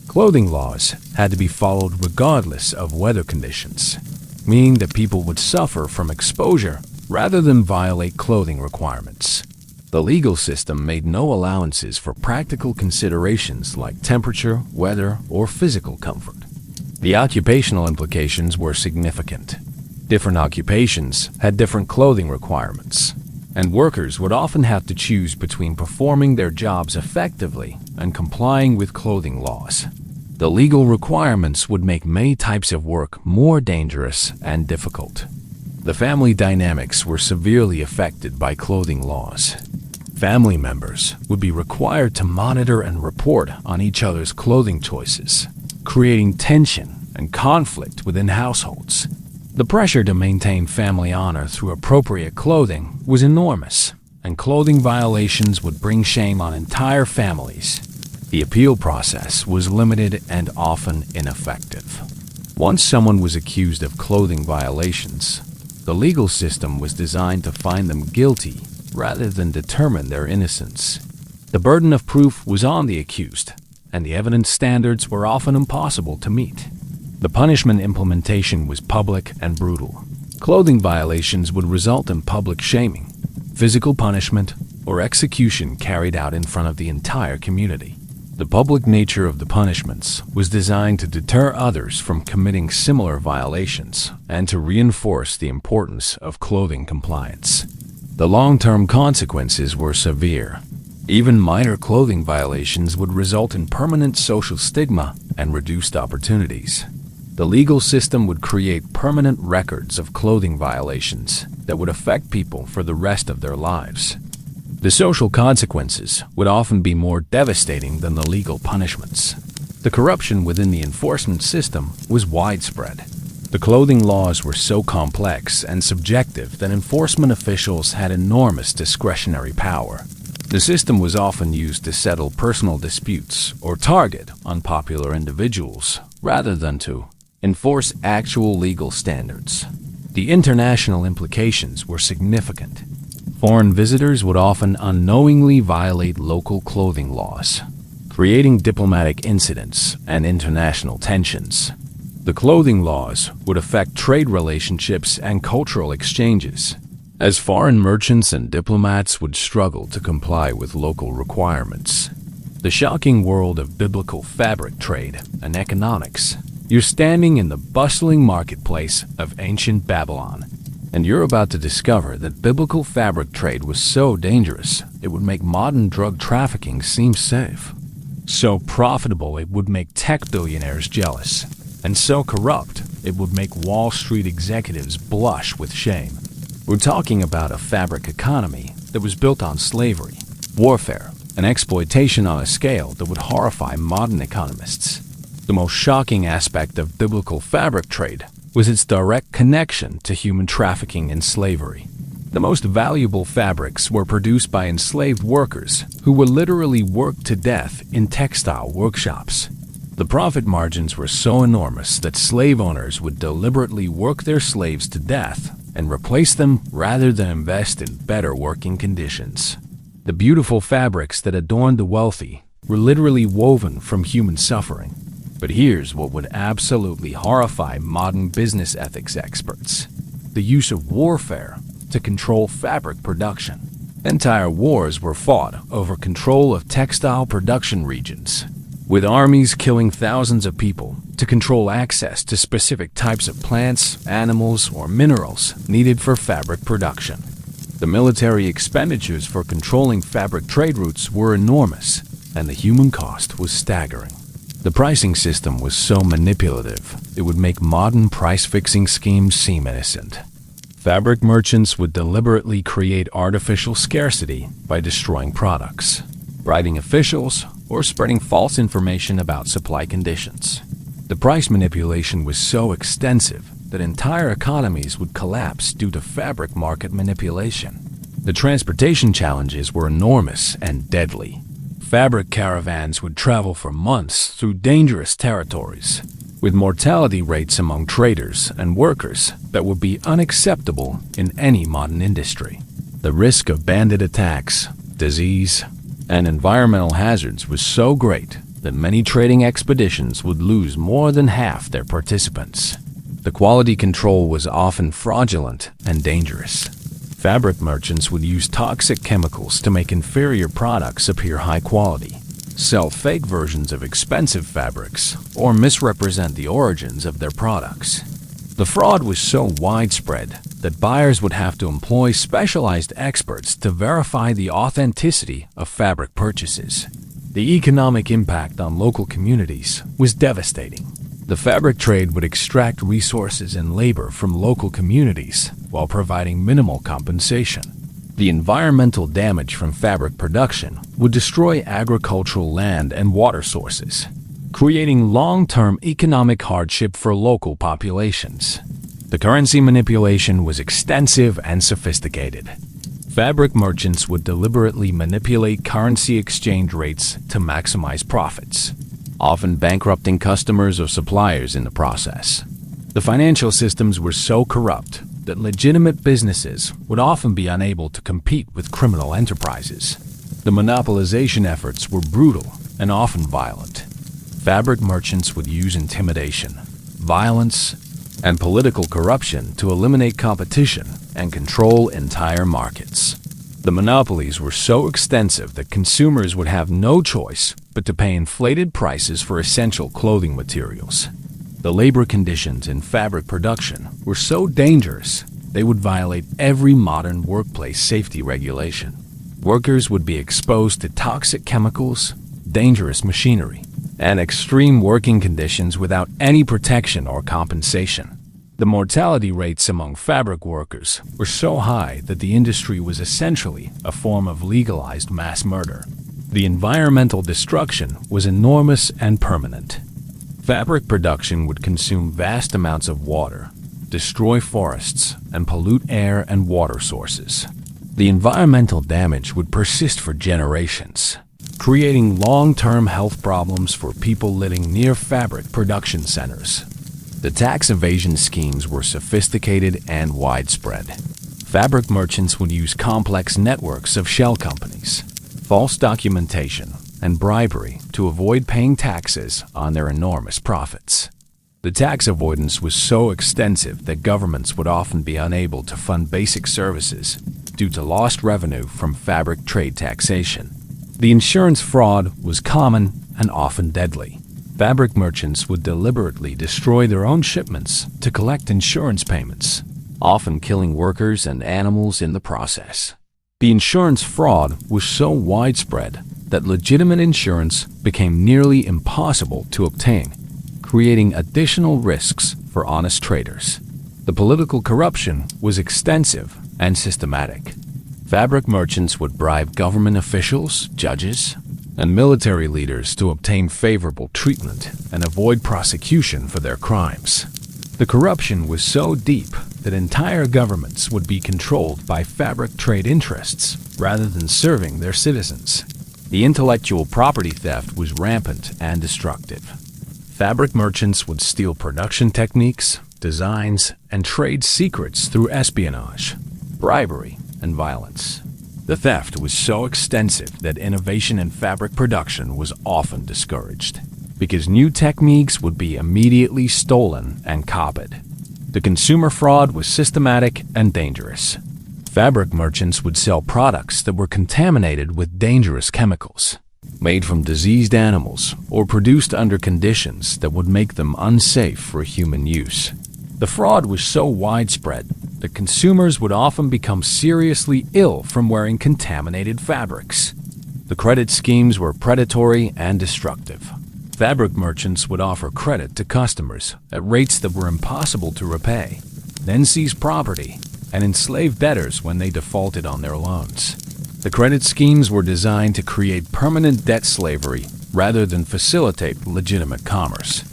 Clothing laws had to be followed regardless of weather conditions, meaning that people would suffer from exposure rather than violate clothing requirements. The legal system made no allowances for practical considerations like temperature, weather, or physical comfort. The occupational implications were significant. Different occupations had different clothing requirements, and workers would often have to choose between performing their jobs effectively and complying with clothing laws. The legal requirements would make many types of work more dangerous and difficult. The family dynamics were severely affected by clothing laws. Family members would be required to monitor and report on each other's clothing choices, creating tension and conflict within households. The pressure to maintain family honor through appropriate clothing was enormous, and clothing violations would bring shame on entire families. The appeal process was limited and often ineffective. Once someone was accused of clothing violations, the legal system was designed to find them guilty rather than determine their innocence. The burden of proof was on the accused, and the evidence standards were often impossible to meet. The punishment implementation was public and brutal. Clothing violations would result in public shaming, physical punishment, or execution carried out in front of the entire community. The public nature of the punishments was designed to deter others from committing similar violations and to reinforce the importance of clothing compliance. The long-term consequences were severe. Even minor clothing violations would result in permanent social stigma and reduced opportunities. The legal system would create permanent records of clothing violations that would affect people for the rest of their lives. The social consequences would often be more devastating than the legal punishments. The corruption within the enforcement system was widespread. The clothing laws were so complex and subjective that enforcement officials had enormous discretionary power. The system was often used to settle personal disputes or target unpopular individuals, rather than to enforce actual legal standards. The international implications were significant. Foreign visitors would often unknowingly violate local clothing laws, creating diplomatic incidents and international tensions. The clothing laws would affect trade relationships and cultural exchanges, as foreign merchants and diplomats would struggle to comply with local requirements. The shocking world of biblical fabric trade and economics. You're standing in the bustling marketplace of ancient Babylon, and you're about to discover that biblical fabric trade was so dangerous it would make modern drug trafficking seem safe. So profitable it would make tech billionaires jealous, and so corrupt it would make Wall Street executives blush with shame. We're talking about a fabric economy that was built on slavery, warfare, and exploitation on a scale that would horrify modern economists. The most shocking aspect of biblical fabric trade was its direct connection to human trafficking and slavery. The most valuable fabrics were produced by enslaved workers who were literally worked to death in textile workshops. The profit margins were so enormous that slave owners would deliberately work their slaves to death and replace them rather than invest in better working conditions. The beautiful fabrics that adorned the wealthy were literally woven from human suffering. But here's what would absolutely horrify modern business ethics experts: the use of warfare to control fabric production. Entire wars were fought over control of textile production regions, with armies killing thousands of people to control access to specific types of plants, animals, or minerals needed for fabric production. The military expenditures for controlling fabric trade routes were enormous, and the human cost was staggering. The pricing system was so manipulative, it would make modern price-fixing schemes seem innocent. Fabric merchants would deliberately create artificial scarcity by destroying products, bribing officials, or spreading false information about supply conditions. The price manipulation was so extensive that entire economies would collapse due to fabric market manipulation. The transportation challenges were enormous and deadly. Fabric caravans would travel for months through dangerous territories, with mortality rates among traders and workers that would be unacceptable in any modern industry. The risk of bandit attacks, disease, and environmental hazards was so great that many trading expeditions would lose more than half their participants. The quality control was often fraudulent and dangerous. Fabric merchants would use toxic chemicals to make inferior products appear high quality, sell fake versions of expensive fabrics, or misrepresent the origins of their products. The fraud was so widespread that buyers would have to employ specialized experts to verify the authenticity of fabric purchases. The economic impact on local communities was devastating. The fabric trade would extract resources and labor from local communities while providing minimal compensation. The environmental damage from fabric production would destroy agricultural land and water sources, creating long-term economic hardship for local populations. The currency manipulation was extensive and sophisticated. Fabric merchants would deliberately manipulate currency exchange rates to maximize profits, often bankrupting customers or suppliers in the process. The financial systems were so corrupt that legitimate businesses would often be unable to compete with criminal enterprises. The monopolization efforts were brutal and often violent. Fabric merchants would use intimidation, violence, and political corruption to eliminate competition and control entire markets. The monopolies were so extensive that consumers would have no choice but to pay inflated prices for essential clothing materials. The labor conditions in fabric production were so dangerous they would violate every modern workplace safety regulation. Workers would be exposed to toxic chemicals, dangerous machinery, and extreme working conditions without any protection or compensation. The mortality rates among fabric workers were so high that the industry was essentially a form of legalized mass murder. The environmental destruction was enormous and permanent. Fabric production would consume vast amounts of water, destroy forests, and pollute air and water sources. The environmental damage would persist for generations, creating long-term health problems for people living near fabric production centers. The tax evasion schemes were sophisticated and widespread. Fabric merchants would use complex networks of shell companies, false documentation, and bribery to avoid paying taxes on their enormous profits. The tax avoidance was so extensive that governments would often be unable to fund basic services due to lost revenue from fabric trade taxation. The insurance fraud was common and often deadly. Fabric merchants would deliberately destroy their own shipments to collect insurance payments, often killing workers and animals in the process. The insurance fraud was so widespread that legitimate insurance became nearly impossible to obtain, creating additional risks for honest traders. The political corruption was extensive and systematic. Fabric merchants would bribe government officials, judges, and military leaders to obtain favorable treatment and avoid prosecution for their crimes. The corruption was so deep that entire governments would be controlled by fabric trade interests rather than serving their citizens. The intellectual property theft was rampant and destructive. Fabric merchants would steal production techniques, designs, and trade secrets through espionage, bribery, and violence. The theft was so extensive that innovation in fabric production was often discouraged, because new techniques would be immediately stolen and copied. The consumer fraud was systematic and dangerous. Fabric merchants would sell products that were contaminated with dangerous chemicals, made from diseased animals, or produced under conditions that would make them unsafe for human use. The fraud was so widespread that consumers would often become seriously ill from wearing contaminated fabrics. The credit schemes were predatory and destructive. Fabric merchants would offer credit to customers at rates that were impossible to repay, then seize property and enslave debtors when they defaulted on their loans. The credit schemes were designed to create permanent debt slavery rather than facilitate legitimate commerce.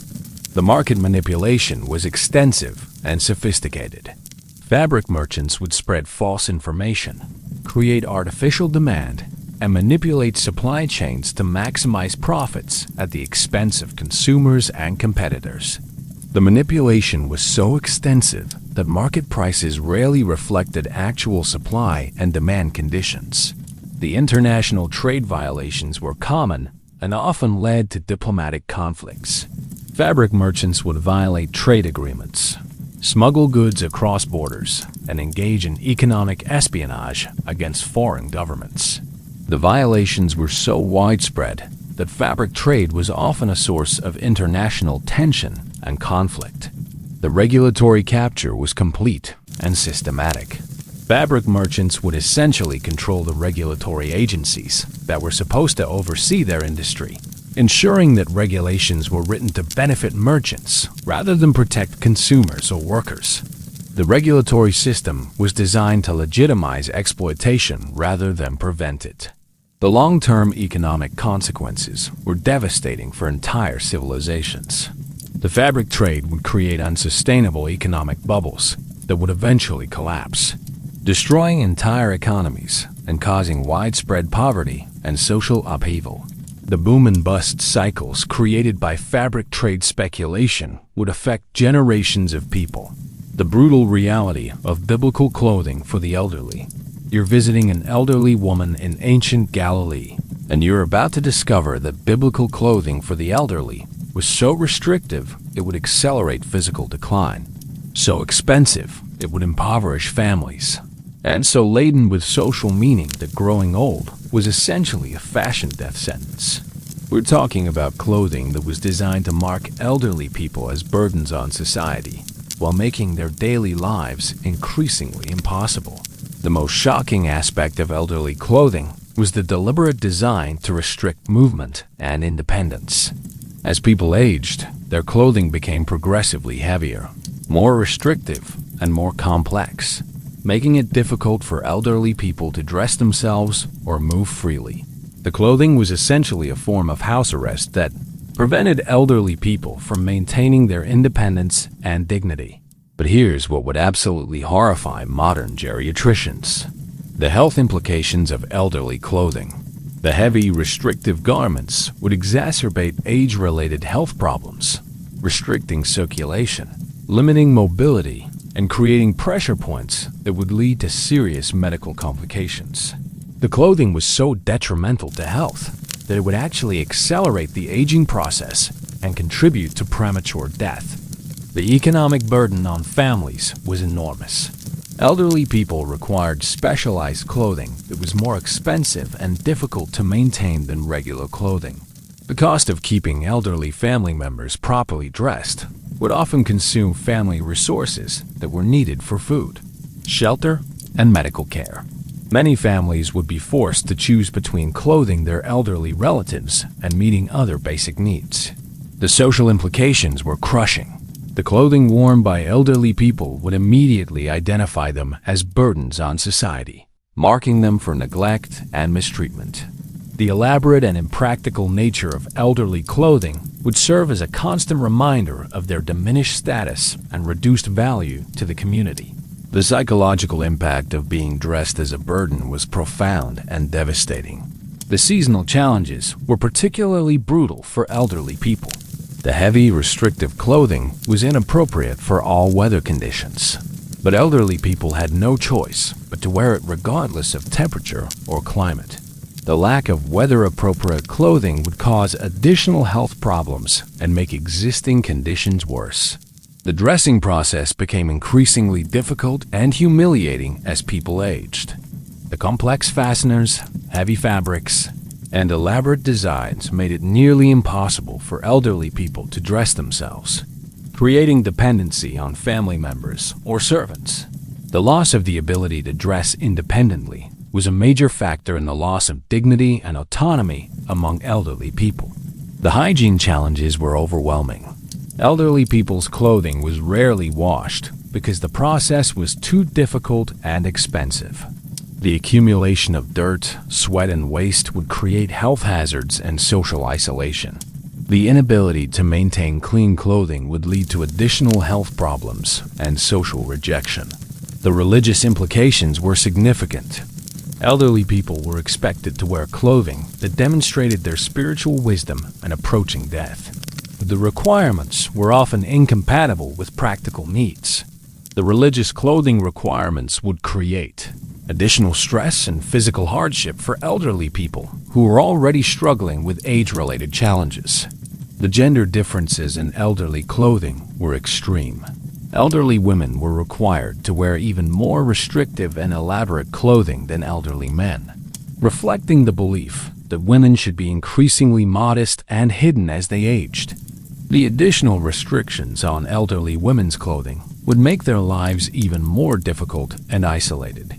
The market manipulation was extensive and sophisticated. Fabric merchants would spread false information, create artificial demand, and manipulate supply chains to maximize profits at the expense of consumers and competitors. The manipulation was so extensive that market prices rarely reflected actual supply and demand conditions. The international trade violations were common and often led to diplomatic conflicts. Fabric merchants would violate trade agreements, smuggle goods across borders, and engage in economic espionage against foreign governments. The violations were so widespread that fabric trade was often a source of international tension and conflict. The regulatory capture was complete and systematic. Fabric merchants would essentially control the regulatory agencies that were supposed to oversee their industry, ensuring that regulations were written to benefit merchants rather than protect consumers or workers. The regulatory system was designed to legitimize exploitation rather than prevent it. The long-term economic consequences were devastating for entire civilizations. The fabric trade would create unsustainable economic bubbles that would eventually collapse, destroying entire economies and causing widespread poverty and social upheaval. The boom and bust cycles created by fabric trade speculation would affect generations of people. The brutal reality of biblical clothing for the elderly. You're visiting an elderly woman in ancient Galilee, and you're about to discover that biblical clothing for the elderly was so restrictive it would accelerate physical decline, so expensive it would impoverish families, and so laden with social meaning that growing old was essentially a fashion death sentence. We're talking about clothing that was designed to mark elderly people as burdens on society, while making their daily lives increasingly impossible. The most shocking aspect of elderly clothing was the deliberate design to restrict movement and independence. As people aged, their clothing became progressively heavier, more restrictive, and more complex, making it difficult for elderly people to dress themselves or move freely. The clothing was essentially a form of house arrest that prevented elderly people from maintaining their independence and dignity. But here's what would absolutely horrify modern geriatricians: the health implications of elderly clothing. The heavy, restrictive garments would exacerbate age-related health problems, restricting circulation, limiting mobility, and creating pressure points that would lead to serious medical complications. The clothing was so detrimental to health that it would actually accelerate the aging process and contribute to premature death. The economic burden on families was enormous. Elderly people required specialized clothing that was more expensive and difficult to maintain than regular clothing. The cost of keeping elderly family members properly dressed would often consume family resources that were needed for food, shelter, and medical care. Many families would be forced to choose between clothing their elderly relatives and meeting other basic needs. The social implications were crushing. The clothing worn by elderly people would immediately identify them as burdens on society, marking them for neglect and mistreatment. The elaborate and impractical nature of elderly clothing would serve as a constant reminder of their diminished status and reduced value to the community. The psychological impact of being dressed as a burden was profound and devastating. The seasonal challenges were particularly brutal for elderly people. The heavy, restrictive clothing was inappropriate for all weather conditions, but elderly people had no choice but to wear it regardless of temperature or climate. The lack of weather-appropriate clothing would cause additional health problems and make existing conditions worse. The dressing process became increasingly difficult and humiliating as people aged. The complex fasteners, heavy fabrics, and elaborate designs made it nearly impossible for elderly people to dress themselves, creating dependency on family members or servants. The loss of the ability to dress independently was a major factor in the loss of dignity and autonomy among elderly people. The hygiene challenges were overwhelming. Elderly people's clothing was rarely washed because the process was too difficult and expensive. The accumulation of dirt, sweat, and waste would create health hazards and social isolation. The inability to maintain clean clothing would lead to additional health problems and social rejection. The religious implications were significant. Elderly people were expected to wear clothing that demonstrated their spiritual wisdom and approaching death. The requirements were often incompatible with practical needs. The religious clothing requirements would create additional stress and physical hardship for elderly people who were already struggling with age-related challenges. The gender differences in elderly clothing were extreme. Elderly women were required to wear even more restrictive and elaborate clothing than elderly men, reflecting the belief that women should be increasingly modest and hidden as they aged. The additional restrictions on elderly women's clothing would make their lives even more difficult and isolated.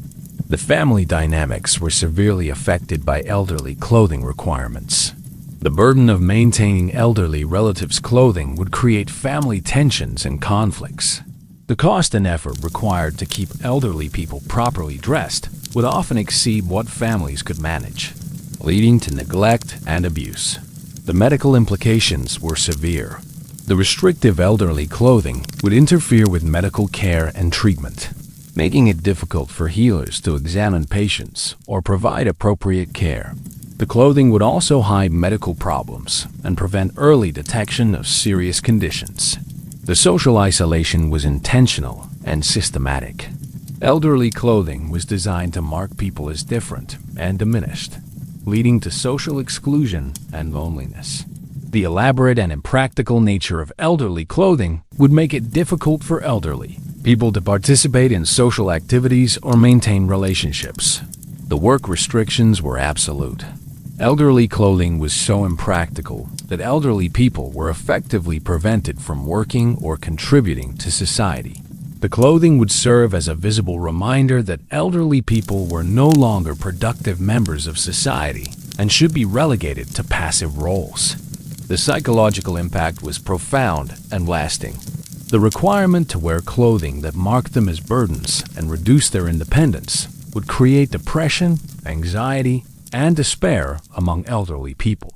The family dynamics were severely affected by elderly clothing requirements. The burden of maintaining elderly relatives' clothing would create family tensions and conflicts. The cost and effort required to keep elderly people properly dressed would often exceed what families could manage, leading to neglect and abuse. The medical implications were severe. The restrictive elderly clothing would interfere with medical care and treatment, making it difficult for healers to examine patients or provide appropriate care. The clothing would also hide medical problems and prevent early detection of serious conditions. The social isolation was intentional and systematic. Elderly clothing was designed to mark people as different and diminished, leading to social exclusion and loneliness. The elaborate and impractical nature of elderly clothing would make it difficult for elderly people to participate in social activities or maintain relationships. The work restrictions were absolute. Elderly clothing was so impractical that elderly people were effectively prevented from working or contributing to society. The clothing would serve as a visible reminder that elderly people were no longer productive members of society and should be relegated to passive roles. The psychological impact was profound and lasting. The requirement to wear clothing that marked them as burdens and reduced their independence would create depression, anxiety, and despair among elderly people.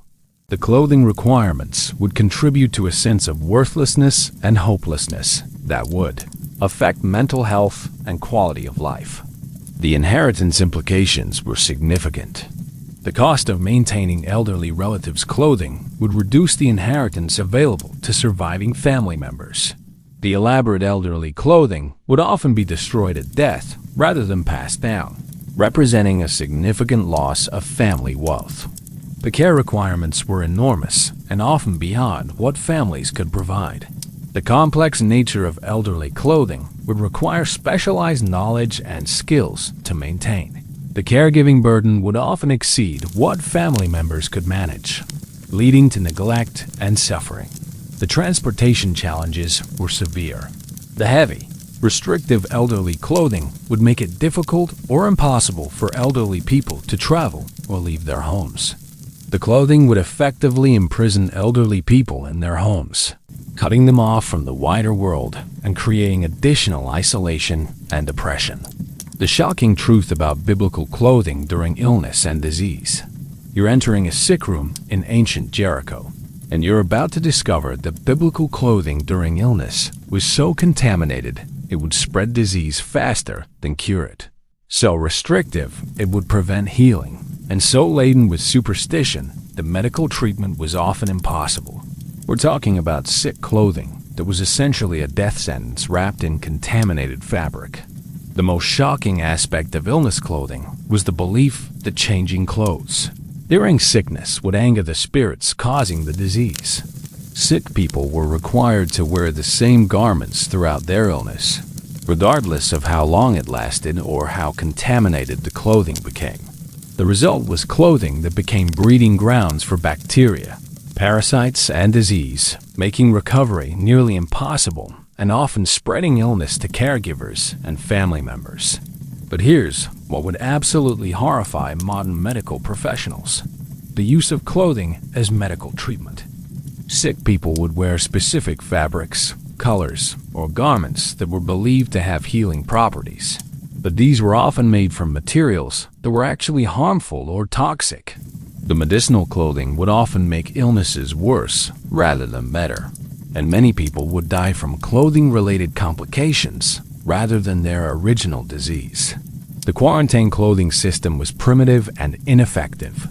The clothing requirements would contribute to a sense of worthlessness and hopelessness that would affect mental health and quality of life. The inheritance implications were significant. The cost of maintaining elderly relatives' clothing would reduce the inheritance available to surviving family members. The elaborate elderly clothing would often be destroyed at death rather than passed down, representing a significant loss of family wealth. The care requirements were enormous and often beyond what families could provide. The complex nature of elderly clothing would require specialized knowledge and skills to maintain. The caregiving burden would often exceed what family members could manage, leading to neglect and suffering. The transportation challenges were severe. The heavy, restrictive elderly clothing would make it difficult or impossible for elderly people to travel or leave their homes. The clothing would effectively imprison elderly people in their homes, cutting them off from the wider world and creating additional isolation and depression. The shocking truth about biblical clothing during illness and disease. You're entering a sick room in ancient Jericho, and you're about to discover that biblical clothing during illness was so contaminated it would spread disease faster than cure it. So restrictive it would prevent healing, and so laden with superstition that medical treatment was often impossible. We're talking about sick clothing that was essentially a death sentence wrapped in contaminated fabric. The most shocking aspect of illness clothing was the belief that changing clothes during sickness would anger the spirits causing the disease. Sick people were required to wear the same garments throughout their illness, regardless of how long it lasted or how contaminated the clothing became. The result was clothing that became breeding grounds for bacteria, parasites, and disease, making recovery nearly impossible and often spreading illness to caregivers and family members. But here's what would absolutely horrify modern medical professionals: the use of clothing as medical treatment. Sick people would wear specific fabrics, colors, or garments that were believed to have healing properties. But these were often made from materials that were actually harmful or toxic. The medicinal clothing would often make illnesses worse rather than better, and many people would die from clothing-related complications rather than their original disease. The quarantine clothing system was primitive and ineffective.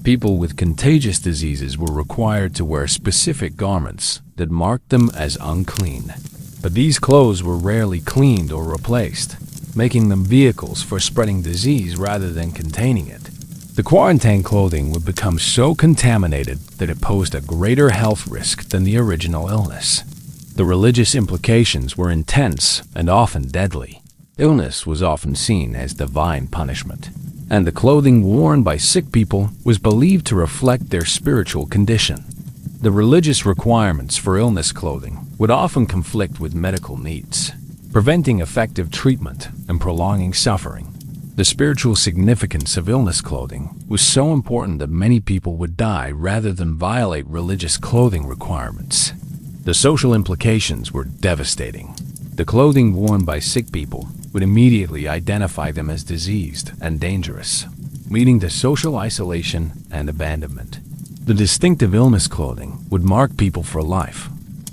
People with contagious diseases were required to wear specific garments that marked them as unclean. But these clothes were rarely cleaned or replaced, making them vehicles for spreading disease rather than containing it. The quarantine clothing would become so contaminated that it posed a greater health risk than the original illness. The religious implications were intense and often deadly. Illness was often seen as divine punishment, and the clothing worn by sick people was believed to reflect their spiritual condition. The religious requirements for illness clothing would often conflict with medical needs, preventing effective treatment and prolonging suffering. The spiritual significance of illness clothing was so important that many people would die rather than violate religious clothing requirements. The social implications were devastating. The clothing worn by sick people would immediately identify them as diseased and dangerous, leading to social isolation and abandonment. The distinctive illness clothing would mark people for life,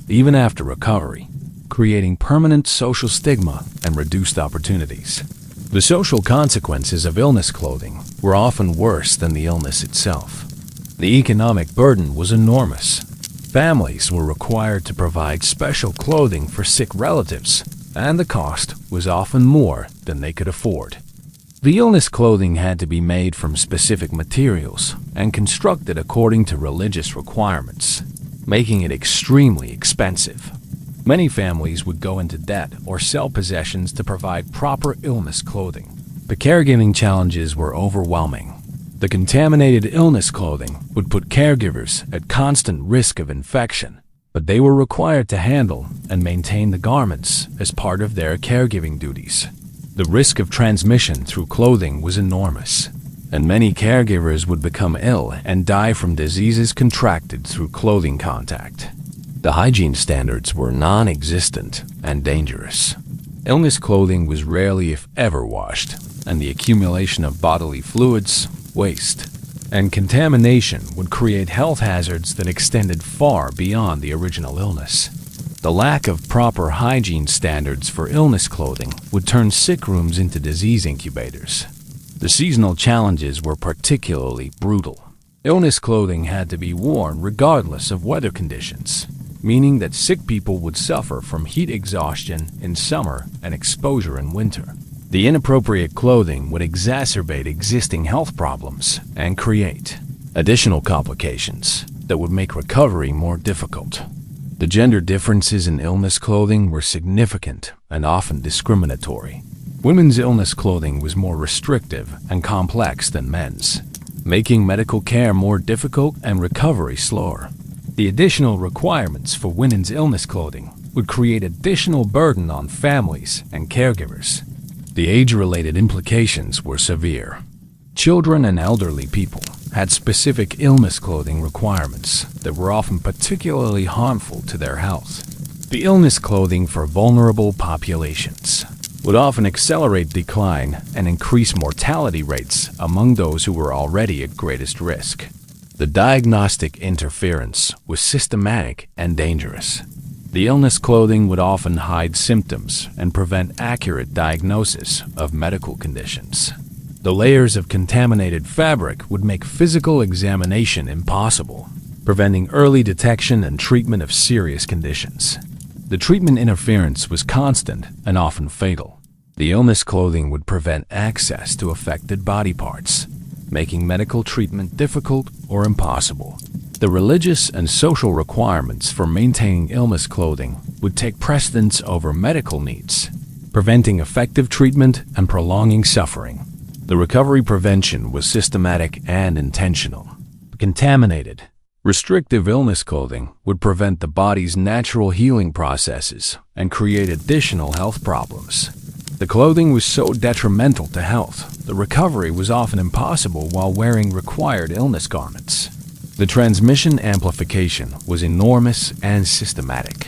even after recovery, creating permanent social stigma and reduced opportunities. The social consequences of illness clothing were often worse than the illness itself. The economic burden was enormous. Families were required to provide special clothing for sick relatives, and the cost was often more than they could afford. The illness clothing had to be made from specific materials and constructed according to religious requirements, making it extremely expensive. Many families would go into debt or sell possessions to provide proper illness clothing. The caregiving challenges were overwhelming. The contaminated illness clothing would put caregivers at constant risk of infection, but they were required to handle and maintain the garments as part of their caregiving duties. The risk of transmission through clothing was enormous, and many caregivers would become ill and die from diseases contracted through clothing contact. The hygiene standards were non-existent and dangerous. Illness clothing was rarely if ever washed, and the accumulation of bodily fluids, waste, And contamination would create health hazards that extended far beyond the original illness. The lack of proper hygiene standards for illness clothing would turn sick rooms into disease incubators. The seasonal challenges were particularly brutal. Illness clothing had to be worn regardless of weather conditions, meaning that sick people would suffer from heat exhaustion in summer and exposure in winter. The inappropriate clothing would exacerbate existing health problems and create additional complications that would make recovery more difficult. The gender differences in illness clothing were significant and often discriminatory. Women's illness clothing was more restrictive and complex than men's, making medical care more difficult and recovery slower. The additional requirements for women's illness clothing would create additional burden on families and caregivers. The age-related implications were severe. Children and elderly people had specific illness clothing requirements that were often particularly harmful to their health. The illness clothing for vulnerable populations would often accelerate decline and increase mortality rates among those who were already at greatest risk. The diagnostic interference was systematic and dangerous. The illness clothing would often hide symptoms and prevent accurate diagnosis of medical conditions. The layers of contaminated fabric would make physical examination impossible, preventing early detection and treatment of serious conditions. The treatment interference was constant and often fatal. The illness clothing would prevent access to affected body parts, making medical treatment difficult or impossible. The religious and social requirements for maintaining illness clothing would take precedence over medical needs, preventing effective treatment and prolonging suffering. The recovery prevention was systematic and intentional. Contaminated, restrictive illness clothing would prevent the body's natural healing processes and create additional health problems. The clothing was so detrimental to health, the recovery was often impossible while wearing required illness garments. The transmission amplification was enormous and systematic.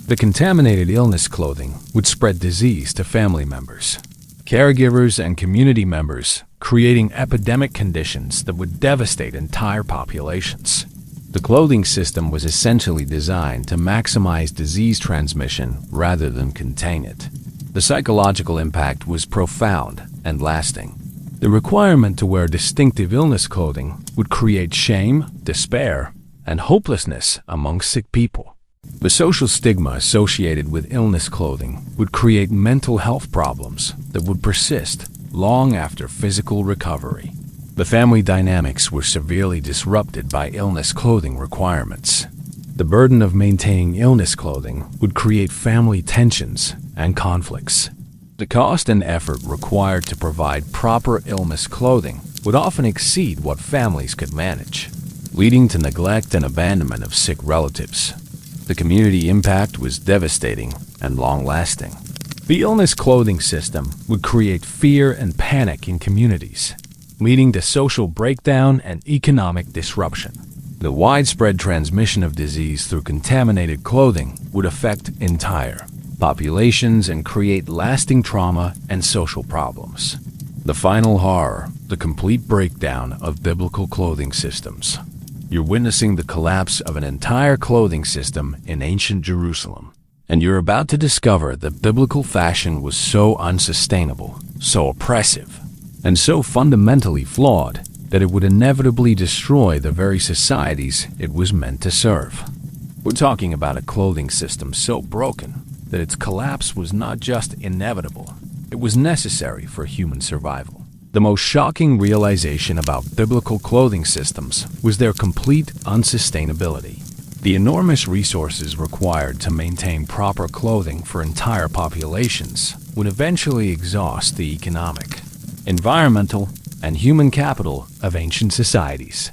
The contaminated illness clothing would spread disease to family members, caregivers, and community members, creating epidemic conditions that would devastate entire populations. The clothing system was essentially designed to maximize disease transmission rather than contain it. The psychological impact was profound and lasting. The requirement to wear distinctive illness clothing would create shame, despair, and hopelessness among sick people. The social stigma associated with illness clothing would create mental health problems that would persist long after physical recovery. The family dynamics were severely disrupted by illness clothing requirements. The burden of maintaining illness clothing would create family tensions and conflicts. The cost and effort required to provide proper illness clothing would often exceed what families could manage, leading to neglect and abandonment of sick relatives. The community impact was devastating and long-lasting. The illness clothing system would create fear and panic in communities, leading to social breakdown and economic disruption. The widespread transmission of disease through contaminated clothing would affect entire populations and create lasting trauma and social problems. The final horror, the complete breakdown of biblical clothing systems. You're witnessing the collapse of an entire clothing system in ancient Jerusalem, and you're about to discover that biblical fashion was so unsustainable, so oppressive, and so fundamentally flawed that it would inevitably destroy the very societies it was meant to serve. We're talking about a clothing system so broken that its collapse was not just inevitable, it was necessary for human survival. The most shocking realization about biblical clothing systems was their complete unsustainability. The enormous resources required to maintain proper clothing for entire populations would eventually exhaust the economic, environmental, and human capital of ancient societies.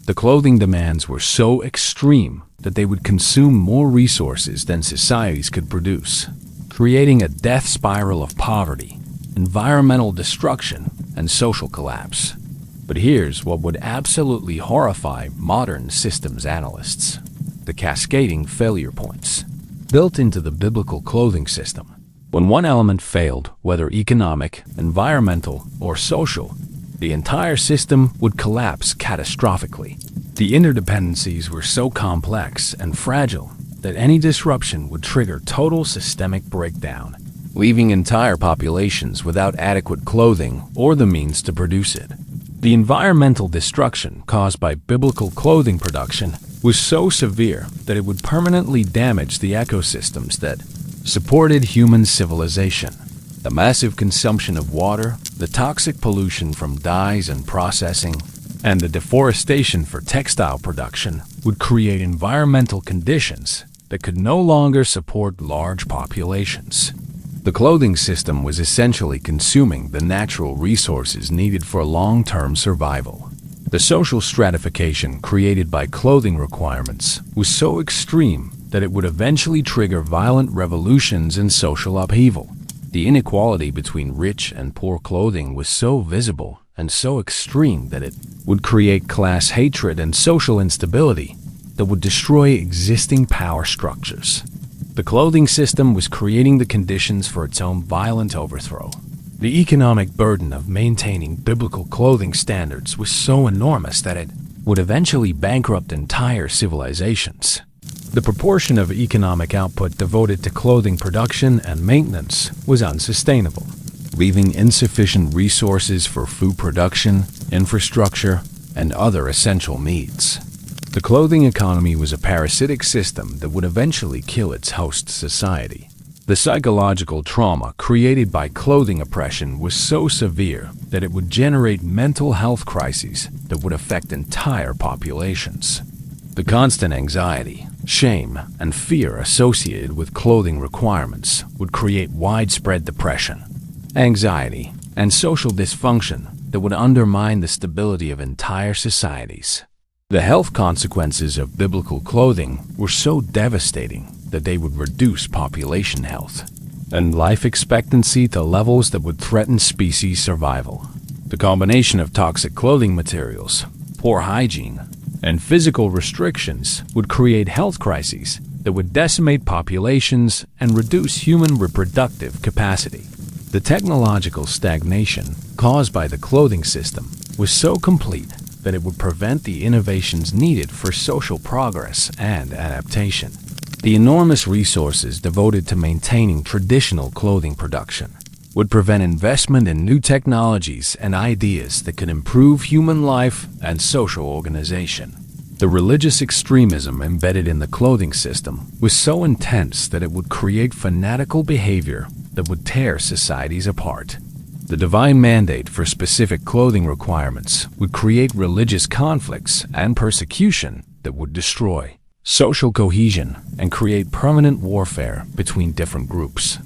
The clothing demands were so extreme that they would consume more resources than societies could produce, creating a death spiral of poverty, environmental destruction, and social collapse. But here's what would absolutely horrify modern systems analysts: the cascading failure points built into the biblical clothing system. When one element failed, whether economic, environmental, or social, the entire system would collapse catastrophically. The interdependencies were so complex and fragile that any disruption would trigger total systemic breakdown, leaving entire populations without adequate clothing or the means to produce it. The environmental destruction caused by biblical clothing production was so severe that it would permanently damage the ecosystems that supported human civilization. The massive consumption of water, the toxic pollution from dyes and processing, and the deforestation for textile production would create environmental conditions that could no longer support large populations. The clothing system was essentially consuming the natural resources needed for long-term survival. The social stratification created by clothing requirements was so extreme that it would eventually trigger violent revolutions and social upheaval. The inequality between rich and poor clothing was so visible and so extreme that it would create class hatred and social instability that would destroy existing power structures. The clothing system was creating the conditions for its own violent overthrow. The economic burden of maintaining biblical clothing standards was so enormous that it would eventually bankrupt entire civilizations. The proportion of economic output devoted to clothing production and maintenance was unsustainable, leaving insufficient resources for food production, infrastructure, and other essential needs. The clothing economy was a parasitic system that would eventually kill its host society. The psychological trauma created by clothing oppression was so severe that it would generate mental health crises that would affect entire populations. The constant anxiety, shame, and fear associated with clothing requirements would create widespread depression, anxiety, and social dysfunction that would undermine the stability of entire societies. The health consequences of biblical clothing were so devastating that they would reduce population health and life expectancy to levels that would threaten species survival. The combination of toxic clothing materials, poor hygiene, and physical restrictions would create health crises that would decimate populations and reduce human reproductive capacity. The technological stagnation caused by the clothing system was so complete that it would prevent the innovations needed for social progress and adaptation. The enormous resources devoted to maintaining traditional clothing production would prevent investment in new technologies and ideas that could improve human life and social organization. The religious extremism embedded in the clothing system was so intense that it would create fanatical behavior that would tear societies apart. The divine mandate for specific clothing requirements would create religious conflicts and persecution that would destroy social cohesion and create permanent warfare between different groups.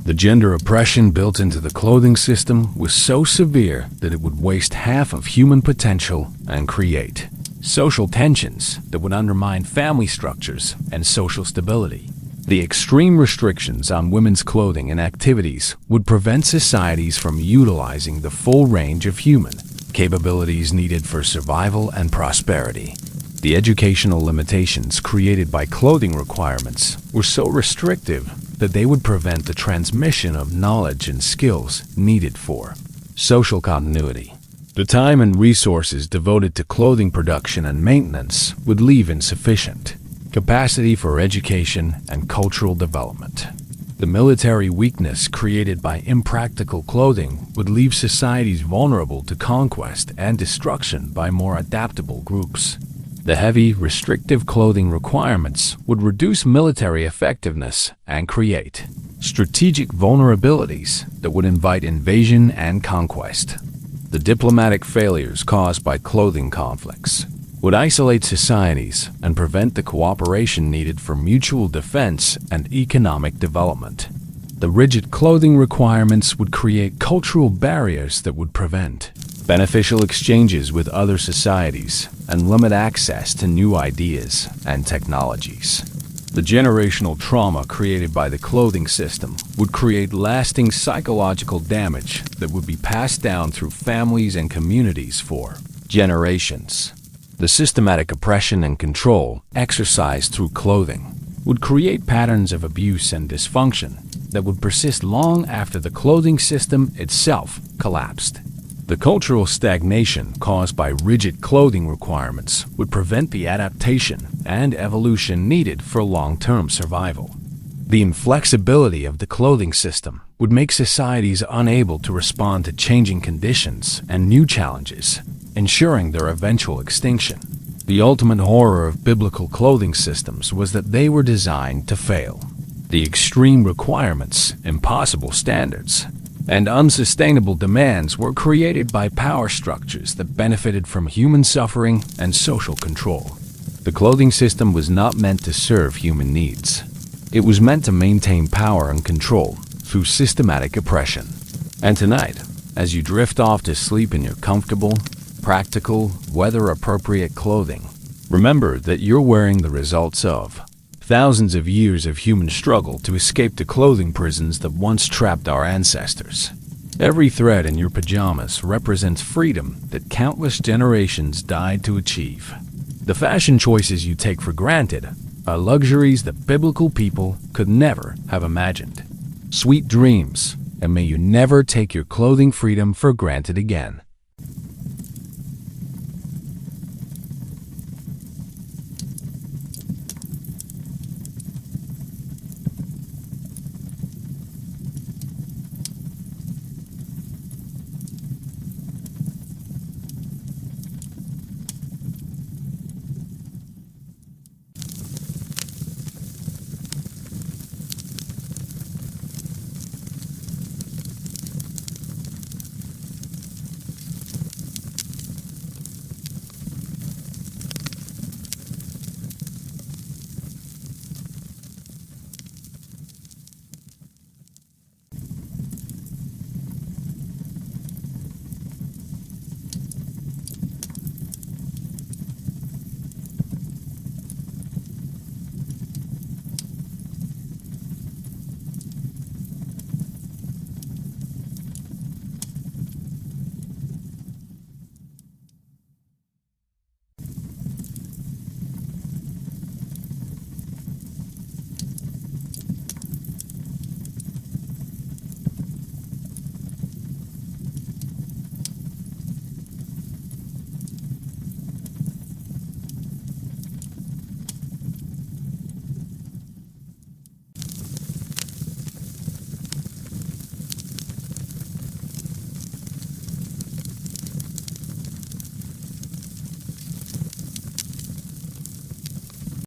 The gender oppression built into the clothing system was so severe that it would waste half of human potential and create social tensions that would undermine family structures and social stability. The extreme restrictions on women's clothing and activities would prevent societies from utilizing the full range of human capabilities needed for survival and prosperity. The educational limitations created by clothing requirements were so restrictive that they would prevent the transmission of knowledge and skills needed for social continuity. The time and resources devoted to clothing production and maintenance would leave insufficient capacity for education and cultural development. The military weakness created by impractical clothing would leave societies vulnerable to conquest and destruction by more adaptable groups. The heavy, restrictive clothing requirements would reduce military effectiveness and create strategic vulnerabilities that would invite invasion and conquest. The diplomatic failures caused by clothing conflicts would isolate societies and prevent the cooperation needed for mutual defense and economic development. The rigid clothing requirements would create cultural barriers that would prevent beneficial exchanges with other societies and limit access to new ideas and technologies. The generational trauma created by the clothing system would create lasting psychological damage that would be passed down through families and communities for generations. The systematic oppression and control exercised through clothing would create patterns of abuse and dysfunction that would persist long after the clothing system itself collapsed. The cultural stagnation caused by rigid clothing requirements would prevent the adaptation and evolution needed for long-term survival. The inflexibility of the clothing system would make societies unable to respond to changing conditions and new challenges, ensuring their eventual extinction. The ultimate horror of biblical clothing systems was that they were designed to fail. The extreme requirements, impossible standards, and unsustainable demands were created by power structures that benefited from human suffering and social control. The clothing system was not meant to serve human needs. It was meant to maintain power and control through systematic oppression. And tonight, as you drift off to sleep in your comfortable, practical, weather-appropriate clothing, remember that you're wearing the results of thousands of years of human struggle to escape the clothing prisons that once trapped our ancestors. Every thread in your pajamas represents freedom that countless generations died to achieve. The fashion choices you take for granted are luxuries that biblical people could never have imagined. Sweet dreams, and may you never take your clothing freedom for granted again.